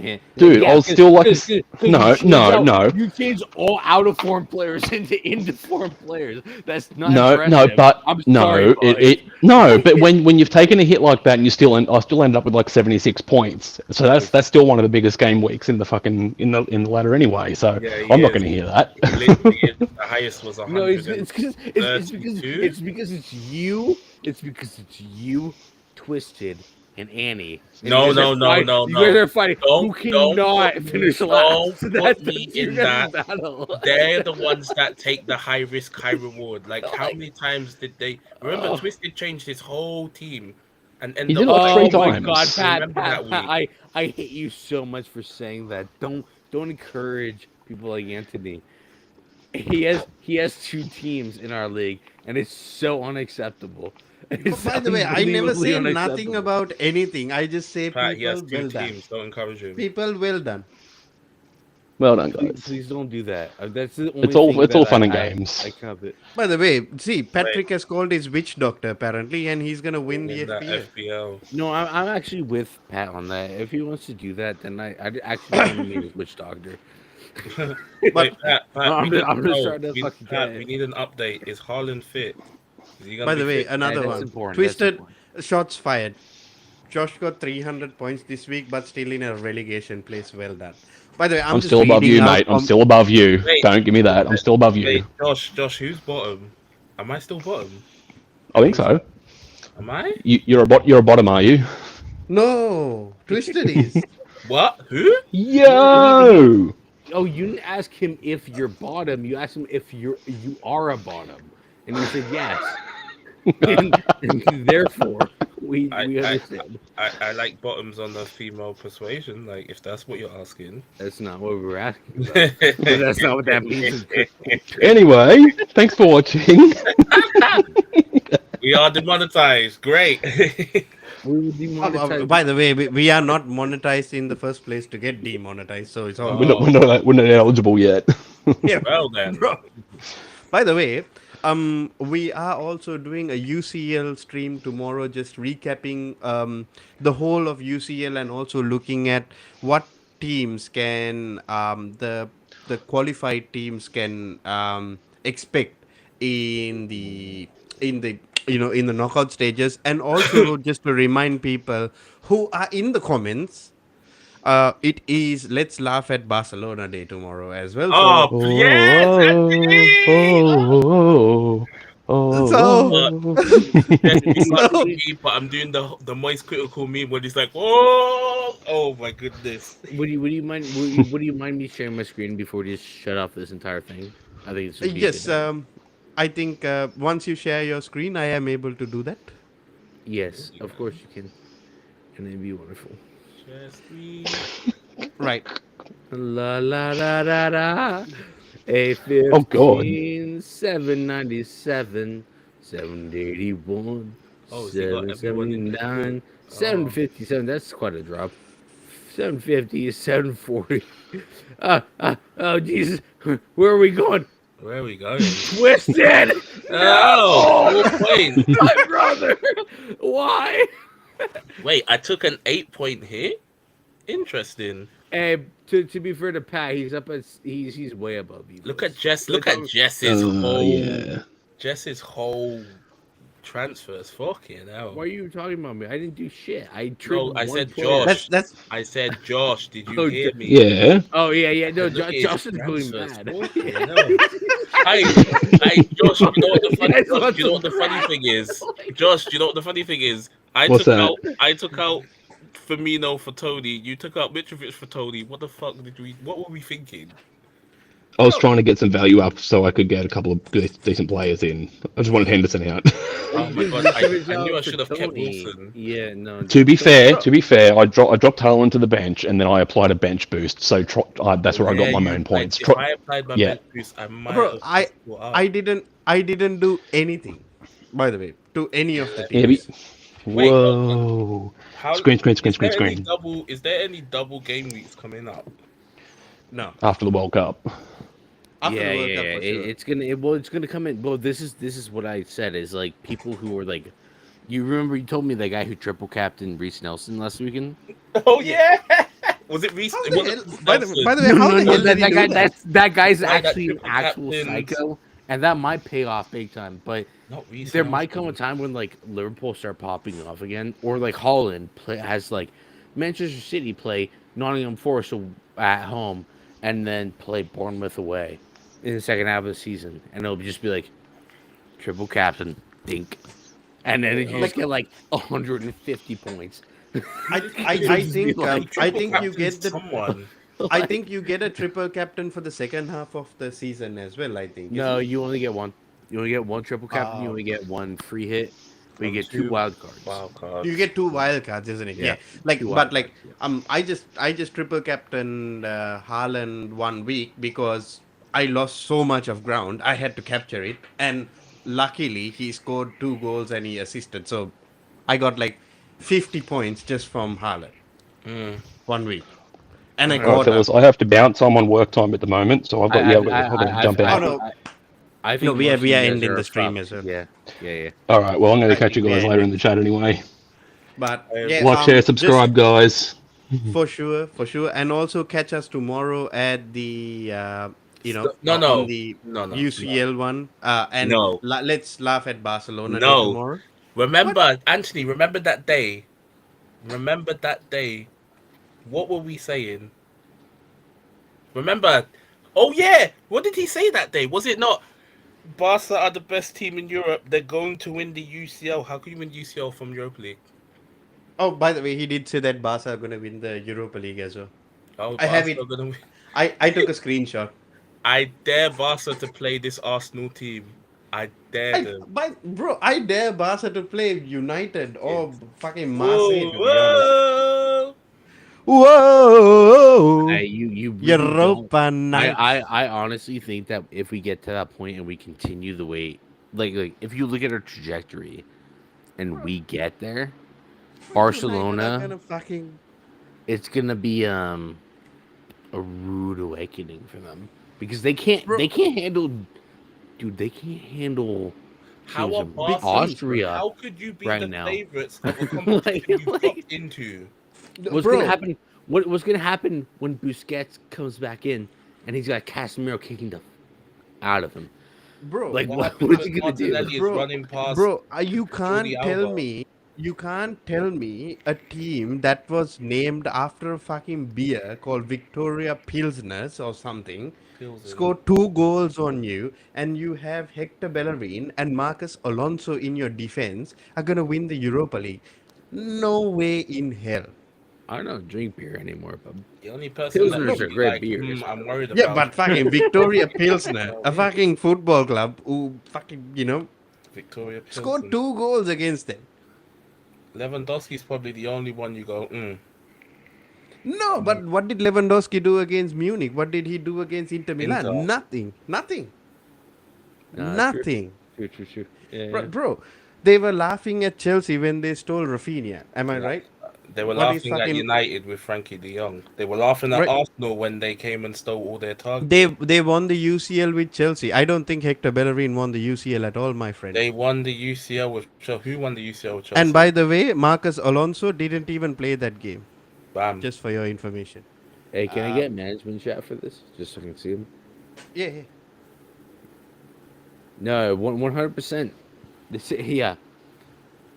S4: hit.
S3: Dude, I was still like no.
S4: You changed all out of form players into form players. That's not
S3: No,
S4: impressive.
S3: but
S4: I'm
S3: no,
S4: sorry, boys.
S3: but when you've taken a hit like that and I still ended up with like 76 points. So that's still one of the biggest game weeks in the fucking in the ladder anyway. So
S2: Yeah, he
S3: I'm not
S2: is.
S3: going to hear that.
S2: He literally is. The highest was
S4: No, it's
S2: 132.
S4: because it's you. It's because it's you, Twisted, and Annie. And
S2: No,
S4: you guys
S2: no,
S4: are
S2: no,
S4: fighting-
S2: no,
S4: You
S2: no.
S4: guys are fighting.
S2: Don't-
S4: Who
S2: don't
S4: cannot
S2: put me-
S4: finish
S2: don't
S4: last?
S2: put
S4: That's
S2: me
S4: your
S2: in
S4: guys'
S2: that.
S4: battle.
S2: They're the ones that take the high risk, high reward. Like, how many times did they remember?
S4: Oh.
S2: Twisted changed his whole team and
S3: He
S2: ended
S3: did
S2: up.
S3: like
S4: Oh
S3: 3
S4: my
S3: times.
S4: God, Pat,
S2: Remember that
S4: Pat,
S2: week.
S4: I hate you so much for saying that. Don't encourage people like Anthony. He has 2 teams in our league, and it's so unacceptable. It's
S1: By the way, I never
S4: unbelievably
S1: say nothing
S4: unacceptable.
S1: about anything. I just say
S2: Pat, he has
S1: people
S2: 2
S1: well done.
S2: teams. Don't encourage him.
S1: People well done.
S3: Well done,
S4: Please,
S3: guys.
S4: please don't do that. That's the only
S3: It's all
S4: thing
S3: it's all
S4: that
S3: fun and
S4: I
S3: games.
S4: covet.
S1: By the way, see, Patrick has called his witch doctor apparently, and he's gonna win the
S2: In that
S1: FPL.
S2: FPL.
S4: No, I'm actually with Pat on that. If he wants to do that, then I actually want to meet his witch doctor.
S2: Wait, Pat,
S4: I'm
S2: we
S4: just
S2: need-
S4: trying to
S2: we-
S4: fucking
S2: Pat,
S4: get
S2: we
S4: it.
S2: need an update. Is Haaland fit? Is he gonna
S1: By
S2: be
S1: the way,
S2: fit?
S1: another
S4: that's
S1: one.
S4: important, that's
S1: Twisted
S4: important.
S1: shots fired. Josh got 300 points this week, but still in a relegation place. Well done. By the way,
S3: I'm
S1: just
S3: still above
S1: reading
S3: you,
S1: out
S3: mate. I'm
S1: from-
S3: still above you.
S2: Wait.
S3: Don't give me that. I'm still above you.
S2: Wait, Josh, who's bottom? Am I still bottom?
S3: I think so.
S2: Am I?
S3: You're a bottom, are you?
S1: No, Twisted is.
S2: What? Who?
S3: Yo!
S4: Oh, you didn't ask him if you're bottom. You asked him if you are a bottom, and he said yes. and therefore, we
S2: I-
S4: understand.
S2: I like bottoms on the female persuasion. Like, if that's what you're asking.
S4: That's not what we were asking. About. But that's not what that means.
S3: Anyway, thanks for watching.
S2: We are demonetized. Great.
S4: We would demonetize.
S1: By the way, we are not monetized in the first place to get demonetized, so it's all.
S3: We're not eligible yet.
S1: Yeah.
S2: Well then.
S1: Bro. By the way, we are also doing a UCL stream tomorrow, just recapping the whole of UCL and also looking at what teams can the qualified teams can expect in the in the knockout stages, and also just to remind people who are in the comments. It is Let's Laugh at Barcelona Day tomorrow as well.
S2: Oh, yes, but I'm doing the moist critical meme when he's like, oh my goodness.
S4: Would you mind? Would you mind me sharing my screen before we just shut off this entire thing? I think it's
S1: Yes, I think once you share your screen, I am able to do that.
S4: Yes, of course you can, and it'd be wonderful.
S1: Right.
S4: La la la la la. A15,
S3: Oh, God.
S4: 797, 781,
S2: Oh, has he got everyone in his
S4: 779,
S2: group? Oh,
S4: 757. That's quite a drop. 750, 740. Oh, Jesus. Where are we going?
S2: where are we going?
S4: Twisted!
S2: Oh,
S4: No!
S2: 4 points.
S4: My brother! Why?
S2: Wait, I took an 8-point hit? Interesting.
S4: Hey, to be fair to Pat, he's up at he's way above you.
S2: Look
S4: boys.
S2: at Jess.
S4: We're
S2: Look at
S4: talking-
S3: Yeah.
S2: Jess's whole transfers. Fucking hell.
S4: Why are you talking about me? I didn't do shit. I
S2: No,
S4: trimmed
S2: I
S4: one
S2: said
S4: player.
S2: Josh.
S1: That's
S2: I said Josh. Did you
S4: Oh,
S2: hear me?
S3: Yeah.
S4: Oh yeah. No,
S2: Look at his
S4: Josh is really
S2: transfers.
S4: mad.
S2: Fucking hell. Hey, Josh, you know what the funny,
S4: You guys
S2: Josh,
S4: want
S2: you know what
S4: some
S2: the funny
S4: crap?
S2: thing is? Josh, you know what the funny thing is?
S3: What's that?
S2: I took out Firmino for Tony. You took out Mitrovic for Tony. What the fuck what were we thinking?
S3: I was trying to get some value up so I could get a couple of decent players in. I just wanted Henderson out.
S2: Oh my god, I knew I should have kept Wilson.
S4: Yeah, no.
S3: To be fair, I dropped Haaland to the bench and then I applied a bench boost. So that's where I got
S2: Yeah,
S3: my
S2: you-
S3: main points.
S2: If I applied my
S3: Yeah.
S2: bench boost, I might
S1: bro.
S2: have
S1: I
S2: caught up.
S1: I didn't do anything, by the way, to any of the
S3: Yeah,
S1: teams.
S2: Wait,
S3: whoa!
S2: How,
S3: Screen.
S2: Is there any double game weeks coming up?
S1: No,
S3: After the World Cup.
S1: after
S4: yeah,
S1: the World
S4: yeah.
S1: Cup for sure.
S4: It's gonna come in. Well, this is what I said is like people who are like, you remember you told me the guy who triple captained Reece Nelson last weekend.
S2: Oh yeah. Was it Reece?
S1: How
S2: It
S1: the
S2: wasn't
S1: hell,
S2: Reece
S1: by the
S2: Nelson.
S1: way, how the hell
S4: that,
S1: did he do
S4: guy,
S1: that?
S4: that guy's
S2: Guy that
S4: actually an
S2: triple
S4: actual
S2: captained-
S4: psycho, and that might pay off big time. But
S2: Not Reece
S4: there
S2: Nelson.
S4: might come a time when like Liverpool start popping off again, or like Haaland has like Manchester City play Nottingham Forest at home, and then play Bournemouth away in the second half of the season, and it'll just be like triple captain, dink, and then you just get like 150 points.
S1: I think I think you get the
S2: someone.
S1: I think you get a triple captain for the second half of the season as well. I think.
S4: No,
S1: isn't it?
S4: you only get one. You only get one triple captain. You
S1: Oh.
S4: only get one free hit. But you
S2: And
S4: get two wild cards.
S2: Wild cards.
S1: You get 2 wild cards, isn't it?
S4: Yeah,
S1: Yeah. Like,
S4: two
S1: but
S4: wild
S1: like,
S4: cards,
S1: I just triple captained Haaland 1 week because I lost so much of ground. I had to capture it, and luckily he scored 2 goals and he assisted. So I got like 50 points just from Haaland
S2: Mm.
S1: 1 week, and I
S3: All right,
S1: caught
S3: fellas,
S1: up.
S3: I have to bounce. I'm on work time at the moment, so I've got I've got to jump out.
S1: no.
S4: I think
S1: No, we are
S4: most of you guys
S1: ending
S4: are
S1: the stream
S4: fucked.
S1: as well.
S4: Yeah.
S3: All right, well, I'm going
S1: I
S3: to catch you
S1: think we
S3: guys
S1: are
S3: later in
S1: ending
S3: the chat anyway.
S1: But
S2: Yeah,
S1: yeah,
S3: Like, share,
S1: just
S3: subscribe, guys.
S1: for sure, and also catch us tomorrow at the
S2: No.
S1: on the
S2: No.
S1: UCL one. And
S2: No.
S1: let's laugh at Barcelona Day
S2: No.
S1: tomorrow.
S2: Remember, Anthony, remember that day. Remember that day. What were we saying? Remember? Oh, yeah. What did he say that day? Was it not Barca are the best team in Europe? They're going to win the UCL. How can you win UCL from Europa League?
S1: Oh, by the way, he did say that Barca are going to win the Europa League as well.
S2: Oh,
S1: I have
S2: Barca
S1: it.
S2: are gonna win.
S1: I took a screenshot.
S2: I dare Barca to play this Arsenal team. I dare them.
S1: I dare Barca to play United or fucking Marseille, to be honest.
S2: Whoa.
S1: Whoa!
S4: You really don't.
S1: Europa night.
S4: I honestly think that if we get to that point and we continue the way, like if you look at our trajectory, and we get there, Barcelona,
S1: Gonna fucking...
S4: it's gonna be a rude awakening for them because they can't handle, dude. They can't handle.
S2: How
S4: teams
S2: are
S4: of
S2: Barca?
S4: Austria?
S2: How could you be
S4: right
S2: the
S4: now.
S2: favourites of a competition you
S4: Like-
S2: got into?
S4: What's gonna happen? What's gonna happen when Busquets comes back in and he's got Casemiro kicking the out of him?
S1: Bro,
S4: Like,
S2: What
S4: what
S2: happens
S4: is
S2: when
S4: he gonna do?
S2: Martinelli is
S1: Bro,
S2: running past?
S1: Bro, you can't
S2: Jordi
S1: tell
S2: Alba.
S1: me. You can't tell me a team that was named after a fucking beer called Victoria Pilsners or something
S2: Pilsen.
S1: scored 2 goals on you, and you have Hector Bellerin and Marcus Alonso in your defense are gonna win the Europa League. No way in hell.
S4: I don't drink beer anymore, but
S2: The only person that
S4: Pilsners
S2: would
S4: are
S2: be
S4: great
S2: like,
S4: beers.
S2: I'm worried
S1: Yeah,
S2: about.
S1: but fucking Victoria Pilsner, a fucking football club who fucking
S2: Victoria Pilsen.
S1: scored 2 goals against them.
S2: Lewandowski's probably the only one you go.
S1: No, but what did Lewandowski do against Munich? What did he do against Inter
S2: Inter.
S1: Milan? Nothing. Nothing.
S4: True,
S1: Nothing.
S4: true. Yeah,
S1: Bro,
S4: yeah.
S1: bro, they were laughing at Chelsea when they stole Rafinha. Am I
S2: Yeah.
S1: right?
S2: They were
S1: What is
S2: laughing at
S1: fucking
S2: United with Frankie de Jong. They were laughing at
S1: right?
S2: Arsenal when they came and stole all their
S1: They
S2: targets.
S1: they won the UCL with Chelsea. I don't think Hector Bellerin won the UCL at all, my friend.
S2: They won the UCL with Chelsea. Who won the UCL with
S1: And
S2: Chelsea?
S1: by the way, Marcus Alonso didn't even play that game.
S2: Bam.
S1: Just for your information.
S4: Hey, can I
S1: Uh,
S4: get management chat for this, just so I can see them?
S1: yeah, yeah.
S4: No, 100%. Yeah,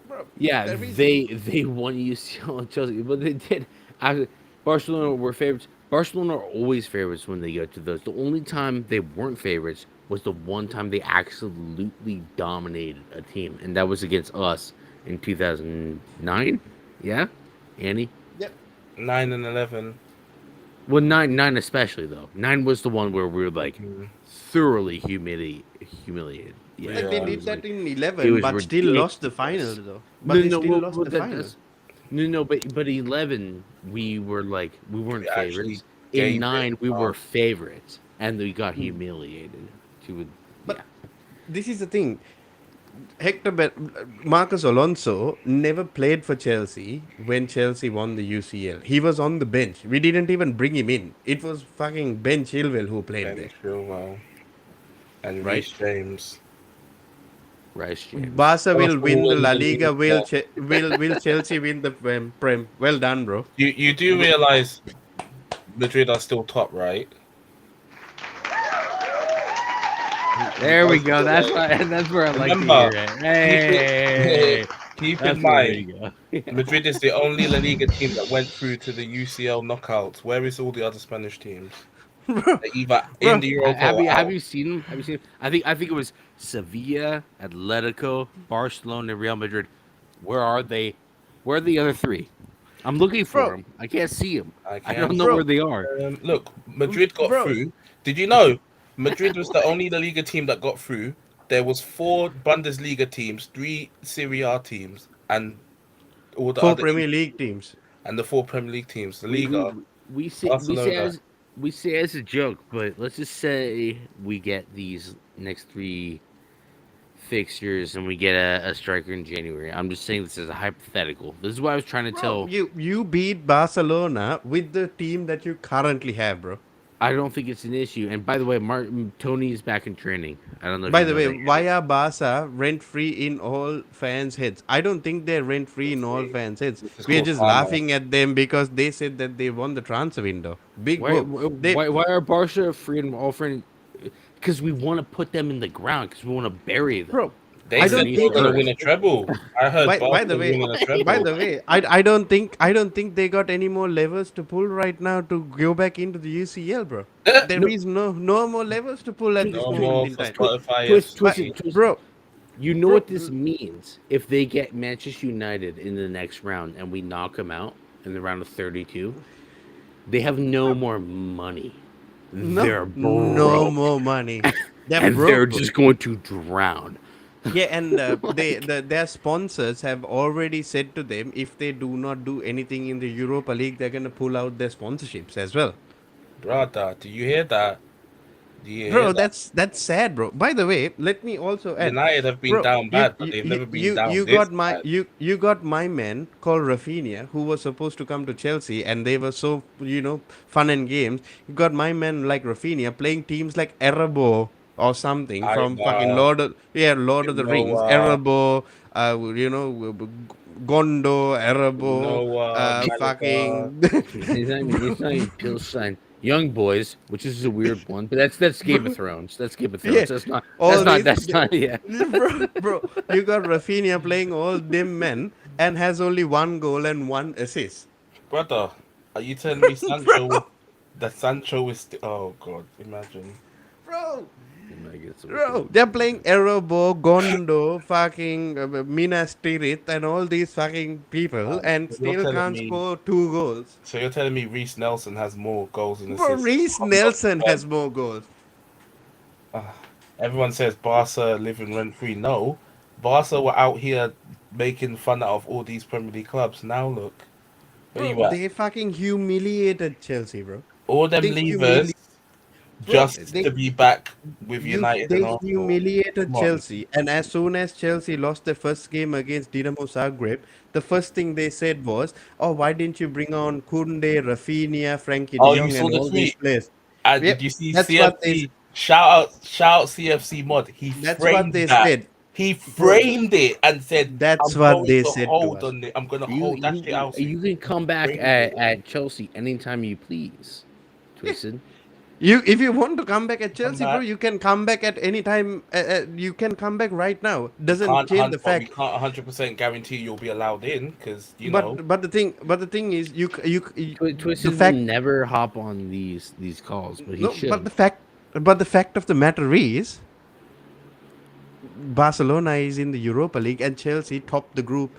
S1: Bro,
S4: yeah.
S1: there is
S4: They won UCL and Chelsea, but they did. Actually, Barcelona were favorites. Barcelona are always favorites when they go to those. The only time they weren't favorites was the one time they absolutely dominated a team, and that was against us in 2009. Yeah, Annie.
S1: yep.
S2: 9 and 11.
S4: Well, nine especially though. Nine was the one where we were like
S2: Mhm.
S4: thoroughly humiliated. Yeah,
S1: Like they
S2: Yeah.
S4: it
S1: did
S4: was
S1: that
S4: like
S1: in
S4: it
S1: 11,
S4: was
S1: but still lost the final
S4: ridiculous.
S1: though. But
S4: No,
S1: they
S4: no,
S1: still lost the final.
S4: that's no, but 11 we were like we weren't
S2: We actually
S4: favorites. In
S2: gave
S4: 9
S2: it
S4: we were
S2: up.
S4: favorites, and we got humiliated. To
S1: But
S4: yeah,
S1: this is the thing. Marcus Alonso never played for Chelsea when Chelsea won the UCL. He was on the bench. We didn't even bring him in. It was fucking Ben Chilwell who played
S2: Ben
S1: there,
S2: Chilwell and
S1: right?
S2: Reece James.
S4: Rice James.
S1: Barca will win the
S2: Liverpool
S1: La
S2: and the
S1: Liga.
S2: League.
S1: Will Chelsea win the Prem? Well done, bro.
S2: You do realize Madrid are still top, right?
S4: There we go.
S2: Because,
S4: That's where I like to
S2: remember,
S4: hear it.
S2: keep
S4: Hey,
S2: keep
S4: that's
S2: in
S4: where
S2: mind,
S4: we go.
S2: Madrid is the only La Liga team that went through to the UCL knockouts. Where is all the other Spanish teams?
S1: Bro,
S2: They're either
S1: bro,
S2: in the Europa
S4: Have
S2: or
S4: you
S2: out.
S4: seen them? Have you seen 'em? I think it was Sevilla, Atletico, Barcelona, and Real Madrid. Where are they? Where are the other three? I'm looking for
S1: bro,
S4: them. I can't see them.
S2: I
S4: I don't
S2: can.
S4: know
S1: bro,
S4: where they are.
S2: Look, Madrid got
S1: bro.
S2: through. Did you know Madrid was the only La Liga team that got through? There was 4 Bundesliga teams, 3 Serie A teams, and all the
S1: 4
S2: other
S1: Premier League teams.
S2: and the 4 Premier League teams. The
S4: We we
S2: Liga,
S4: we say
S2: Barcelona.
S4: as a joke, but let's just say we get these next 3 fixtures and we get a striker in January. I'm just saying this as a hypothetical. This is what I was trying to
S1: Bro,
S4: tell.
S1: you beat Barcelona with the team that you currently have, bro.
S4: I don't think it's an issue. And by the way, Martin Tony's back in training. I don't know if
S1: By
S4: you
S1: the
S4: know
S1: way,
S4: that.
S1: why are Barca rent free in all fans' heads? I don't think they're rent free in all fans' heads.
S2: This is
S1: We're
S2: called
S1: just
S2: karma.
S1: laughing at them because they said that they won the transfer window. Big
S4: Why,
S1: whoop. They,
S4: why are Barca free and all friend? Because we want to put them in the ground. Because we want to bury them.
S1: bro.
S2: They
S1: I
S2: said
S1: don't
S2: they
S1: think
S2: were gonna
S1: it-
S2: win a treble. I heard
S1: by the
S2: Barcelona
S1: way,
S2: winning a treble.
S1: by the way, I don't think they got any more levers to pull right now to go back into the UCL, bro. There is no more levers to pull at this
S2: No
S1: moment
S2: more
S1: in
S2: for
S1: time.
S2: Spotify
S4: Twist,
S1: But,
S2: FC.
S1: bro,
S4: You know
S1: Bro,
S4: what this means if they get Manchester United in the next round and we knock them out in the round of 32. They have no more money. They're broke.
S1: no more money. They're
S4: and
S1: broke,
S4: they're
S1: bro.
S4: just going to drown.
S1: Yeah, and their sponsors have already said to them if they do not do anything in the Europa League, they're gonna pull out their sponsorships as well.
S2: Brother, do you hear that? Do you hear
S1: Bro,
S2: that?
S1: that's sad, bro. By the way, let me also add,
S2: United have been
S1: bro,
S2: down bad, but they've never been down
S1: you
S2: this
S1: got my
S2: bad.
S1: you got my man called Rafinha who was supposed to come to Chelsea, and they were so fun and games. You got my man like Rafinha playing teams like Erebo or something
S2: I
S1: from fucking Lord of the Rings, Erebo, Gondo, Erebo,
S2: Malaga.
S1: fucking.
S4: It's not even Pilstein. Young Boys, which is a weird one, but that's Game of Thrones. That's Game of Thrones.
S1: Yeah.
S4: That's not.
S1: All
S4: That's
S1: these-
S4: not. Yeah.
S1: bro, you got Rafinha playing all them men and has only 1 goal and 1 assist.
S2: Brother, are you telling me Sancho is oh god, imagine.
S1: Bro, they're playing Erobo, Gondo, fucking Minas Tirith, and all these fucking people, and
S2: so you're
S1: still
S2: telling
S1: can't
S2: me-
S1: score 2 goals.
S2: So you're telling me Reece Nelson has more goals and
S1: Bro,
S2: assists?
S1: Reece Nelson has more goals.
S2: Everyone says Barca living rent free. No, Barca were out here making fun out of all these Premier League clubs. Now look, Where you
S1: Bro,
S2: at?
S1: they fucking humiliated Chelsea, bro.
S2: All them
S1: They
S2: leavers
S1: bro.
S2: just to be back with United and
S1: They
S2: Arsenal.
S1: humiliated
S2: Come on.
S1: Chelsea, and as soon as Chelsea lost their first game against Dinamo Zagreb, the first thing they said was, "Oh, why didn't you bring on Koundé, Rafinha, Frankie De
S2: Oh, you
S1: Jong,
S2: saw
S1: and
S2: the
S1: all these
S2: tweet.
S1: players?"
S2: And did
S1: Yep,
S2: you see
S1: that's what they.
S2: CFC? Shout out CFC mod. He
S1: That's what
S2: framed
S1: they
S2: that.
S1: said,
S2: He
S1: bro.
S2: framed it and said,
S1: That's
S2: "I'm
S1: what
S2: going
S1: they
S2: to
S1: said to
S2: hold
S1: us.
S2: on it. I'm gonna
S4: You
S2: hold that
S4: you
S2: shit out."
S4: you can come back
S2: Framed it.
S4: at Chelsea anytime you please, Twisted.
S1: If you want to come back at
S2: Come
S1: Chelsea, bro,
S2: back.
S1: you can come back at any time. You can come back right now.
S2: We
S1: Doesn't
S2: can't
S1: change the
S2: hunt, but we
S1: fact.
S2: can't 100% guarantee you'll be allowed in because you know.
S1: But the thing is, the
S4: Twisted will
S1: fact
S4: never hop on these calls, but he
S1: no,
S4: should.
S1: but the fact of the matter is, Barcelona is in the Europa League and Chelsea topped the group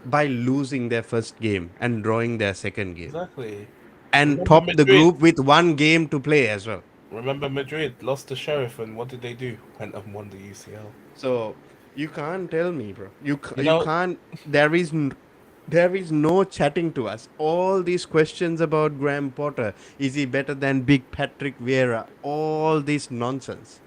S1: by losing their first game and drawing their second game,
S2: Exactly.
S1: and
S2: Remember
S1: topped the
S2: Madrid?
S1: group with one game to play as well.
S2: Remember Madrid lost to Sheriff, and what did they do? Went and won the UCL.
S1: So you can't tell me, bro.
S2: You
S1: You
S2: know,
S1: can't. There is no chatting to us. All these questions about Graham Potter, is he better than Big Patrick Vieira? All this nonsense.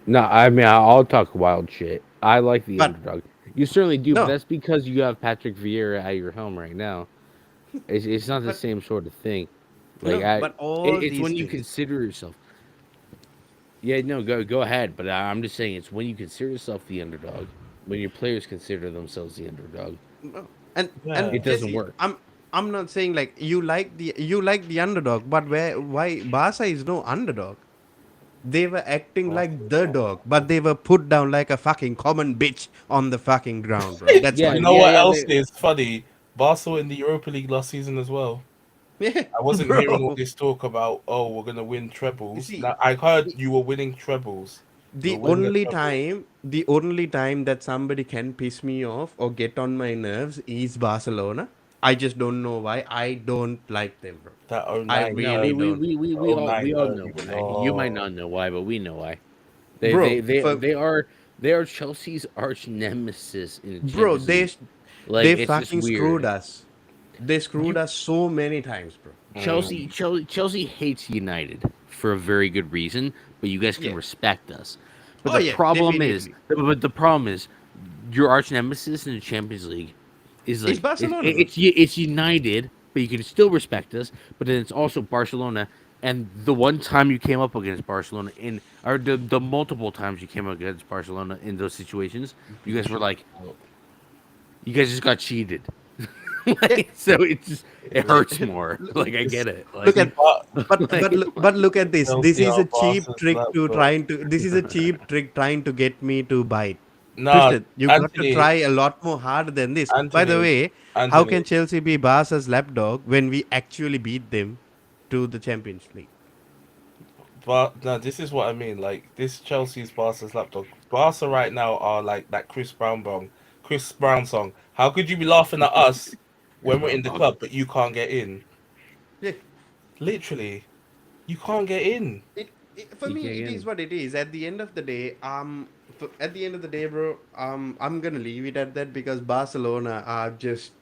S4: No, I mean I'll talk wild shit. I like the
S1: But
S4: underdog. You certainly do, but
S1: no,
S4: that's because you have Patrick Vieira at your helm right now. It's not the
S1: but
S4: same sort of thing. Like
S1: no, but all
S4: it's
S1: these
S4: when you
S1: things.
S4: consider yourself. Yeah, no, go ahead. But I'm just saying it's when you consider yourself the underdog, when your players consider themselves the underdog.
S1: No. And
S2: Yeah.
S4: It doesn't
S1: Jesse,
S4: work.
S1: I'm not saying like you like the underdog, but why Barca is no underdog? They were acting like the dog, but they were put down like a fucking common bitch on the fucking ground, bro. That's
S4: Yeah,
S1: what
S2: you
S1: it
S2: know
S1: is.
S2: what
S4: yeah.
S2: else is funny? Barca in the Europa League last season as well.
S1: Yeah,
S2: I wasn't hearing all
S1: bro.
S2: this talk about, oh, we're gonna win
S1: You
S2: trebles.
S1: see,
S2: Now I heard you were winning trebles. You were winning the trebles.
S1: the only time that somebody can piss me off or get on my nerves is Barcelona. I just don't know why. I don't like them, bro.
S2: That
S1: I
S2: 09
S4: No,
S1: really
S2: early,
S1: don't.
S4: we all know
S2: early.
S4: why. You might
S2: Oh,
S4: not know why, but we know why.
S1: Bro,
S4: They are Chelsea's arch nemesis in the
S1: bro,
S4: Champions League. Like
S1: they
S4: it's just
S1: fucking screwed
S4: weird.
S1: us. They screwed us so many times, bro.
S4: Chelsea hates United for a very good reason, but you guys can
S1: Yeah.
S4: respect us. But
S1: Oh yeah, definitely.
S4: the problem is, your arch nemesis in the Champions League is
S1: It's
S4: like
S1: Barcelona, bro.
S4: it's United, but you can still respect us. But then it's also Barcelona. And the one time you came up against Barcelona or the multiple times you came up against Barcelona in those situations, you guys were like, you guys just got cheated. So it hurts more. Like I get it. Like
S1: Look at but look at this. This
S2: Chelsea
S1: is
S2: are
S1: a cheap
S2: Barca's
S1: trick to
S2: lapdog.
S1: trying to. This is a cheap trick trying to get me to bite.
S2: No,
S1: Twisted. You got to
S2: Anthony,
S1: try a lot more harder than this. By the
S2: Anthony,
S1: way, how
S2: Anthony.
S1: can Chelsea be Barca's lapdog when we actually beat them to the Champions League?
S2: But no, this is what I mean. Like this Chelsea's Barca's lapdog. Barca right now are like that Chris Brown song. How could you be laughing at us when we're in the club, but you can't get in?
S1: Yeah.
S2: Literally, you can't get in.
S1: For
S4: You
S1: me,
S4: can't
S1: it
S4: get
S1: is
S4: in.
S1: what it is. At the end of the day, at the end of the day, bro, I'm gonna leave it at that because Barcelona are just,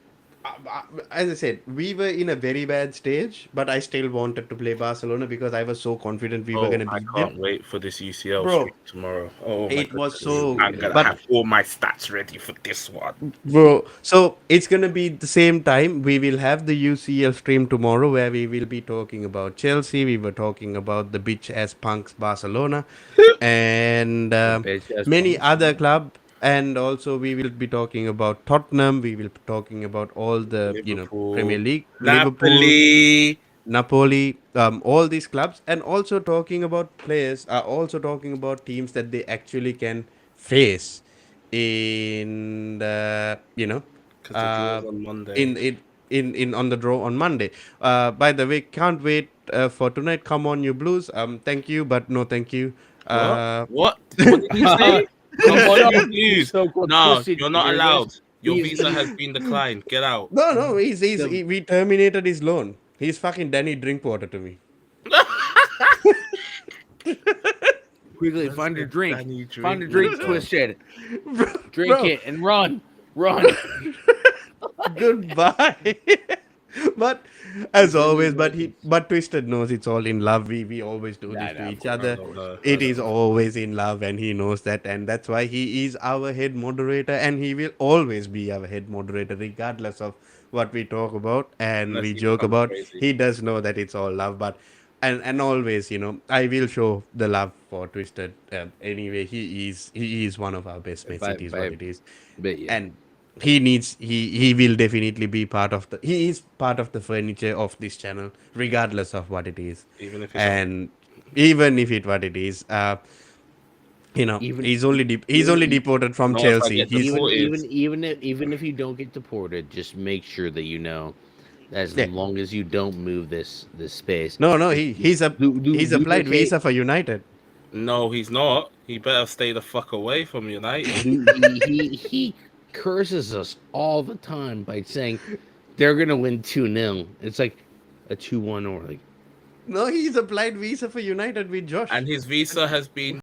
S1: as I said, we were in a very bad stage, but I still wanted to play Barcelona because I was so confident we were
S2: Oh,
S1: gonna
S2: I
S1: beat
S2: can't
S1: them,
S2: wait for this UCL
S1: bro.
S2: stream tomorrow. Oh my
S1: It was
S2: goodness.
S1: so,
S2: I'm gonna
S1: but
S2: have all my stats ready for this one.
S1: bro, so it's gonna be the same time. We will have the UCL stream tomorrow where we will be talking about Chelsea. We were talking about the bitch ass punks Barcelona, and
S4: Bitch ass
S1: many
S4: punks.
S1: other club. And also we will be talking about Tottenham. We will be talking about all the Premier
S2: Liverpool,
S1: League, Liverpool,
S2: Napoli.
S1: Napoli, all these clubs, and also talking about players. Are also talking about teams that they actually can face in the
S2: Because the
S1: uh
S2: draw's on Monday.
S1: in on the draw on Monday. By the way, can't wait for tonight. Come on, you Blues. Thank you, but no, thank you.
S2: What?
S1: Uh,
S2: What? What did you say? Come on, you please.
S4: So-called
S2: No,
S4: twisted,
S2: you're
S4: you
S2: not
S4: hear
S2: allowed.
S4: this?
S2: Your
S4: He's-
S2: visa has
S4: he's-
S2: been declined. Get out.
S1: no,
S4: the-
S1: we terminated his loan. He's fucking Danny Drinkwater to me.
S4: Quickly, find a drink.
S2: Danny
S4: Find a drink,
S2: Drinkwater.
S4: Twisted. Drink
S1: Bro,
S4: it and run. Run.
S1: goodbye. But as
S4: Twisted
S1: always,
S4: is what it is.
S1: but Twisted knows it's all in love. We always do
S4: Nah,
S1: this to
S4: nah, of
S1: each
S4: course,
S1: other.
S4: of course.
S2: No,
S1: It
S2: I
S1: is
S2: don't.
S1: always in love, and he knows that, and that's why he is our head moderator, and he will always be our head moderator, regardless of what we talk about and
S2: Unless
S1: we
S2: he
S1: joke
S2: becomes
S1: about.
S2: crazy.
S1: He does know that it's all love, but and always, I will show the love for Twisted. Anyway, he is one of our best mates. It is what it is,
S4: But yeah,
S1: and he will definitely be part of the he is part of the furniture of this channel, regardless of what it is.
S2: Even if you don't.
S1: And even if it what it is,
S4: even
S1: he's only he's
S4: even
S1: only deported from
S2: Not if I
S1: Chelsea.
S2: get
S1: He's
S2: deported.
S4: even if you don't get deported, just make sure that you know that as
S1: yeah.
S4: long as you don't move this space,
S1: No,
S4: just
S1: he's applied
S4: duplicate.
S1: visa for United.
S2: No, he's not. He better stay the fuck away from United.
S4: He curses us all the time by saying they're gonna win 2-0. It's like a 2-1 or like
S1: No, he's applied visa for United with Josh.
S2: And his visa has been